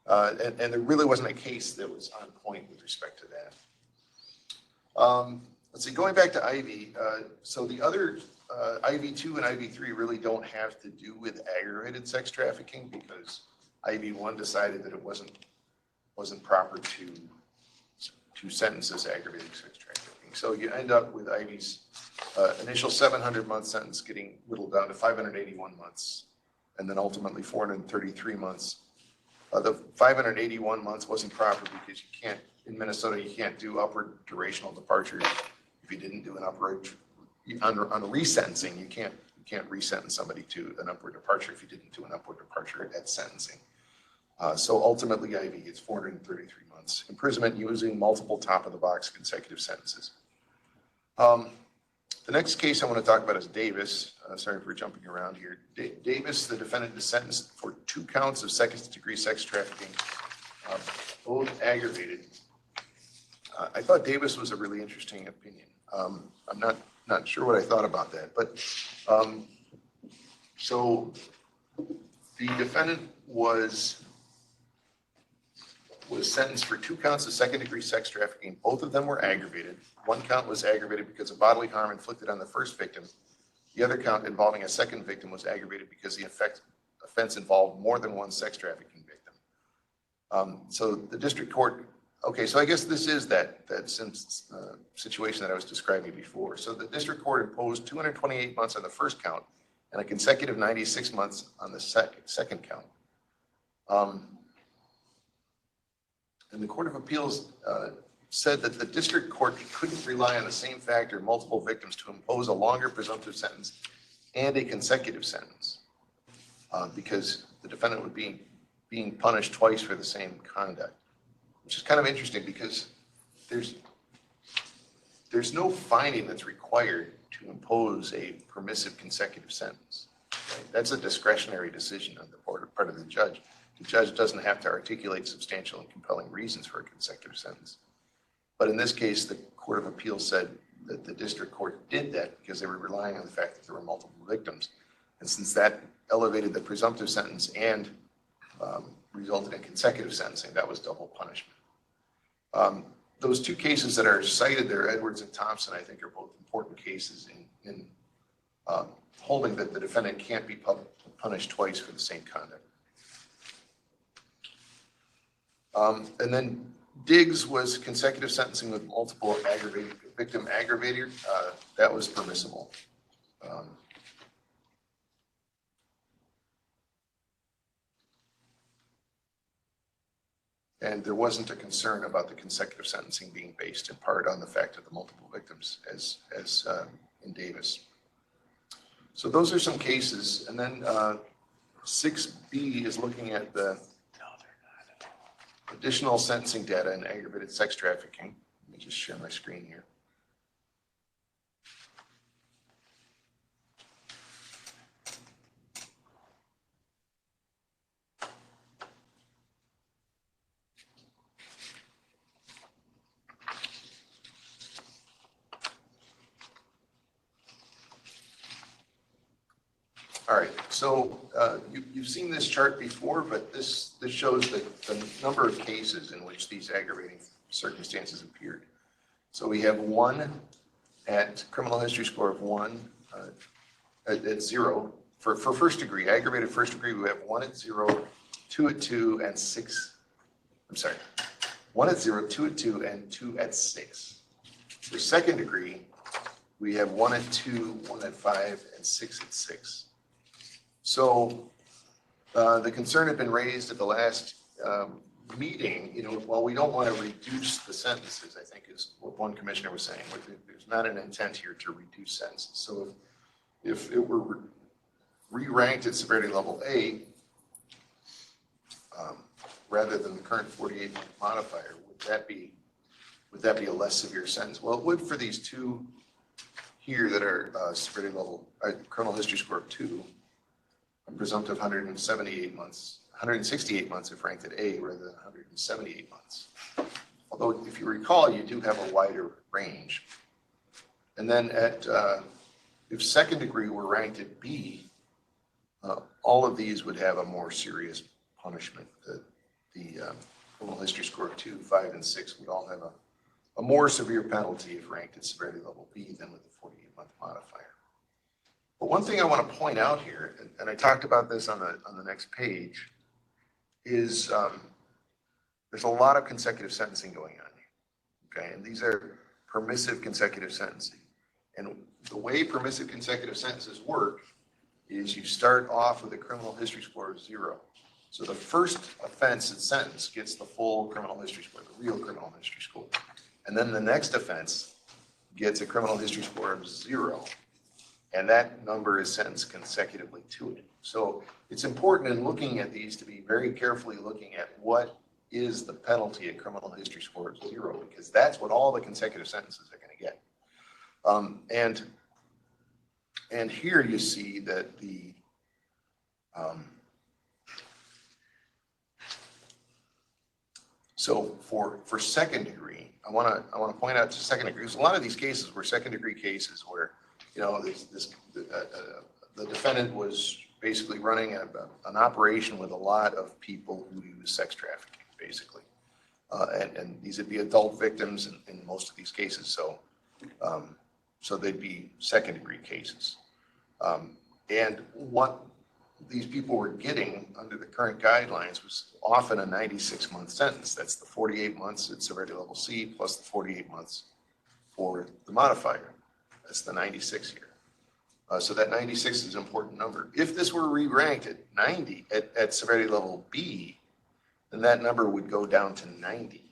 And there really wasn't a case that was on point with respect to that. Let's see, going back to Ivy, so the other IV2 and IV3 really don't have to do with aggravated sex trafficking because IV1 decided that it wasn't proper to sentence as aggravated sex trafficking. So you end up with Ivy's initial 700-month sentence getting whittled down to 581 months, and then ultimately 433 months. The 581 months wasn't proper because you can't, in Minnesota, you can't do upward durational departure if you didn't do an upward, on resentencing, you can't resentence somebody to an upward departure if you didn't do an upward departure at sentencing. So ultimately, Ivy gets 433 months imprisonment using multiple top-of-the-box consecutive sentences. The next case I want to talk about is Davis. Sorry for jumping around here. Davis, the defendant, is sentenced for 2 counts of second-degree sex trafficking, both aggravated. I thought Davis was a really interesting opinion. I'm not sure what I thought about that, but so the defendant was sentenced for 2 counts of second-degree sex trafficking. Both of them were aggravated. 1 count was aggravated because of bodily harm inflicted on the first victim. The other count involving a second victim was aggravated because the offense involved more than 1 sex trafficking victim. So the district court, okay, so I guess this is that situation that I was describing before. So the district court imposed 228 months on the first count and a consecutive 96 months on the second count. And the Court of Appeals said that the district court couldn't rely on the same factor, multiple victims, to impose a longer presumptive sentence and a consecutive sentence because the defendant would be being punished twice for the same conduct, which is kind of interesting because there's no finding that's required to impose a permissive consecutive sentence. Right? That's a discretionary decision on the part of the judge. The judge doesn't have to articulate substantial and compelling reasons for a consecutive sentence. But in this case, the Court of Appeals said that the district court did that because they were relying on the fact that there were multiple victims. And since that elevated the presumptive sentence and resulted in consecutive sentencing, that was double punishment. Those 2 cases that are cited there, Edwards and Thompson, I think are both important cases in holding that the defendant can't be punished twice for the same conduct. And then Diggs was consecutive sentencing with multiple victim aggravator. That was permissible. And there wasn't a concern about the consecutive sentencing being based in part on the fact of the multiple victims as in Davis. So those are some cases. And then 6B is looking at the additional sentencing data in aggravated sex trafficking. Let me just share my screen here. All right, so you've seen this chart before, but this shows the number of cases in which these aggravating circumstances appeared. So we have 1 at criminal history score of 1 at 0. For first degree, aggravated first degree, we have 1 at 0, 2 at 2, and 6. I'm sorry, 1 at 0, 2 at 2, and 2 at 6. For second degree, we have 1 at 2, 1 at 5, and 6 at 6. So the concern had been raised at the last meeting, while we don't want to reduce the sentences, I think is what one commissioner was saying. There's not an intent here to reduce sentences. So if it were re-ranked at severity level A, rather than the current 48 modifier, would that be a less severe sentence? Well, it would for these two here that are severity level, criminal history score of 2. Presumptive 168 months if ranked at A rather than 178 months. Although if you recall, you do have a wider range. And then if second degree were ranked at B, all of these would have a more serious punishment. The criminal history score of 2, 5, and 6 would all have a more severe penalty if ranked at severity level B than with the 48-month modifier. But one thing I want to point out here, and I talked about this on the next page, is there's a lot of consecutive sentencing going on here. Okay, and these are permissive consecutive sentencing. And the way permissive consecutive sentences work is you start off with a criminal history score of 0. So the first offense and sentence gets the full criminal history score, the real criminal history score. And then the next offense gets a criminal history score of 0. And that number is sentenced consecutively to it. So it's important in looking at these to be very carefully looking at what is the penalty at criminal history score of 0, because that's what all the consecutive sentences are going to get. And here you see that the so for second degree, I want to point out to second degree, because a lot of these cases were second degree cases where the defendant was basically running an operation with a lot of people who use sex trafficking, basically. And these would be adult victims in most of these cases. So they'd be second degree cases. And what these people were getting under the current guidelines was often a 96-month sentence. That's the 48 months at severity level C plus the 48 months for the modifier. That's the 96 here. So that 96 is an important number. If this were re-ranked at 90 at severity level B, then that number would go down to 90.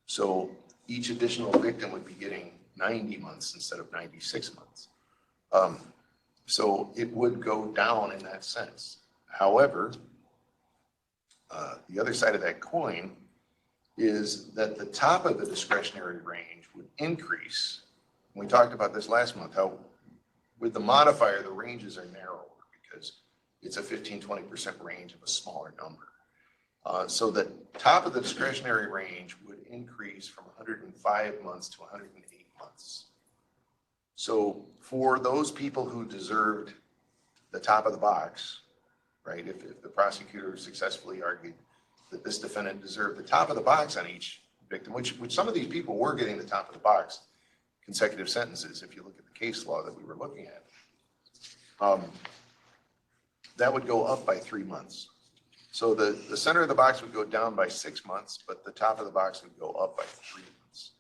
So each additional victim would be getting 90 months instead of 96 months. So it would go down in that sense. However, the other side of that coin is that the top of the discretionary range would increase. We talked about this last month, how with the modifier, the ranges are narrower because it's a 15-20% range of a smaller number. So the top of the discretionary range would increase from 105 months to 108 months. So for those people who deserved the top of the box, right, if the prosecutor successfully argued that this defendant deserved the top of the box on each victim, which some of these people were getting the top of the box consecutive sentences, if you look at the case law that we were looking at, that would go up by 3 months. So the center of the box would go down by 6 months, but the top of the box would go up by 3 months.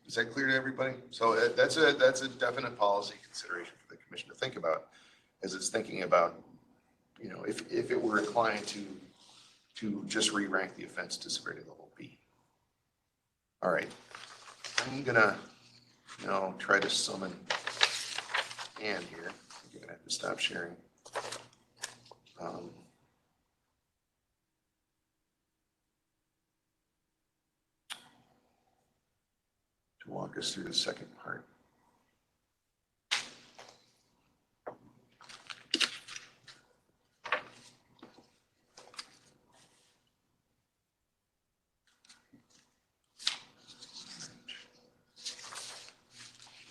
Is that clear to everybody? So that's a definite policy consideration for the commission to think about as it's thinking about, if it were inclined to just re-rank the offense to severity level B. All right, I'm gonna now try to summon Ann here. I'm gonna have to stop sharing. To walk us through the second part.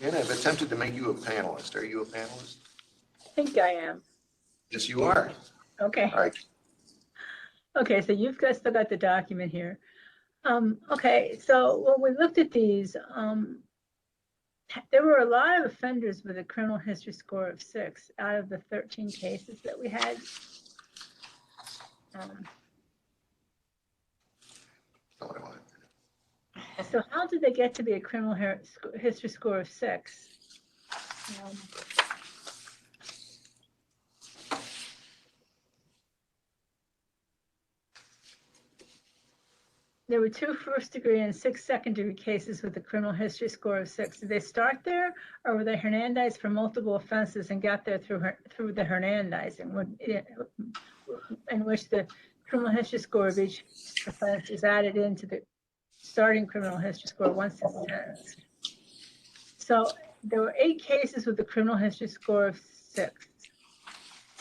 Ann, I've attempted to make you a panelist. Are you a panelist? I think I am. Yes, you are. Okay. All right. Okay, so you've still got the document here. Okay, so when we looked at these, there were a lot of offenders with a criminal history score of 6 out of the 13 cases that we had. Not what I wanted. So how did they get to be a criminal history score of 6? There were 2 first-degree and 6 second-degree cases with a criminal history score of 6. Did they start there, or were they Hernandezed for multiple offenses and got there through the Hernandezing, in which the criminal history score of each offense is added into the starting criminal history score once it's sentenced? So there were 8 cases with a criminal history score of 6.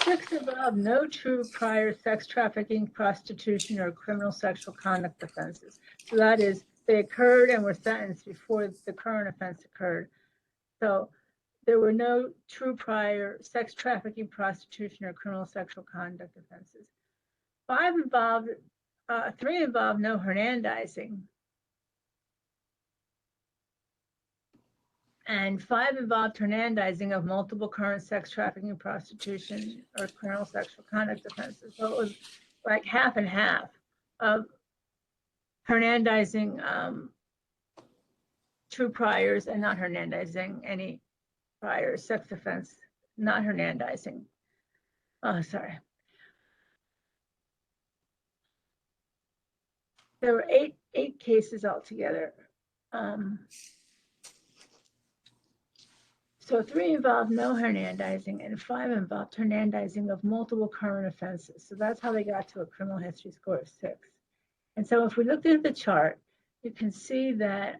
6 involved no true prior sex trafficking, prostitution, or criminal sexual conduct offenses. So that is, they occurred and were sentenced before the current offense occurred. So there were no true prior sex trafficking, prostitution, or criminal sexual conduct offenses. 3 involved no Hernandezing. And 5 involved Hernandezing of multiple current sex trafficking, prostitution, or criminal sexual conduct offenses. So it was like half and half of Hernandezing true priors and not Hernandezing any prior sex offense, not Hernandezing. Oh, sorry. There were eight cases altogether. So 3 involved no Hernandezing and 5 involved Hernandezing of multiple current offenses. So that's how they got to a criminal history score of 6. And so if we looked at the chart, you can see that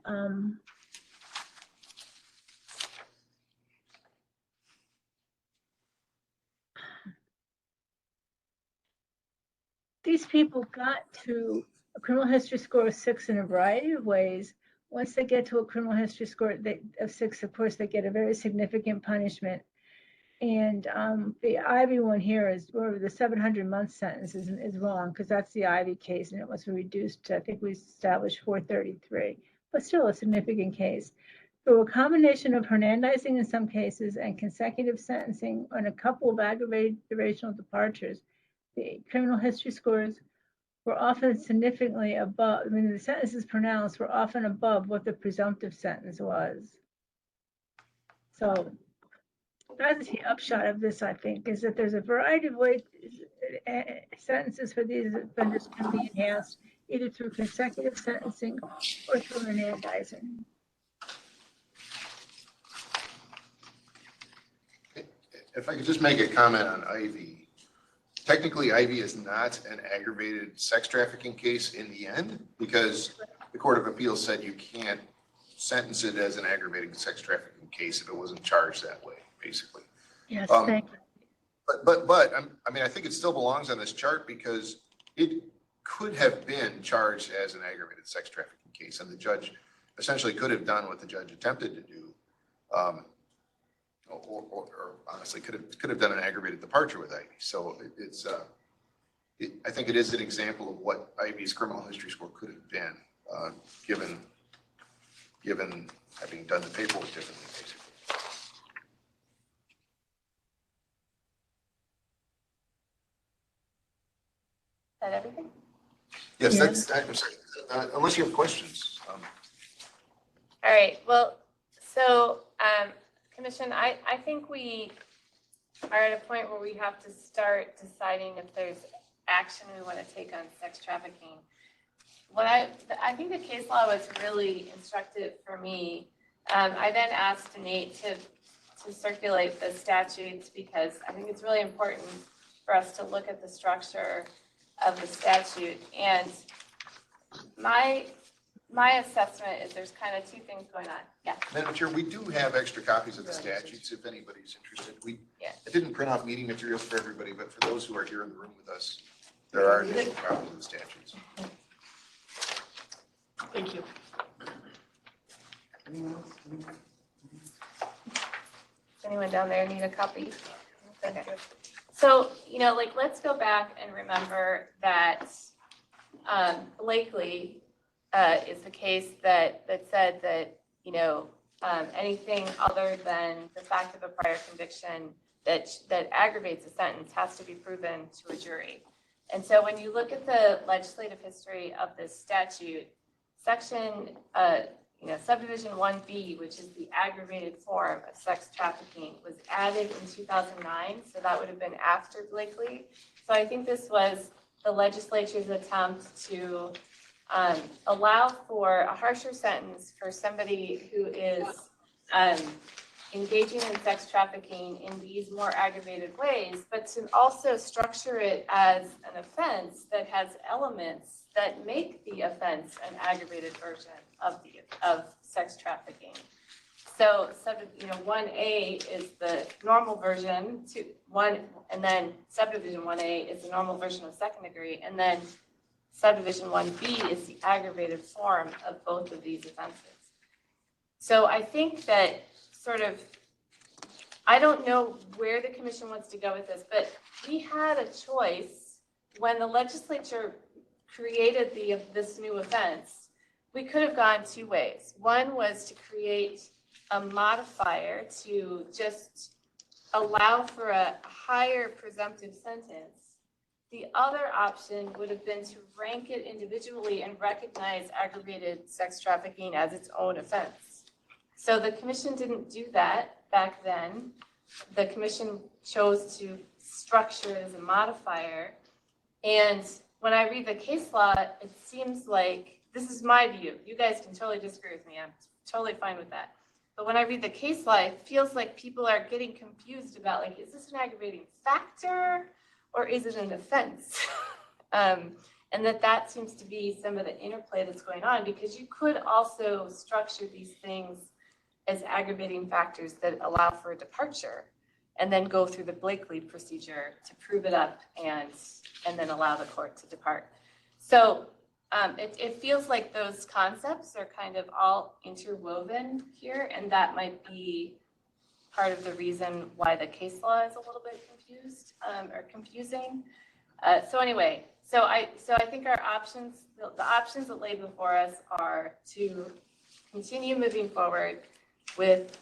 these people got to a criminal history score of 6 in a variety of ways. Once they get to a criminal history score of 6, of course, they get a very significant punishment. And the Ivy one here is where the 700-month sentence is wrong, because that's the Ivy case, and it was reduced to, I think we established 433, but still a significant case. Through a combination of Hernandezing in some cases and consecutive sentencing on a couple of aggravated durational departures, the criminal history scores were often significantly above, the sentences pronounced were often above what the presumptive sentence was. So that's the upshot of this, I think, is that there's a variety of ways sentences for these offenders can be enhanced, either through consecutive sentencing or through Hernandezing. If I could just make a comment on Ivy. Technically, Ivy is not an aggravated sex trafficking case in the end, because the Court of Appeals said you can't sentence it as an aggravated sex trafficking case if it wasn't charged that way, basically. Yes, thank you. But I think it still belongs on this chart because it could have been charged as an aggravated sex trafficking case, and the judge essentially could have done what the judge attempted to do, or honestly could have done an aggravated departure with Ivy. So I think it is an example of what Ivy's criminal history score could have been, given having done the paperwork differently, basically. Is that everything? Yes, Yeah. I'm sorry. Unless you have questions. All right, well, so, Commission, I think we are at a point where we have to start deciding if there's action we want to take on sex trafficking. I think the case law was really instructive for me. I then asked Nate to circulate the statutes because I think it's really important for us to look at the structure of the statute. And my assessment is there's kind of two things going on. Yeah. Madam Chair, we do have extra copies of the statutes if anybody's interested. I didn't print out meeting materials for everybody, but for those who are here in the room with us, there are additional copies of the statutes. Thank you. Does anyone down there need a copy? Okay. So, let's go back and remember that Blakely is the case that said that, anything other than the fact of a prior conviction that aggravates a sentence has to be proven to a jury. And so when you look at the legislative history of this statute, section, subdivision 1B, which is the aggravated form of sex trafficking, was added in 2009. So that would have been after Blakely. So I think this was the legislature's attempt to allow for a harsher sentence for somebody who is engaging in sex trafficking in these more aggravated ways, but to also structure it as an offense that has elements that make the offense an aggravated version of sex trafficking. So, 1A is the normal version, and then subdivision 1A is the normal version of second degree, and then subdivision 1B is the aggravated form of both of these offenses. So I think that I don't know where the commission wants to go with this, but we had a choice when the legislature created this new offense. We could have gone two ways. One was to create a modifier to just allow for a higher presumptive sentence. The other option would have been to rank it individually and recognize aggravated sex trafficking as its own offense. So the commission didn't do that back then. The commission chose to structure it as a modifier. And when I read the case law, it seems like, this is my view. You guys can totally disagree with me. I'm totally fine with that. But when I read the case law, it feels like people are getting confused about, is this an aggravating factor or is it an offense? And that seems to be some of the interplay that's going on, because you could also structure these things as aggravating factors that allow for a departure and then go through the Blakely procedure to prove it up and then allow the court to depart. So it feels like those concepts are kind of all interwoven here, and that might be part of the reason why the case law is a little bit confused or confusing. So anyway, so I think our options, the options that lay before us are to continue moving forward with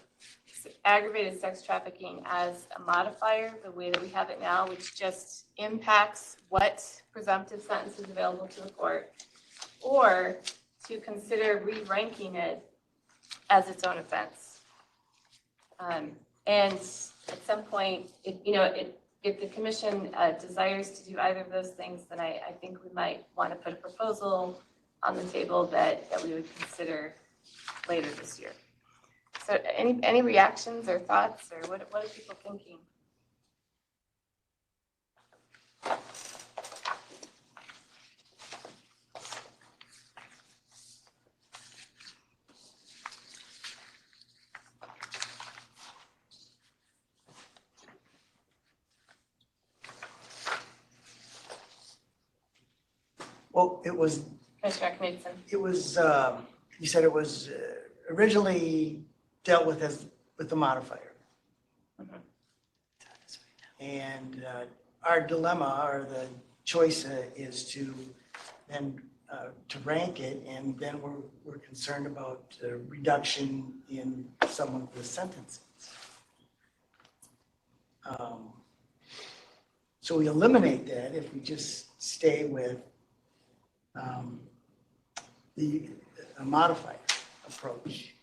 aggravated sex trafficking as a modifier, the way that we have it now, which just impacts what presumptive sentence is available to the court, or to consider re-ranking it as its own offense. And at some point, if the commission desires to do either of those things, then I think we might want to put a proposal on the table that we would consider later this year. So any reactions or thoughts, or what are people thinking? Well, it was, Commissioner Knudsen. you said it was originally dealt with with the modifier. Mhm. And our dilemma, or the choice is to then to rank it, and then we're concerned about reduction in some of the sentences. So we eliminate that if we just stay with the modifier approach.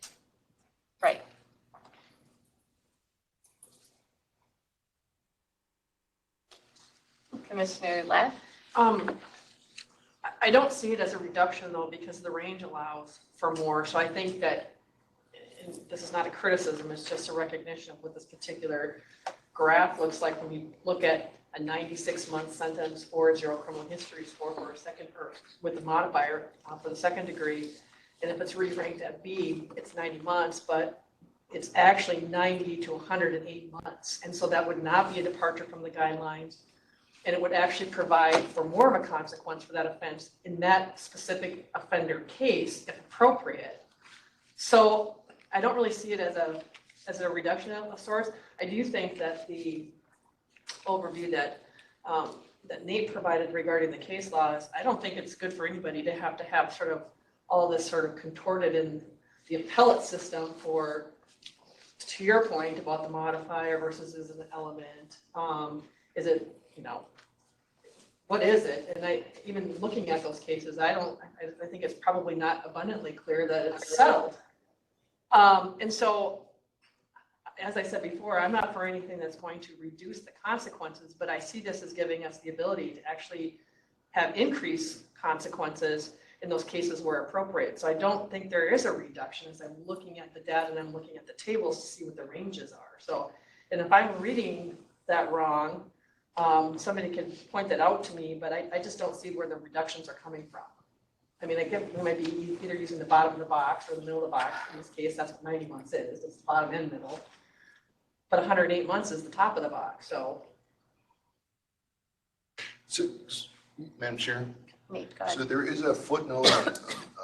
Commissioner Leff? I don't see it as a reduction though, because the range allows for more. So I think that, and this is not a criticism, it's just a recognition of what this particular graph looks like when you look at a 96-month sentence or 0 criminal history score for a second, or with the modifier for the second degree. And if it's re-ranked at B, it's 90 months, but it's actually 90 to 108 months. And so that would not be a departure from the guidelines. And it would actually provide for more of a consequence for that offense in that specific offender case, if appropriate. So I don't really see it as a reduction of sorts. I do think that the overview that Nate provided regarding the case laws, I don't think it's good for anybody to have sort of all this sort of contorted in the appellate system for, to your point about the modifier versus is an element. Is it, what is it? And even looking at those cases, I think it's probably not abundantly clear that it's settled. And so, as I said before, I'm not for anything that's going to reduce the consequences, but I see this as giving us the ability to actually have increased consequences in those cases where appropriate. So I don't think there is a reduction as I'm looking at the data and I'm looking at the tables to see what the ranges are. So, and if I'm reading that wrong, somebody can point that out to me, but I just don't see where the reductions are coming from. I mean, we might be either using the bottom of the box or the middle of the box. In this case, that's what 90 months is. It's the bottom and middle. But 108 months is the top of the box, so. So, Madam Chair, Nate, go ahead. so there is a footnote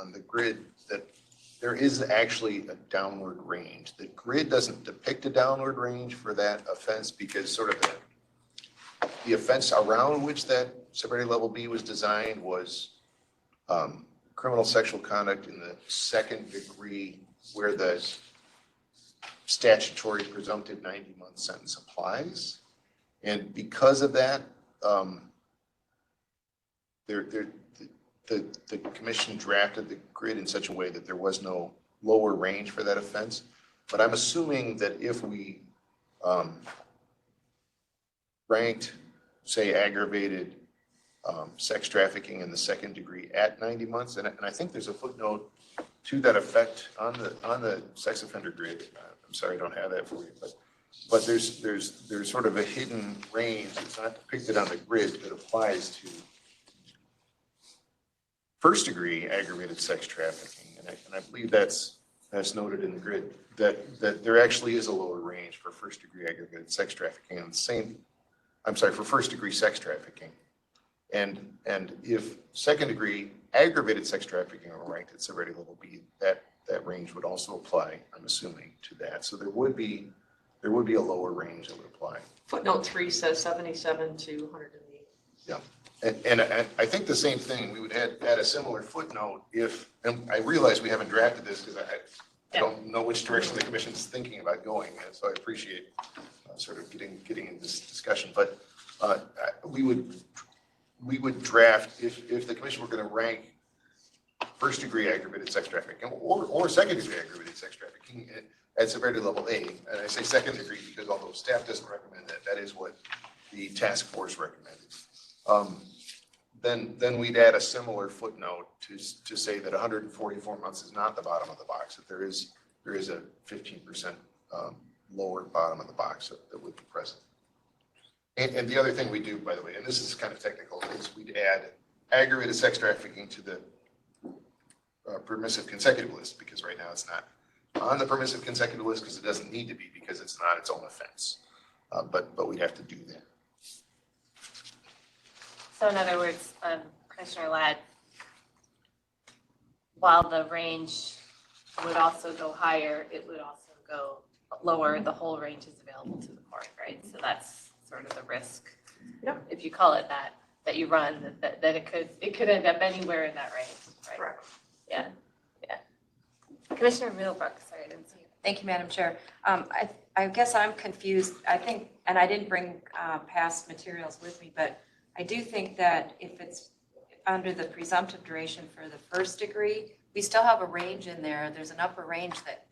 on the grid that there is actually a downward range. The grid doesn't depict a downward range for that offense because sort of the offense around which that severity level B was designed was criminal sexual conduct in the second degree where the statutory presumptive 90-month sentence applies. And because of that, the commission drafted the grid in such a way that there was no lower range for that offense. But I'm assuming that if we ranked, say, aggravated sex trafficking in the second degree at 90 months, and I think there's a footnote to that effect on the sex offender grid. I'm sorry, I don't have that for you, but there's sort of a hidden range. It's not depicted on the grid that applies to first degree aggravated sex trafficking, and I believe that's noted in the grid that there actually is a lower range for first degree aggravated sex trafficking and for first degree sex trafficking. And if second degree aggravated sex trafficking were ranked at severity level B, that range would also apply, I'm assuming, to that. So there would be a lower range that would apply. Footnote 3 says 77 to 108. Yeah. And I think the same thing, we would add a similar footnote if, and I realize we haven't drafted this because I don't know which direction the commission's thinking about going. And so I appreciate sort of getting in this discussion, but we would draft, if the commission were going to rank first degree aggravated sex trafficking or second degree aggravated sex trafficking at severity level A, and I say second degree because although staff doesn't recommend that is what the task force recommended. Then we'd add a similar footnote to say that 144 months is not the bottom of the box, that there is a 15% lower bottom of the box that would be present. And the other thing we do, by the way, and this is kind of technical, is we'd add aggravated sex trafficking to the permissive consecutive list, because right now it's not on the permissive consecutive list because it doesn't need to be because it's not its own offense. But we'd have to do that. So in other words, Commissioner Ladd, while the range would also go higher, it would also go lower. The whole range is available to the court, right? So that's sort of the risk, if you call it that you run, that it could end up anywhere in that range, right? Correct. Yeah. Commissioner Middlebrook, sorry, I didn't see you. Thank you, Madam Chair. I guess I'm confused. I think, and I didn't bring past materials with me, but I do think that if it's under the presumptive duration for the first degree, we still have a range in there. There's an upper range that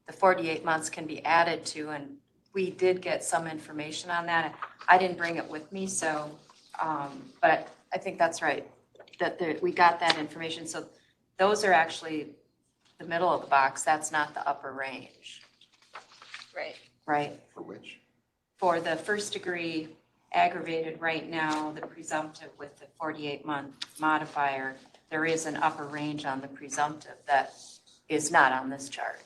the 48 months can be added to, and we did get some information on that. I didn't bring it with me, so But I think that's right, we got that information. So those are actually the middle of the box. That's not the upper range, Right. right? For which? For the first degree aggravated right now, the presumptive with the 48-month modifier, there is an upper range on the presumptive that is not on this chart.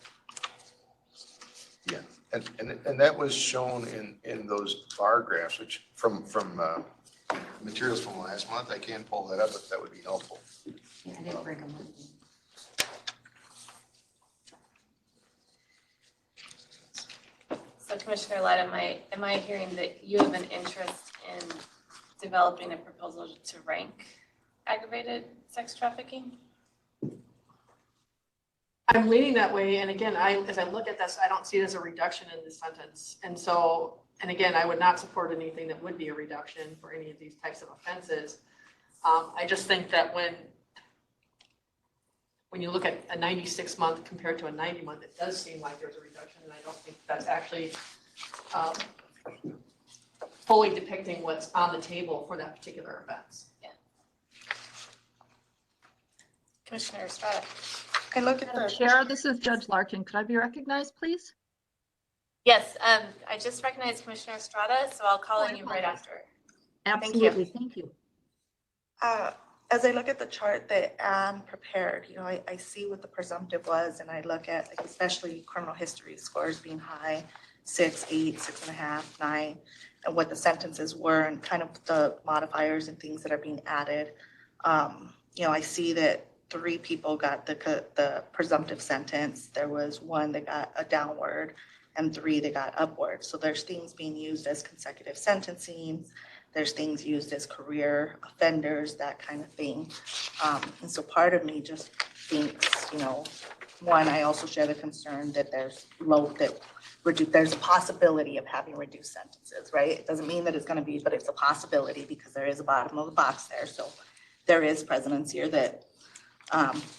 Yeah, and that was shown in those bar graphs, which from materials from last month. I can pull that up if that would be helpful. Yeah, I didn't bring them with me. So Commissioner Lett, am I hearing that you have an interest in developing a proposal to rank aggravated sex trafficking? I'm leaning that way, and again, as I look at this, I don't see it as a reduction in this sentence. And so, and again, I would not support anything that would be a reduction for any of these types of offenses. I just think that when you look at a 96-month compared to a 90-month, it does seem like there's a reduction, and I don't think that's actually fully depicting what's on the table for that particular offense. Yeah. Commissioner Estrada. I look at Madam the Chair, this is Judge Larkin. Could I be recognized, please? Yes, I just recognized Commissioner Estrada, so I'll call on you right after. Absolutely, thank you. as I look at the chart that Anne prepared, you know, I see what the presumptive was, and I look at, like, especially criminal history scores being high, 6, 8, 6.5, 9, and what the sentences were, and kind of the modifiers and things that are being added. You know, I see that 3 people got the presumptive sentence. There was 1 that got a downward, and 3 that got upward. So there's things being used as consecutive sentencing. There's things used as career offenders, that kind of thing. And so part of me just thinks, you know, 1, I also share the concern that there's a possibility of having reduced sentences, right? It doesn't mean that it's going to be, but it's a possibility because there is a bottom of the box there. So there is precedence here that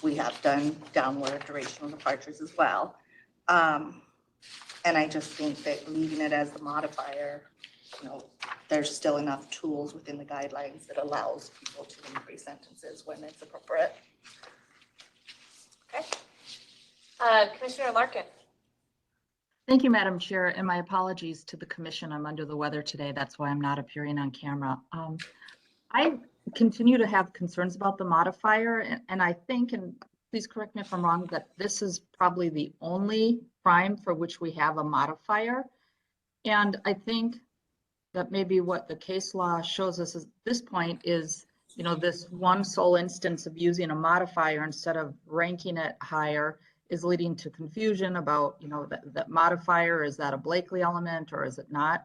we have done downward durational departures as well. And I just think that leaving it as the modifier, you know, there's still enough tools within the guidelines that allows people to increase sentences when it's appropriate. Okay. Commissioner Larkin. Thank you, Madam Chair, and my apologies to the commission. I'm under the weather today. That's why I'm not appearing on camera. I continue to have concerns about the modifier, and I think, and please correct me if I'm wrong, that this is probably the only crime for which we have a modifier. And I think that maybe what the case law shows us at this point is, you know, this one sole instance of using a modifier instead of ranking it higher is leading to confusion about, you know, that modifier, is that a Blakely element or is it not?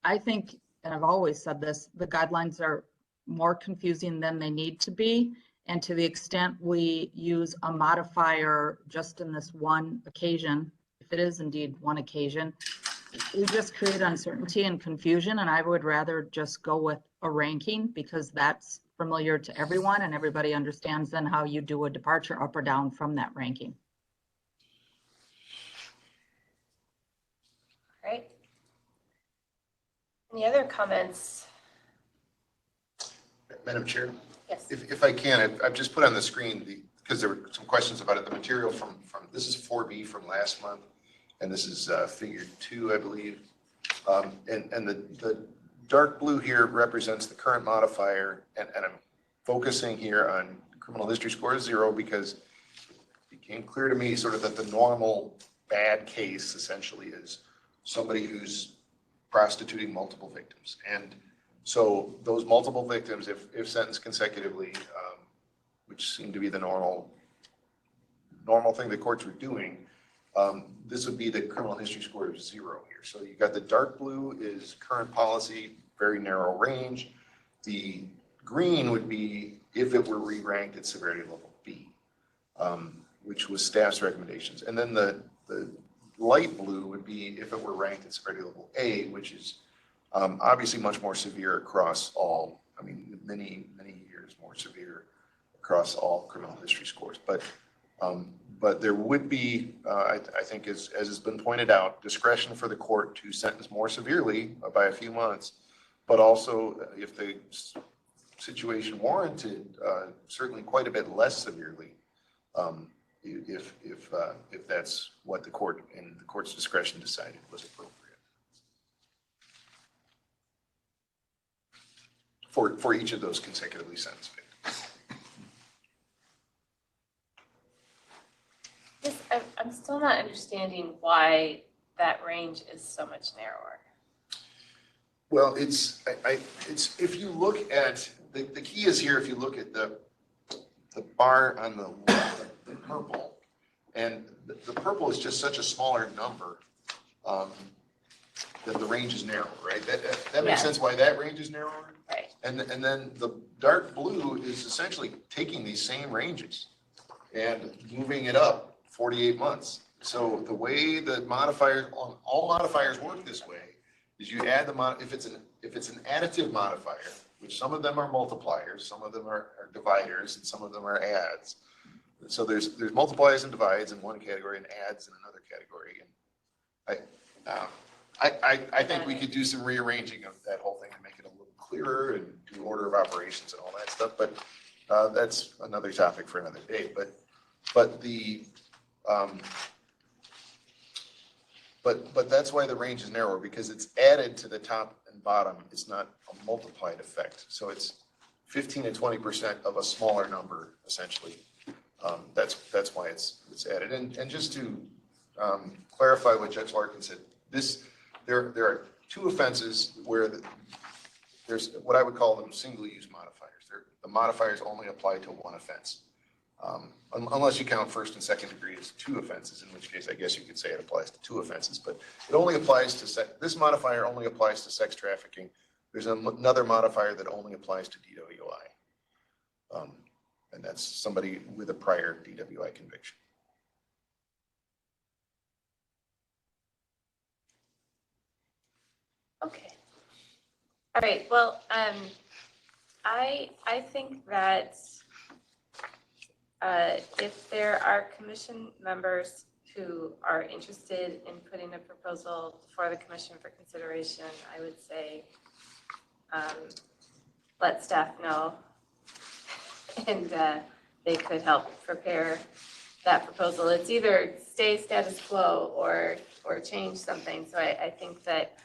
I think, and I've always said this, the guidelines are more confusing than they need to be. And to the extent we use a modifier just in this one occasion, if it is indeed one occasion, we just create uncertainty and confusion. And I would rather just go with a ranking because that's familiar to everyone and everybody understands then how you do a departure up or down from that ranking. Great. Any other comments? Madam Chair, Yes. if I can, I've just put on the screen because there were some questions about it. The material from this is 4B from last month, and this is figure 2, I believe. And the dark blue here represents the current modifier, and I'm focusing here on criminal history score is 0 because it became clear to me sort of that the normal bad case essentially is somebody who's prostituting multiple victims. And so those multiple victims, if sentenced consecutively, which seemed to be the normal thing the courts were doing, this would be the criminal history score of 0 here. So you got the dark blue is current policy, very narrow range. The green would be if it were re-ranked at severity level B, which was staff's recommendations. And then the light blue would be if it were ranked at severity level A, which is obviously much more severe across all, I mean, many years more severe across all criminal history scores. But there would be, I think, as has been pointed out, discretion for the court to sentence more severely by a few months but also if the situation warranted, certainly quite a bit less severely, if that's what the court, in the court's discretion, decided was appropriate. For each of those consecutively sentenced victims. I'm still not understanding why that range is so much narrower. Well, it's if you look at, the key is here, if you look at the bar on the left, the purple, and the purple is just such a smaller number, that the range is narrow, right? That makes sense why that range is narrower. Right. And then the dark blue is essentially taking these same ranges and moving it up 48 months. So the way the modifiers, all modifiers work this way, is you add if it's an additive modifier, which some of them are multipliers, some of them are dividers, and some of them are adds. So there's multipliers and divides in one category and adds in another category. And I think we could do some rearranging of that whole thing to make it a little clearer and do order of operations and all that stuff. But that's another topic for another day. But that's why the range is narrower, because it's added to the top and bottom. It's not a multiplied effect. So it's 15 and 20% of a smaller number, essentially. That's why it's added. And just to clarify what Judge Larkin said, there are two offenses where there's what I would call them single-use modifiers. The modifiers only apply to one offense. Unless you count first and second degree as two offenses, in which case I guess you could say it applies to two offenses, but it only applies to this modifier only applies to sex trafficking. There's another modifier that only applies to DWI. And that's somebody with a prior DWI conviction. Okay. All right. Well, I think that if there are commission members who are interested in putting a proposal before the commission for consideration, I would say let staff know, and they could help prepare that proposal. It's either stay status quo or change something. So I think that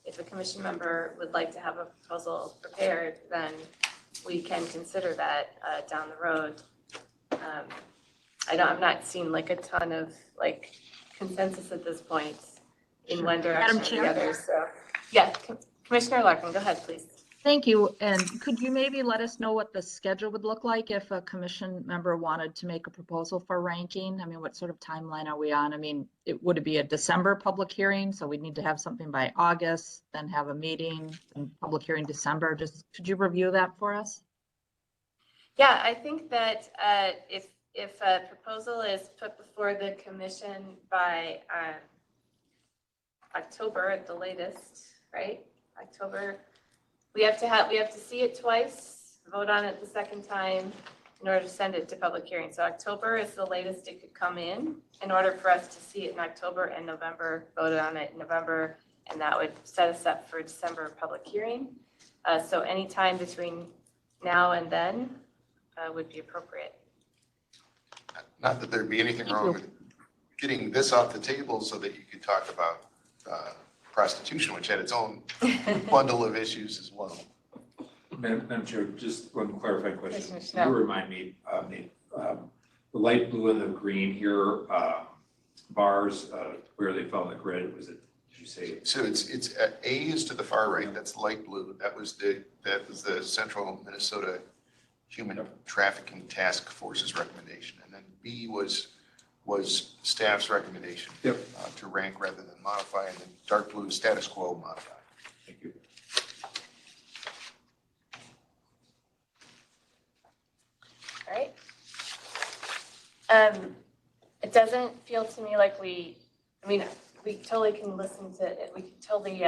if a commission member would like to have a proposal prepared, then we can consider that down the road. I'm not seeing like a ton of like consensus at this point in one direction or the other. So yeah, Commissioner Larkin, go ahead, please. Thank you. And could you maybe let us know what the schedule would look like if a commission member wanted to make a proposal for ranking? I mean, what sort of timeline are we on? I mean, would it be a December public hearing? So we'd need to have something by August, then have a meeting and public hearing December. Just could you review that for us? Yeah, I think that if a proposal is put before the commission by October at the latest, right? October. We have to see it twice, vote on it the second time in order to send it to public hearing. So October is the latest it could come in order for us to see it in October and November, vote on it in November, and that would set us up for December public hearing. So any time between now and then would be appropriate. Not that there'd be anything wrong with getting this off the table so that you could talk about prostitution, which had its own bundle of issues as well. Madam Chair, just one clarifying question. Commissioner You remind me, the light blue and the green here, bars, where they fell on the grid, was it, did you say? So it's A is to the far right, that's light blue. That was the Central Minnesota Human Trafficking Task Force's recommendation. And then B was staff's recommendation to rank rather than modify, and then dark blue status quo modify. Thank you. All right. It doesn't feel to me like we totally can listen to it. We can totally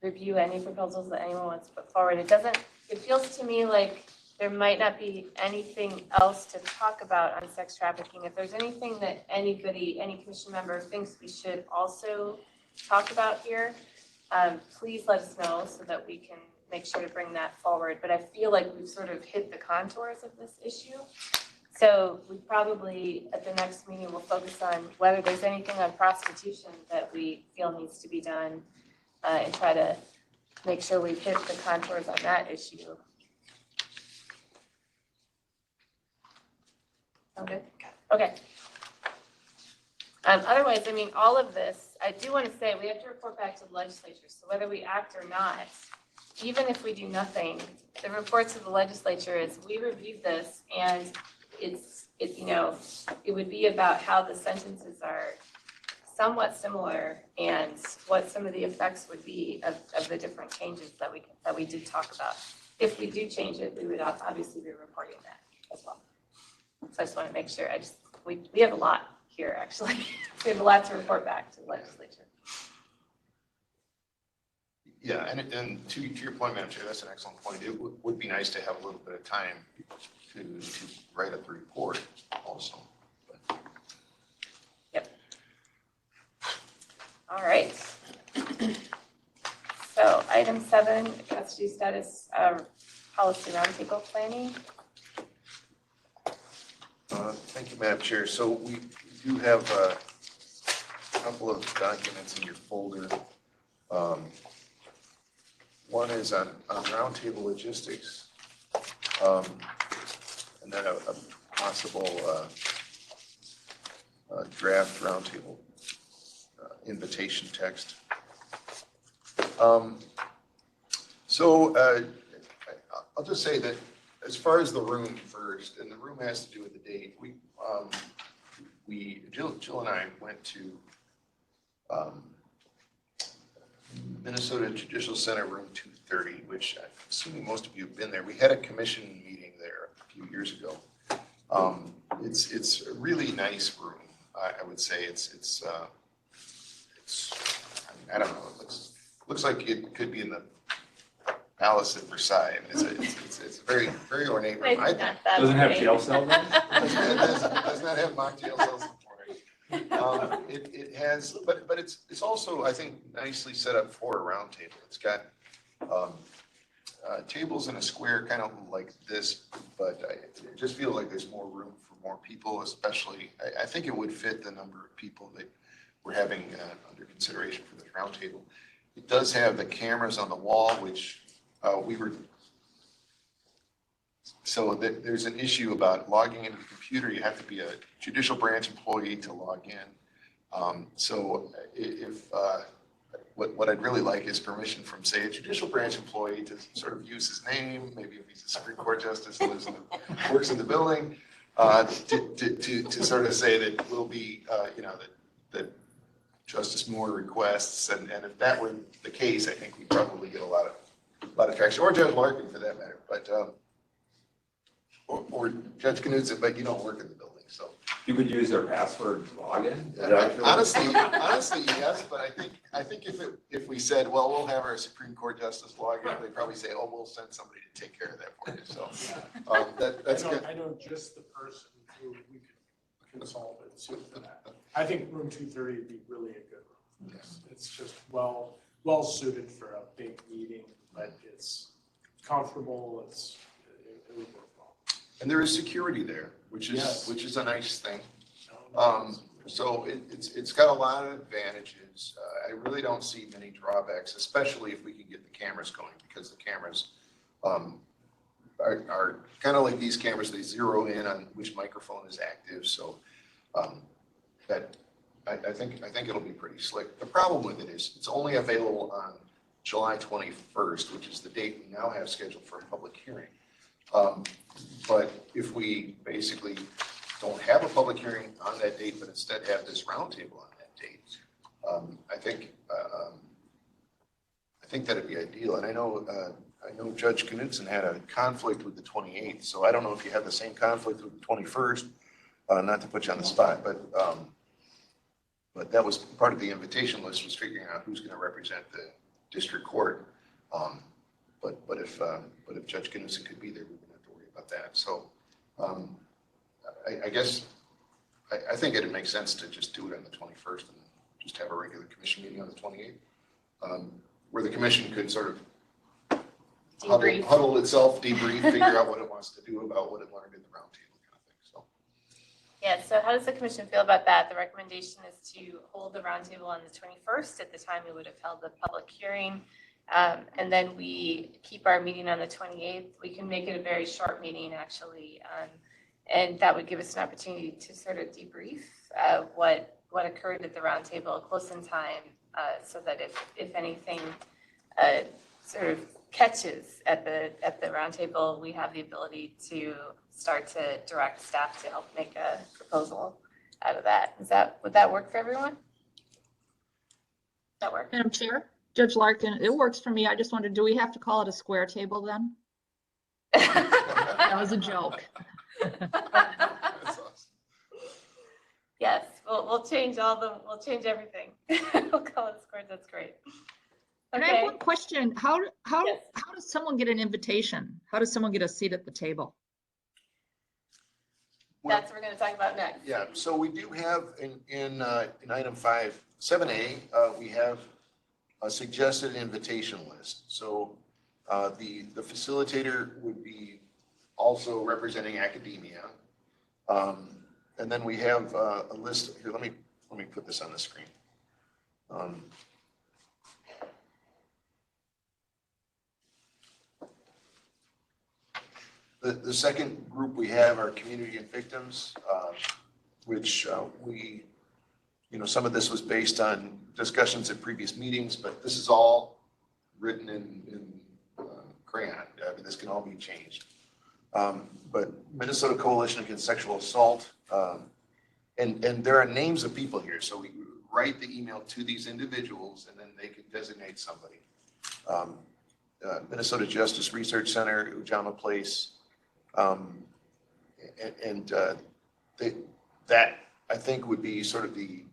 review any proposals that anyone wants to put forward. It feels to me like there might not be anything else to talk about on sex trafficking. If there's anything that any commission member thinks we should also talk about here, please let us know so that we can make sure to bring that forward. But I feel like we've sort of hit the contours of this issue. So we probably, at the next meeting, will focus on whether there's anything on prostitution that we feel needs to be done, and try to make sure we've hit the contours on that issue. Sound good? Okay. Otherwise, I mean, all of this, I do want to say, we have to report back to the legislature. So whether we act or not, even if we do nothing, the report to the legislature is, we reviewed this, and it would be about how the sentences are somewhat similar and what some of the effects would be of the different changes that we did talk about. If we do change it, we would obviously be reporting that as well. So I just want to make sure, we have a lot here, actually. We have a lot to report back to the legislature. Yeah, and to your point, Madam Chair, that's an excellent point. It would be nice to have a little bit of time to write up the report also. Yep. All right. So item 7, custody status policy roundtable planning. Thank you, Madam Chair. So we do have a couple of documents in your folder. One is on roundtable logistics, and then a possible draft roundtable invitation text. So I'll just say that as far as the room first, and the room has to do with the date, Jill and I went to Minnesota Judicial Center, room 230, which I'm assuming most of you have been there. We had a commission meeting there a few years ago. It's a really nice room. I would say it's I don't know. It looks like it could be in the Palace at Versailles. It's a very, very ornate room. Doesn't have jail cells in it? Does not have mock jail cells. It has, but it's also, I think, nicely set up for a round table. It's got tables in a square, kind of like this, but it just feels like there's more room for more people, especially, I think it would fit the number of people that we're having under consideration for this round table. It does have the cameras on the wall, which so there's an issue about logging into the computer. You have to be a judicial branch employee to log in. So if what I'd really like is permission from, say, a judicial branch employee to sort of use his name, maybe if he's a Supreme Court justice, works in the building, to sort of say that we'll be, that Justice Moore requests, and if that were the case, I think we'd probably get a lot of traction, or Judge Larkin for that matter, but or Judge Knudsen, but you don't work in the building, so. You could use their password login? Honestly, yes, but I think if we said, well, we'll have our Supreme Court justice log in, they'd probably say, oh, we'll send somebody to take care of that for you. So that's good. I know just the person who we could consult with for that. I think room 230 would be really a good room. It's just well suited for a big meeting, but it's comfortable. It would work well. And there is security there, which is a nice thing. So it's got a lot of advantages. I really don't see many drawbacks, especially if we can get the cameras going, because the cameras are kind of like these cameras. They zero in on which microphone is active. So that I think it'll be pretty slick. The problem with it is it's only available on July 21st, which is the date we now have scheduled for a public hearing. But if we basically don't have a public hearing on that date, but instead have this roundtable on that date, I think that'd be ideal. And I know Judge Knudsen had a conflict with the 28th, so I don't know if you have the same conflict with the 21st. Not to put you on the spot, but that was part of the invitation list, was figuring out who's going to represent the district court. But if Judge Knudsen could be there, we wouldn't have to worry about that. So I guess I think it'd make sense to just do it on the 21st and just have a regular commission meeting on the 28th. where the commission could sort of Debrief. huddle itself, debrief, figure out what it wants to do about what it learned in the roundtable kind of thing, so. Yeah, so how does the commission feel about that? The recommendation is to hold the roundtable on the 21st. At the time, we would have held the public hearing. And then we keep our meeting on the 28th. We can make it a very short meeting, actually. And that would give us an opportunity to sort of debrief what occurred at the roundtable close in time, so that if anything sort of catches at the roundtable, we have the ability to start to direct staff to help make a proposal out of that. Would that work for everyone? That work? Madam Chair, Judge Larkin, it works for me. I just wondered, do we have to call it a square table then? That was a joke. That's awesome. Yes, we'll change everything. We'll call it squares. That's great. And I have Okay. one question. How Yes. does someone get an invitation? How does someone get a seat at the table? Well, That's what we're going to talk about next. yeah, so we do have in item 7A, we have a suggested invitation list. So the facilitator would be also representing academia. And then we have a list here. Let me put this on the screen. The second group we have are community and victims, which we, some of this was based on discussions at previous meetings, but this is all written in crayon. I mean, this can all be changed. But Minnesota Coalition Against Sexual Assault, and there are names of people here. So we write the email to these individuals and then they can designate somebody. Minnesota Justice Research Center, Ujama Place, that I think would be sort of the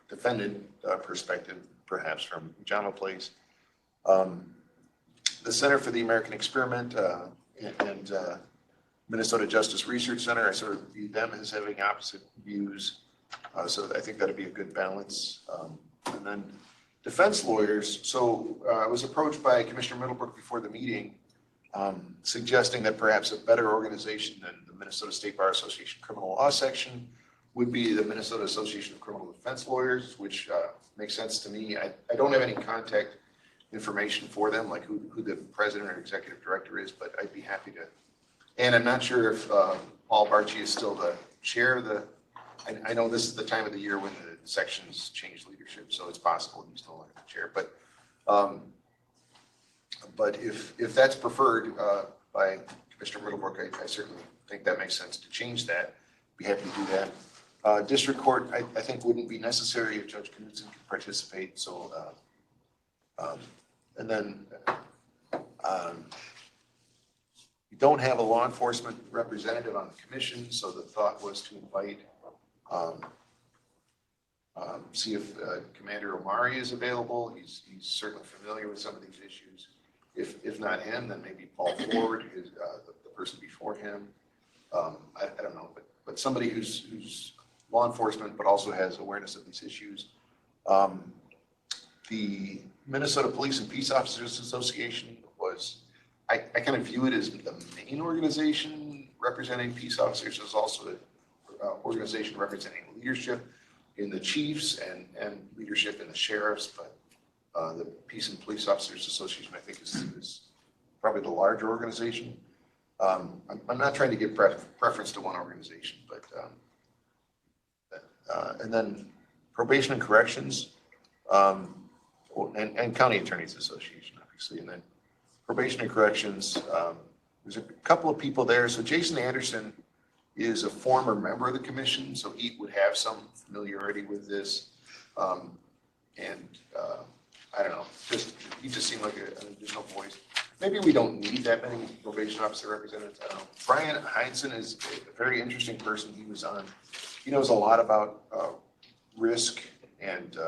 defendant perspective, perhaps from Ujama Place. The Center for the American Experiment and Minnesota Justice Research Center, I sort of view them as having opposite views. So I think that'd be a good balance. And then defense lawyers. So I was approached by Commissioner Middlebrook before the meeting, suggesting that perhaps a better organization than the Minnesota State Bar Association Criminal Law Section would be the Minnesota Association of Criminal Defense Lawyers, which makes sense to me. I don't have any contact information for them, like who the president or executive director is, but I'd be happy to. And I'm not sure if Paul Barchi is still the chair of the, I know this is the time of the year when the sections change leadership, so it's possible he's still the chair. But if that's preferred by Commissioner Middlebrook, I certainly think that makes sense to change that. Be happy to do that. District Court, I think wouldn't be necessary if Judge Knudsen can participate. So, and then we don't have a law enforcement representative on the commission, so the thought was to invite, see if Commander Omari is available. He's certainly familiar with some of these issues. If not him, then maybe Paul Ford is the person before him. I don't know, but somebody who's law enforcement, but also has awareness of these issues. The Minnesota Police and Peace Officers Association was, I kind of view it as the main organization representing peace officers. There's also an organization representing leadership in the chiefs and leadership in the sheriffs, but the Peace and Police Officers Association, I think, is probably the larger organization. I'm not trying to give preference to one organization, but and then Probation and Corrections, and County Attorneys Association, obviously, and then Probation and Corrections. There's a couple of people there. So Jason Anderson is a former member of the commission, so he would have some familiarity with this. And I don't know, he just seemed like an additional voice. Maybe we don't need that many probation officer representatives. I don't know. Brian Heinzen is a very interesting person. He knows a lot about risk and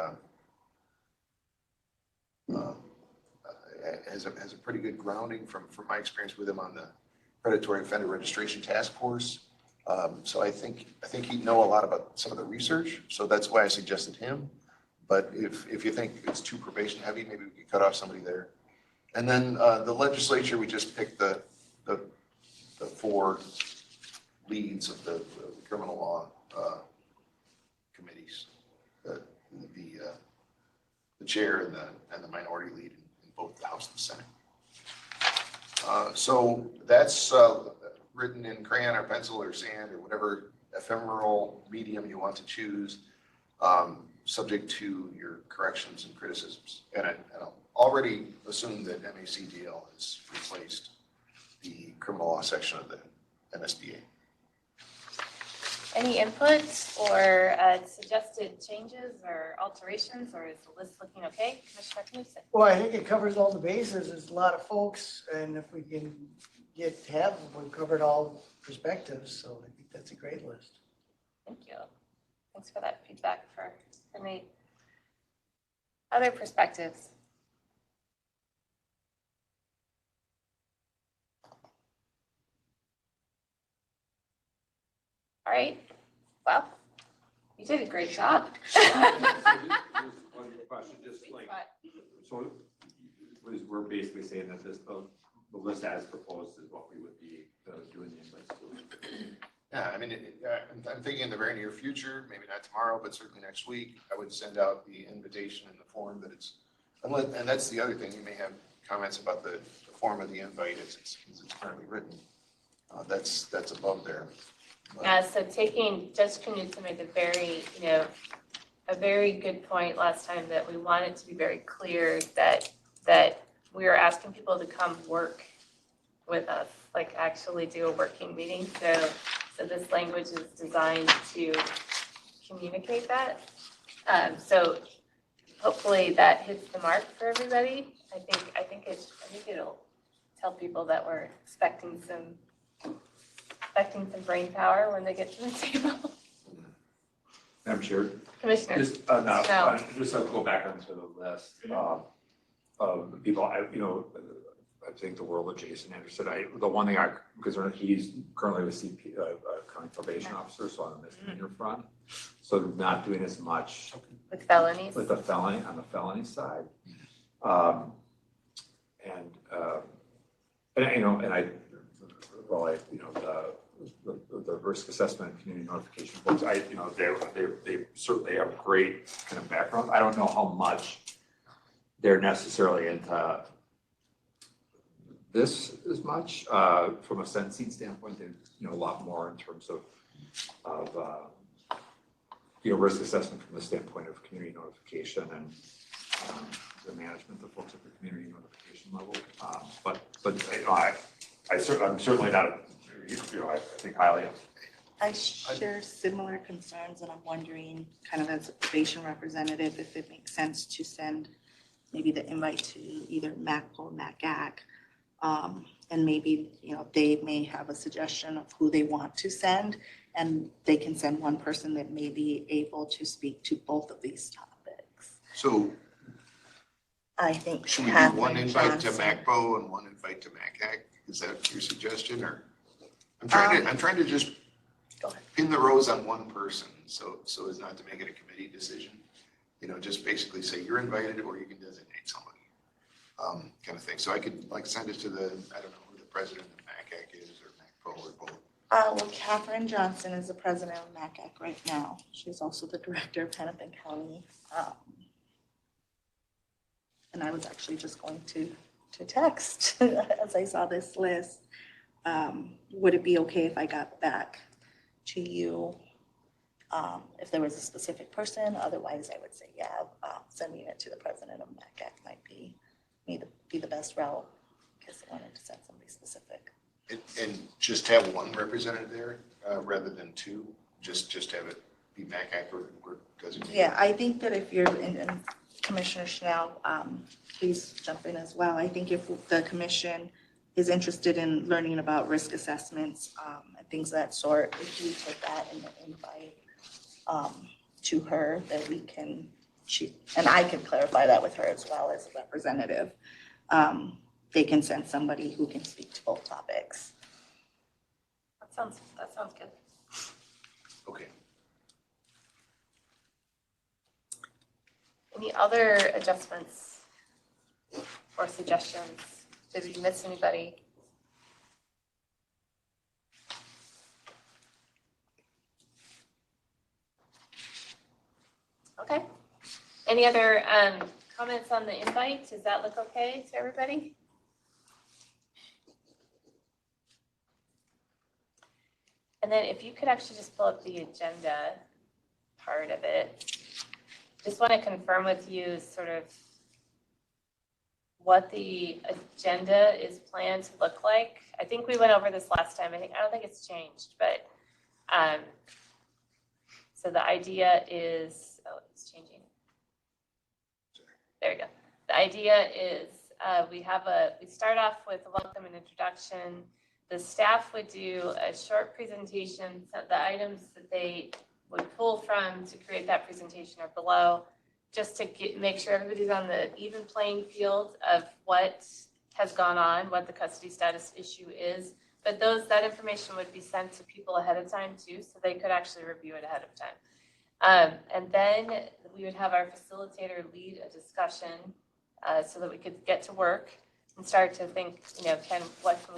has a pretty good grounding from my experience with him on the Predatory Offender Registration Task Force. So I think he'd know a lot about some of the research. So that's why I suggested him. But if you think it's too probation heavy, maybe we could cut off somebody there. And then the legislature, we just picked the 4 leads of the criminal law committees, the chair and the minority lead in both the House and the Senate. So that's written in crayon or pencil or sand or whatever ephemeral medium you want to choose, subject to your corrections and criticisms. And I'll already assume that MACDL has replaced the criminal law section of the MSBA. Any input or suggested changes or alterations, or is the list looking okay? Commissioner Knudsen? Well, I think it covers all the bases. There's a lot of folks, and if we can we've covered all perspectives, so I think that's a great list. Thank you. Thanks for that feedback for Nate. Other perspectives? All right, well, you did a great job. Just one question, just like, so we're basically saying that the list as proposed is what we would be doing the invites to. Yeah, I mean, I'm thinking in the very near future, maybe not tomorrow, but certainly next week, I would send out the invitation in the form that it's, and that's the other thing, you may have comments about the form of the invite as it's currently written. That's above there. So taking, Judge Knudsen made a very good point last time, that we want it to be very clear that we are asking people to come work with us, like actually do a working meeting. So this language is designed to communicate that. So hopefully that hits the mark for everybody. I think it'll tell people that we're expecting some brain power when they get to the table. I'm sure. Commissioner? Just to go back onto the list of the people, I think the world of Jason Anderson. The one thing because he's currently with CP, county probation officer, so on the misdemeanor front, so not doing as much With felonies? with the felony on the felony side, the risk assessment and community notification books, they certainly have great kind of background. I don't know how much they're necessarily into this as much from a sentencing standpoint. They a lot more in terms of risk assessment from the standpoint of community notification and the management of folks at the community notification level. I'm certainly not. I think highly of. I share similar concerns, and I'm wondering, kind of as a probation representative, if it makes sense to send maybe the invite to either MACPO or MACAC, and maybe they may have a suggestion of who they want to send, and they can send one person that may be able to speak to both of these topics. So I think should we do one invite to MACPO and one invite to MACAC? Is that your suggestion, or I'm trying to just pin the rose on one person, so as not to make it a committee decision. Just basically say you're invited, or you can designate somebody, kind of thing. So I could send it to I don't know who the president of MACAC is, or MACPO, or both. Well, Catherine Johnson is the president of MACAC right now. She's also the director of Hennepin County. And I was actually just going to text as I saw this list. Would it be okay if I got back to you if there was a specific person? Otherwise, I would say, yeah, sending it to the president of MACAC might be the best route, because I wanted to send somebody specific. And just have one representative there rather than two? Just have it be MACAC or designated? Yeah, I think that if you're in Commissioner Rationale, please jump in as well. I think if the commission is interested in learning about risk assessments and things of that sort, if you put that in the invite to her, then and I can clarify that with her as well as a representative. They can send somebody who can speak to both topics. That sounds good. Okay. Any other adjustments or suggestions? Did we miss anybody? Okay. Any other comments on the invite? Does that look okay to everybody? And then if you could actually just pull up the agenda part of it. Just want to confirm with you sort of what the agenda is planned to look like. I think we went over this last time. I don't think it's changed, but so the idea is, oh, it's changing. There we go. The idea is we start off with a welcome and introduction. The staff would do a short presentation. So the items that they would pull from to create that presentation are below, just to make sure everybody's on the even playing field of what has gone on, what the custody status issue is. But that information would be sent to people ahead of time too, so they could actually review it ahead of time. And then we would have our facilitator lead a discussion so that we could get to work and start to think, what can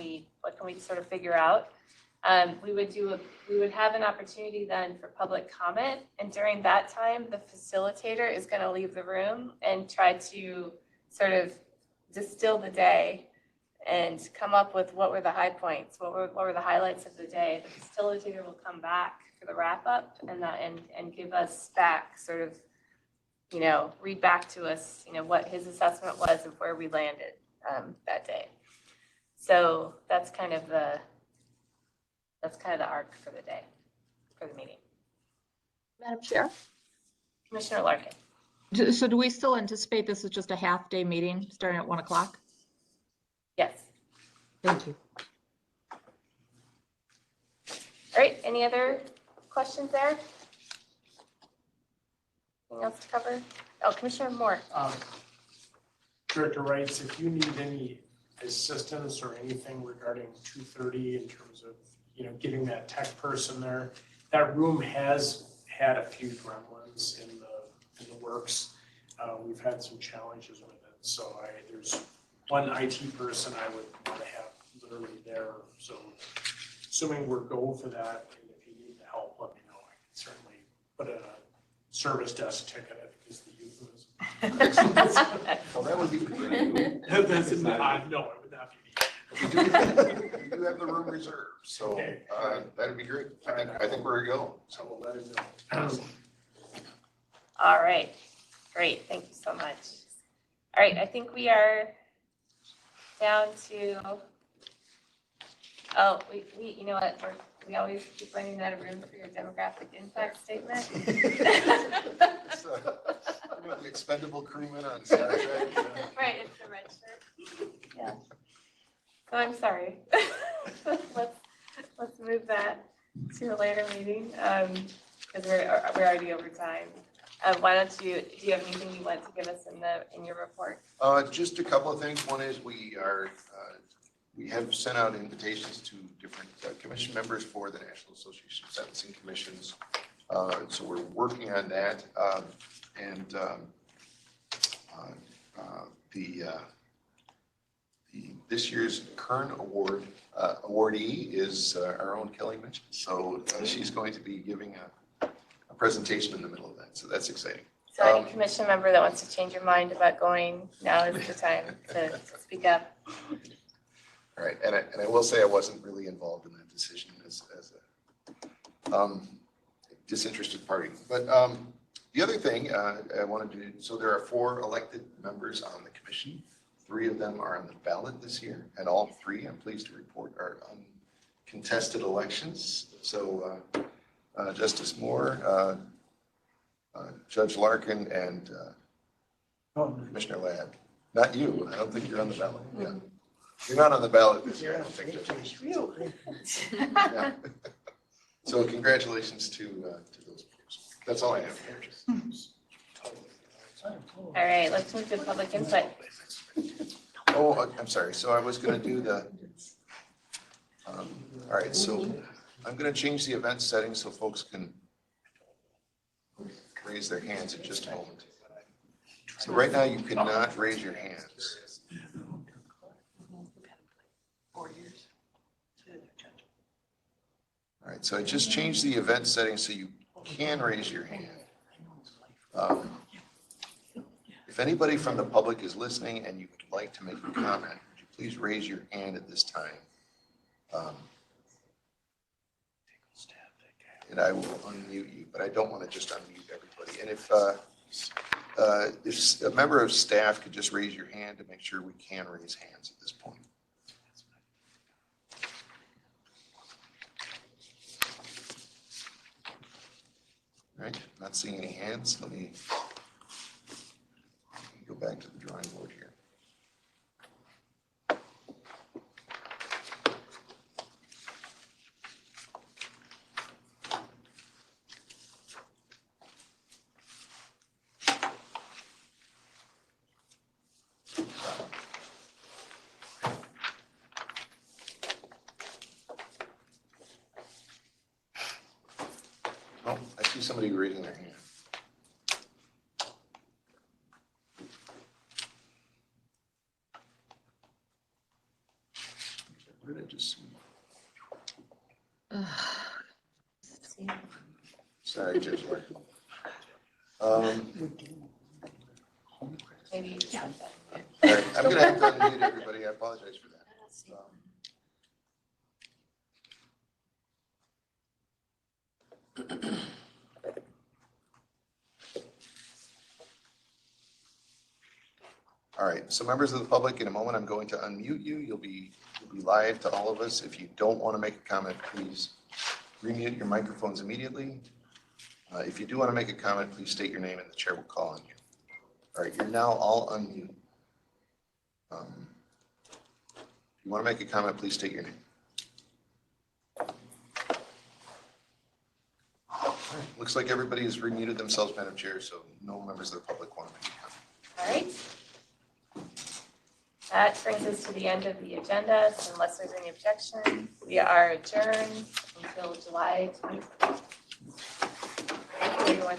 we sort of figure out? We would have an opportunity then for public comment, and during that time, the facilitator is going to leave the room and try to sort of distill the day and come up with what were the high points, what were the highlights of the day. The facilitator will come back for the wrap up and give us back sort of, read back to us, what his assessment was of where we landed that day. So that's kind of the arc for the day, for the meeting. Madam Chair? Commissioner Larkin. So do we still anticipate this is just a half-day meeting starting at 1 o'clock? Yes. Thank you. All right, any other questions there? Anything else to cover? Oh, Commissioner Moore. Director Wrights, if you need any assistance or anything regarding 230 in terms of, getting that tech person there, that room has had a few gremlins in the works. We've had some challenges with it. So there's one IT person I would want to have literally there. So assuming we're go for that, and if you need the help, let me know. I can certainly put a service desk ticket, I think is the euphemism. Well, that would be great. That's not, no, it would not be. We do have the room reserved, so that'd be great. I think we're going to go. So we'll let it know. All right, great, thank you so much. All right, I think we are down to, we you know what, we always keep running out of room for your demographic impact statement. The expendable crewman on Star Trek. Right, it's the red shirt. Yeah. So I'm sorry. Let's move that to a later meeting because we're already over time. Why don't do you have anything you want to give us in your report? Just a couple of things. One is we have sent out invitations to different commission members for the National Association of Sentencing Commissions. So we're working on that. This year's Kern Award awardee is our own Kelly Mitchell. So she's going to be giving a presentation in the middle of that. So that's exciting. So any commission member that wants to change your mind about going, now is the time to speak up. All right, and I will say I wasn't really involved in that decision as a disinterested party. But the other thing I wanted to do, so there are 4 elected members on the commission. 3 of them are on the ballot this year, and all 3, I'm pleased to report, are uncontested elections. So Justice Moore, Judge Larkin, and Commissioner Ladd. Not you, I don't think you're on the ballot. Yeah. You're not on the ballot this year, I don't think. Yeah. So congratulations to those folks. That's all I have. All right, let's move to public input. Oh, I'm sorry. So I was going to do the, all right, so I'm going to change the event setting so folks can raise their hands in just a moment. So right now, you cannot raise your hands. 4 years. All right, so I just changed the event settings so you can raise your hand. If anybody from the public is listening and you would like to make a comment, would you please raise your hand at this time? And I will unmute you, but I don't want to just unmute everybody. And if a member of staff could just raise your hand to make sure we can raise hands at this point. All right, not seeing any hands. Let me go back to the drawing board here. Oh, I see somebody raising their hand. Where did I just see? Sorry, Judge. Maybe. All right, I'm going to have to unmute everybody. I apologize for that. All right, so members of the public, in a moment, I'm going to unmute you. You'll be live to all of us. If you don't want to make a comment, please remute your microphones immediately. If you do want to make a comment, please state your name and the chair will call on you. All right, you're now all unmuted. If you want to make a comment, please state your name. All right, looks like everybody has remuted themselves, Madam Chair, so no members of the public want to make a comment. All right. That brings us to the end of the agenda. So unless there's any objection, we are adjourned until July 24th. Thank you, everyone.